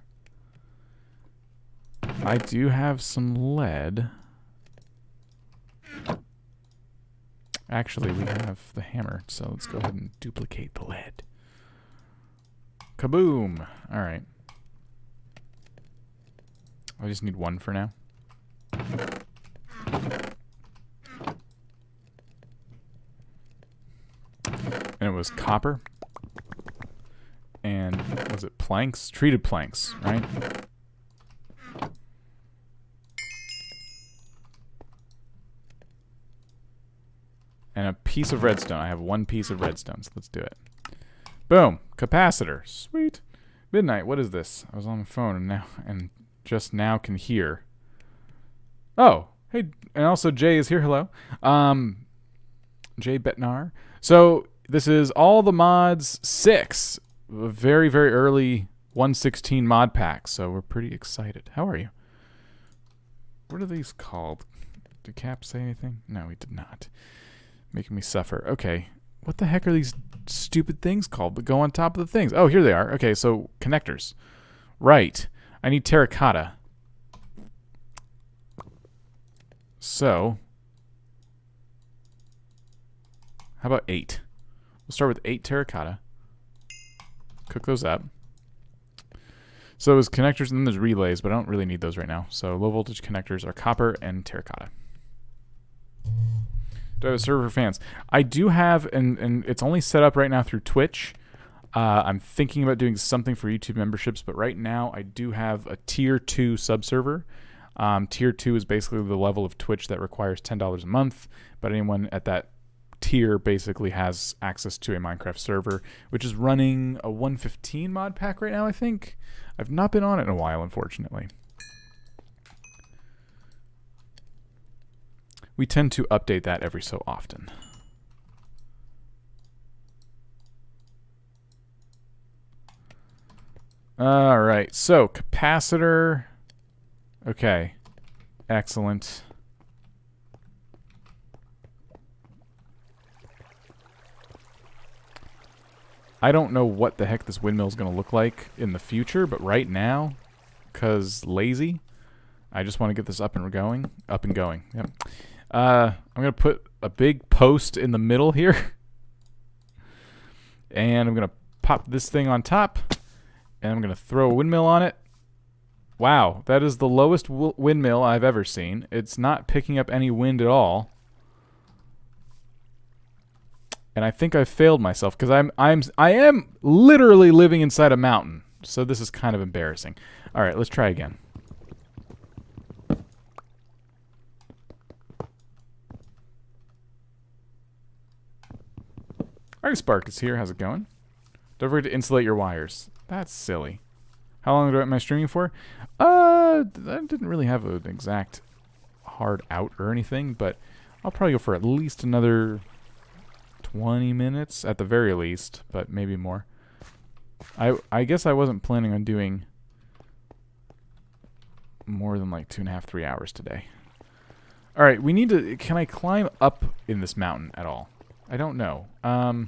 I do have some lead. Actually, we have the hammer, so let's go ahead and duplicate the lead. Kaboom! Alright. I just need one for now. And it was copper. And was it planks? Treated planks, right? And a piece of redstone. I have one piece of redstone, so let's do it. Boom. Capacitor. Sweet. Midnight, what is this? I was on the phone and just now can hear. Oh, hey, and also Jay is here. Hello. Jay Betnar. So this is All the Mods 6. A very, very early 1.16 mod pack, so we're pretty excited. How are you? What are these called? Did Cap say anything? No, he did not. Making me suffer. Okay. What the heck are these stupid things called that go on top of the things? Oh, here they are. Okay, so connectors. Right. I need terracotta. So, how about 8? We'll start with 8 terracotta. Cook those up. So there's connectors and then there's relays, but I don't really need those right now. So low voltage connectors are copper and terracotta. Do I have a server for fans? I do have, and it's only set up right now through Twitch. I'm thinking about doing something for YouTube memberships, but right now I do have a tier 2 subserver. Tier 2 is basically the level of Twitch that requires $10 a month, but anyone at that tier basically has access to a Minecraft server, which is running a 1.15 mod pack right now, I think. I've not been on it in a while, unfortunately. We tend to update that every so often. Alright, so capacitor. Okay, excellent. I don't know what the heck this windmill is going to look like in the future, but right now, because lazy, I just want to get this up and going. Yep. I'm going to put a big post in the middle here. And I'm going to pop this thing on top. And I'm going to throw a windmill on it. Wow, that is the lowest windmill I've ever seen. It's not picking up any wind at all. And I think I've failed myself because I am literally living inside a mountain. So this is kind of embarrassing. All right, let's try again. All right, Spark is here. How's it going? Don't forget to insulate your wires. That's silly. How long am I streaming for? I didn't really have an exact hard out or anything, but I'll probably go for at least another 20 minutes at the very least, but maybe more. I guess I wasn't planning on doing more than like 2.5, 3 hours today. All right, we need to. Can I climb up in this mountain at all? I don't know. I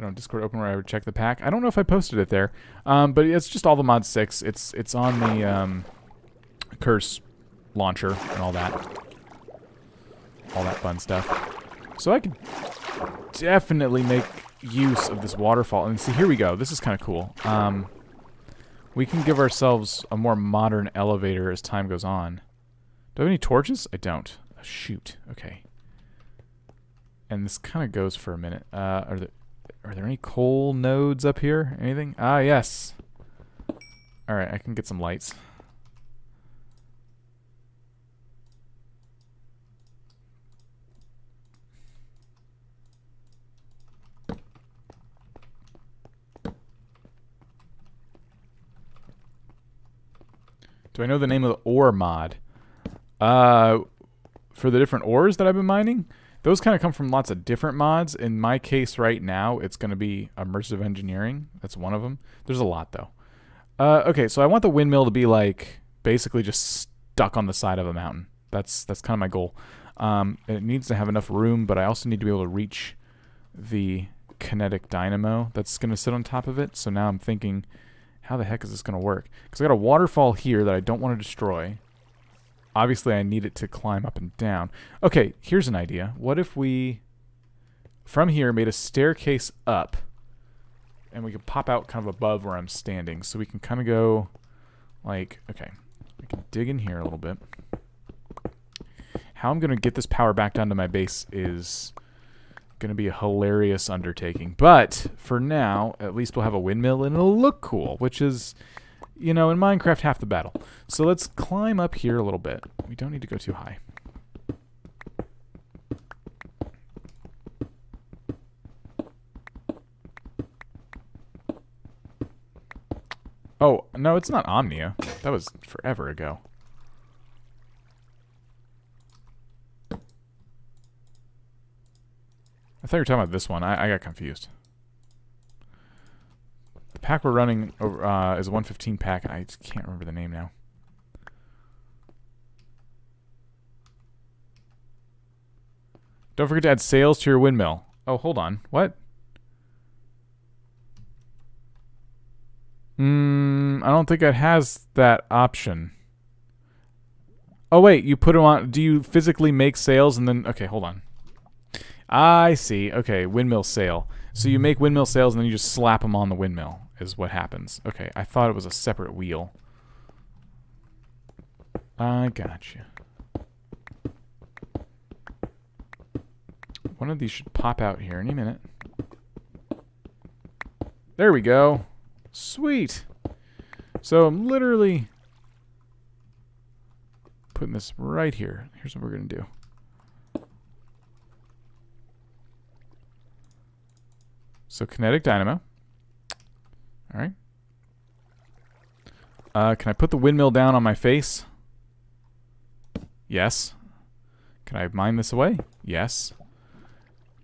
don't Discord open where I would check the pack. I don't know if I posted it there, but it's just all the mod 6. It's on the curse launcher and all that fun stuff. So I could definitely make use of this waterfall. And see, here we go. This is kind of cool. We can give ourselves a more modern elevator as time goes on. Do I have any torches? I don't. Oh, shoot. Okay. And this kind of goes for a minute. Are there any coal nodes up here? Anything? Ah, yes. All right, I can get some lights. Do I know the name of the ore mod? For the different ores that I've been mining? Those kind of come from lots of different mods. In my case right now, it's going to be immersive engineering. That's one of them. There's a lot, though. Okay, so I want the windmill to be, like, basically just stuck on the side of a mountain. That's kind of my goal. It needs to have enough room, but I also need to be able to reach the kinetic dynamo that's going to sit on top of it. So now I'm thinking, how the heck is this going to work? Because I got a waterfall here that I don't want to destroy. Obviously, I need it to climb up and down. Okay, here's an idea. What if we, from here, made a staircase up, and we could pop out kind of above where I'm standing, so we can kind of go, like, okay, we can dig in here a little bit. How I'm going to get this power back down to my base is going to be a hilarious undertaking. But, for now, at least we'll have a windmill, and it'll look cool, which is, you know, in Minecraft, half the battle. So let's climb up here a little bit. We don't need to go too high. Oh, no, it's not Omnia. That was forever ago. I thought you were talking about this one. I got confused. The pack we're running is a 115 pack. I just can't remember the name now. Don't forget to add sails to your windmill. Oh, hold on. What? I don't think it has that option. Oh, wait. You put them on. Do you physically make sails and then... Okay, hold on. I see. Okay, windmill sail. So you make windmill sails and then you just slap them on the windmill is what happens. Okay, I thought it was a separate wheel. I gotcha. One of these should pop out here any minute. There we go. Sweet. So I'm literally putting this right here. Here's what we're going to do. So kinetic dynamo. All right. Can I put the windmill down on my face? Yes. Can I mine this away? Yes.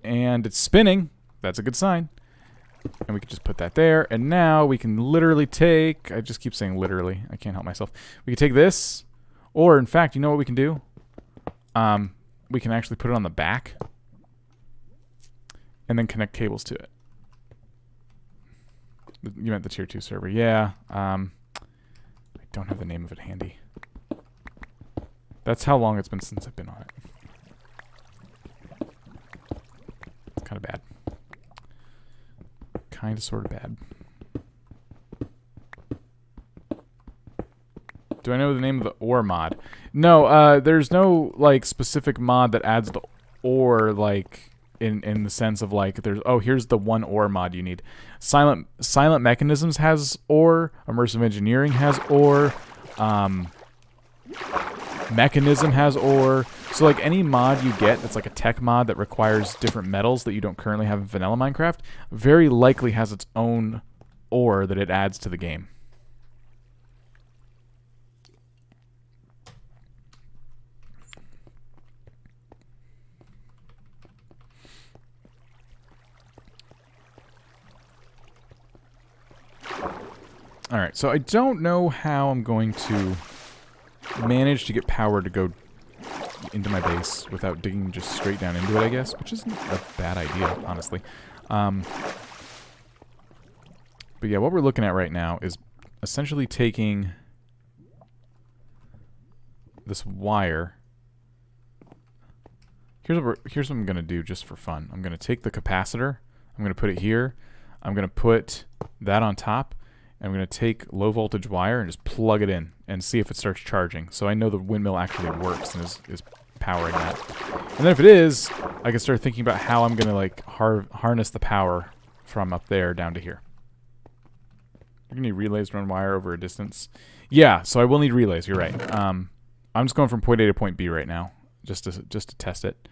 And it's spinning. That's a good sign. And we can just put that there. And now we can literally take... I just keep saying literally. I can't help myself. We can take this. Or, in fact, you know what we can do? We can actually put it on the back. And then connect cables to it. You meant the tier 2 server. Yeah. I don't have the name of it handy. That's how long it's been since I've been on it. It's kind of bad. Kind of sort of bad. Do I know the name of the ore mod? No, there's no, like, specific mod that adds the ore, like, in the sense of like there's here's the one ore mod you need. Silent Mechanisms has ore. Immersive Engineering has ore. Mechanism has ore. So like any mod you get that's like a tech mod that requires different metals that you don't currently have in vanilla Minecraft very likely has its own ore that it adds to the game. Alright, so I don't know how I'm going to manage to get power to go into my base without digging just straight down into it, I guess, which isn't a bad idea, honestly. But yeah, what we're looking at right now is essentially taking this wire. Here's what I'm going to do just for fun. I'm going to take the capacitor, I'm going to put it here, I'm going to put that on top, I'm going to take low voltage wire and just plug it in and see if it starts charging. So I know the windmill actually works and is powering that. And then if it is, I can start thinking about how I'm going to like harness the power from up there down to here. You're going to need relays to run wire over a distance. Yeah, so I will need relays. You're right. I'm just going from point A to point B right now just to test it.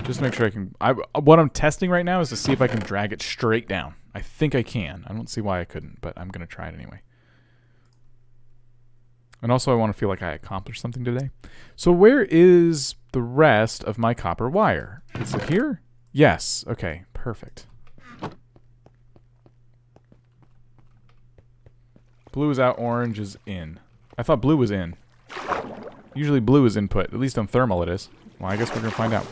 Just to make sure I can... what I'm testing right now is to see if I can drag it straight down. I think I can. I don't see why I couldn't, but I'm going to try it anyway. And also I want to feel like I accomplished something today. So where is the rest of my copper wire? Is it here? Yes. Okay, perfect. Blue is out, orange is in. I thought blue was in. Usually blue is input. At least on thermal it is. Well, I guess we're going to find out.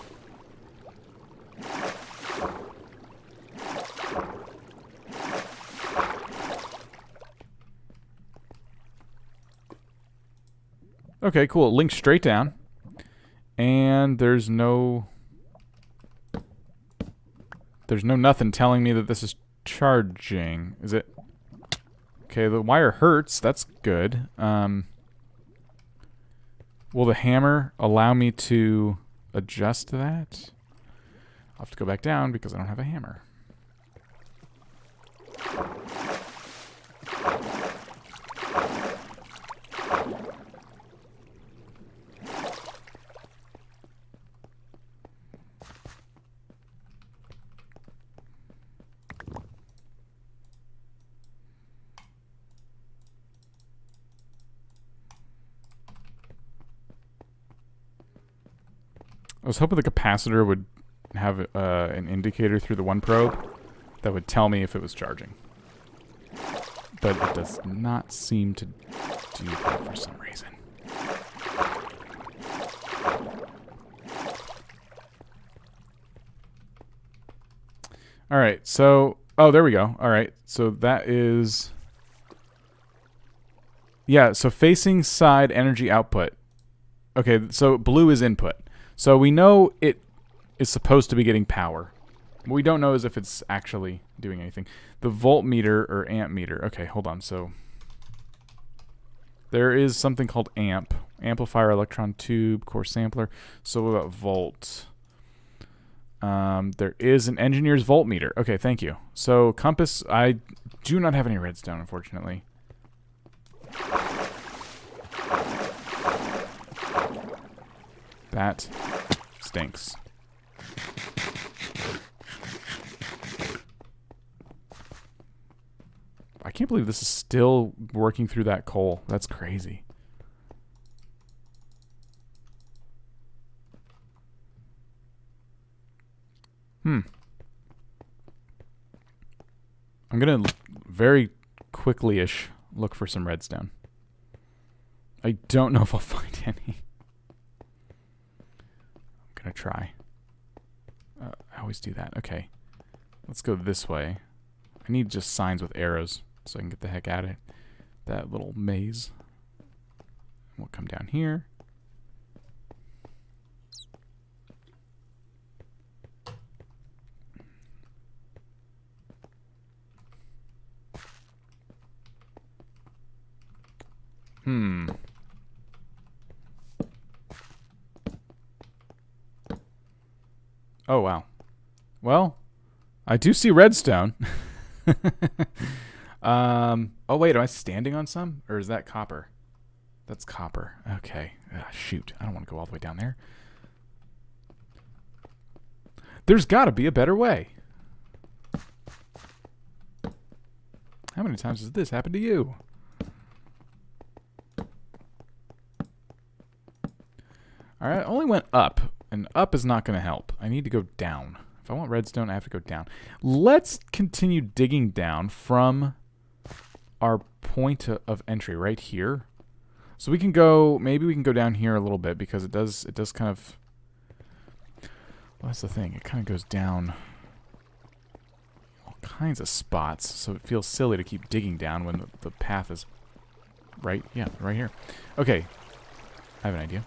Okay, cool. It links straight down. And there's no nothing telling me that this is charging. Is it? Okay, the wire hurts. That's good. Will the hammer allow me to adjust that? I'll have to go back down because I don't have a hammer. I was hoping the capacitor would have an indicator through the one probe that would tell me if it was charging. But it does not seem to do that for some reason. Alright, so... Oh, there we go. Alright, so that is... Yeah, so facing side energy output. Okay, so blue is input. So we know it is supposed to be getting power. What we don't know is if it's actually doing anything. The voltmeter or amp meter. Okay, hold on. So there is something called amp. Amplifier, electron tube, core sampler. So what about volt? There is an engineer's voltmeter. Okay, thank you. So compass, I do not have any redstone, unfortunately. That stinks. I can't believe this is still working through that coal. That's crazy. I'm gonna very quickly-ish look for some redstone. I don't know if I'll find any. I'm gonna try. I always do that. Okay. Let's go this way. I need just signs with arrows so I can get the heck out of it. That little maze. We'll come down here. Oh, wow. Well, I do see redstone. Oh, wait. Am I standing on some? Or is that copper? That's copper. Okay. Shoot. I don't want to go all the way down there. There's got to be a better way. How many times has this happened to you? Alright, I only went up. And up is not going to help. I need to go down. If I want redstone, I have to go down. Let's continue digging down from our point of entry right here. So we can go, maybe we can go down here a little bit because it does kind of, well, that's the thing. It kind of goes down all kinds of spots. So it feels silly to keep digging down when the path is right, yeah, right here. Okay, I have an idea.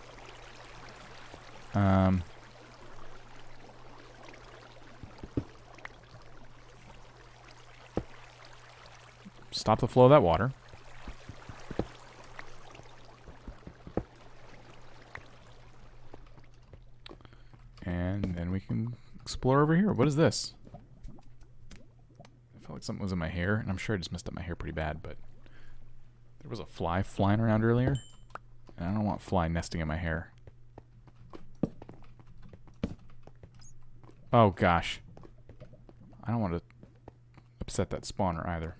Stop the flow of that water. And then we can explore over here. What is this? I felt like something was in my hair, and I'm sure I just messed up my hair pretty bad, but there was a fly flying around earlier, and I don't want fly nesting in my hair. Oh gosh. I don't want to upset that spawner either.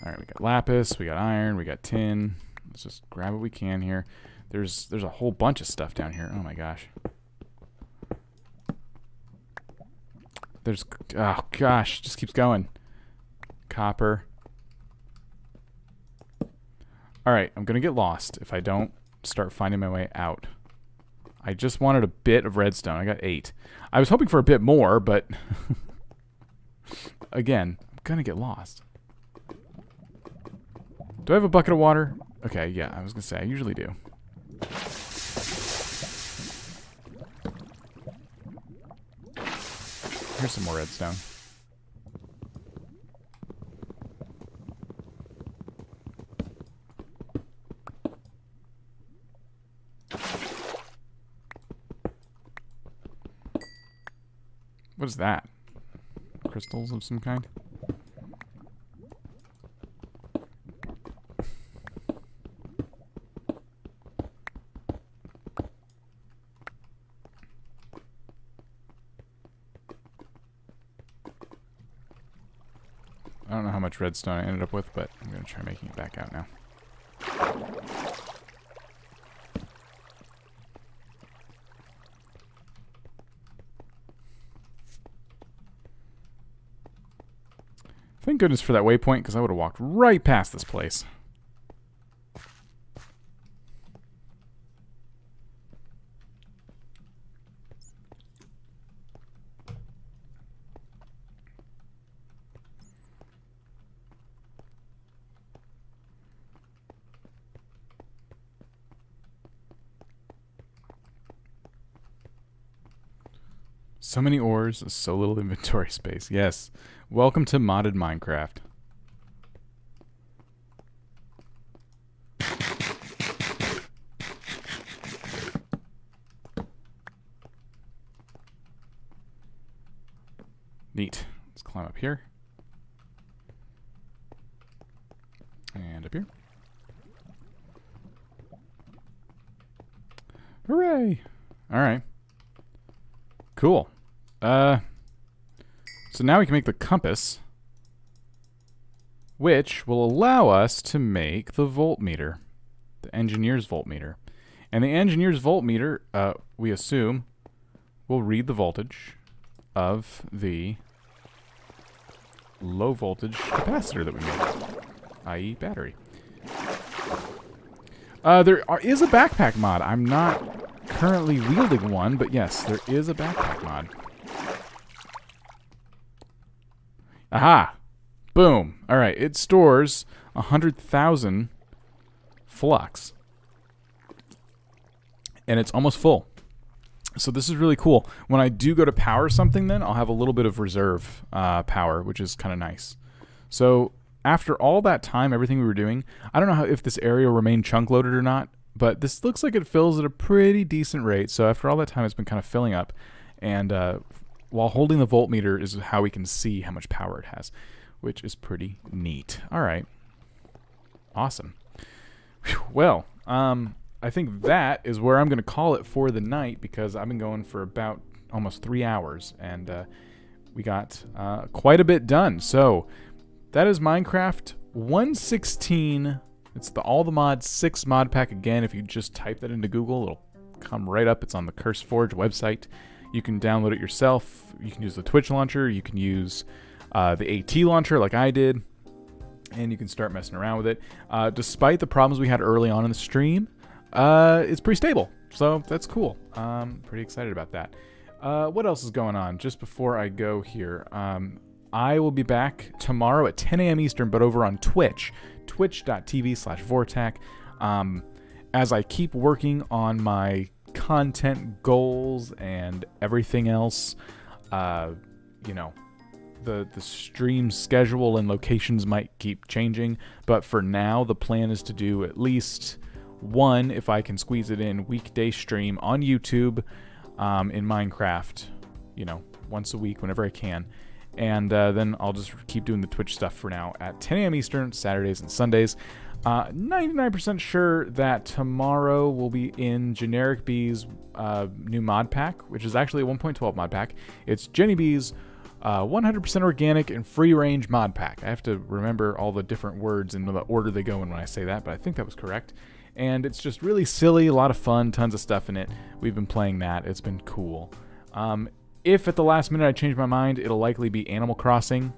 Alright, we got lapis, we got iron, we got tin. Let's just grab what we can here. There's a whole bunch of stuff down here. Oh my gosh. There's, oh gosh, just keeps going. Copper. Alright, I'm gonna get lost if I don't start finding my way out. I just wanted a bit of redstone. I got 8. I was hoping for a bit more, but again, I'm gonna get lost. Do I have a bucket of water? Okay, yeah, I was gonna say, I usually do. Here's some more redstone. What is that? Crystals of some kind? I don't know how much redstone I ended up with, but I'm going to try making it back out now. Thank goodness for that waypoint, because I would have walked right past this place. So many ores, so little inventory space. Yes. Welcome to modded Minecraft. Neat. Let's climb up here. And up here. Hooray! Alright. Cool. So now we can make the compass, which will allow us to make the voltmeter, the engineer's voltmeter. And the engineer's voltmeter, we assume, will read the voltage of the low voltage capacitor that we made, i.e. battery. There is a backpack mod. I'm not currently wielding one, but yes, there is a backpack mod. Aha! Boom. Alright, it stores 100,000 flux. And it's almost full. So this is really cool. When I do go to power something then, I'll have a little bit of reserve power, which is kind of nice. So after all that time, everything we were doing, I don't know if this area will remain chunk loaded or not, but this looks like it fills at a pretty decent rate. So after all that time, it's been kind of filling up. And while holding the voltmeter is how we can see how much power it has, which is pretty neat. All right. Awesome. Whew. Well, I think that is where I'm going to call it for the night, because I've been going for about almost 3 hours, and we got quite a bit done. So that is Minecraft 1.16. It's the All the Mods 6 mod pack. Again, if you just type that into Google, it'll come right up. It's on the CurseForge website. You can download it yourself. You can use the Twitch launcher. You can use the AT launcher like I did, and you can start messing around with it. Despite the problems we had early on in the stream, it's pretty stable, so that's cool. Pretty excited about that. What else is going on? Just before I go here, I will be back tomorrow at 10 a.m. Eastern, but over on Twitch, twitch.tv/vortac. As I keep working on my content goals and everything else, you know, the stream schedule and locations might keep changing, but for now the plan is to do at least one, if I can squeeze it in, weekday stream on YouTube in Minecraft, you know, once a week whenever I can. And then I'll just keep doing the Twitch stuff for now at 10 a.m. Eastern, Saturdays and Sundays. 99% sure that tomorrow will be in Generic Bee's new mod pack, which is actually a 1.12 mod pack. It's Jenny Bee's 100% organic and free range mod pack. I have to remember all the different words and the order they go in when I say that, but I think that was correct. And it's just really silly, a lot of fun, tons of stuff in it. We've been playing that. It's been cool. If at the last minute I change my mind, it'll likely be Animal Crossing,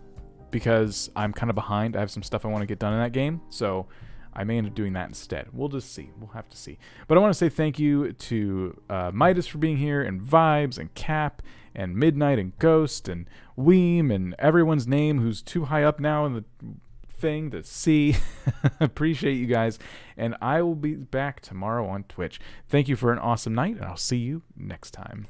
because I'm kind of behind. I have some stuff I want to get done in that game, so I may end up doing that instead. We'll just see. We'll have to see. But I want to say thank you to Midas for being here, and Vibes, and Cap, and Midnight, and Ghost, and Weem, and everyone's name who's too high up now in the thing to see. Appreciate you guys, and I will be back tomorrow on Twitch. Thank you for an awesome night, and I'll see you next time.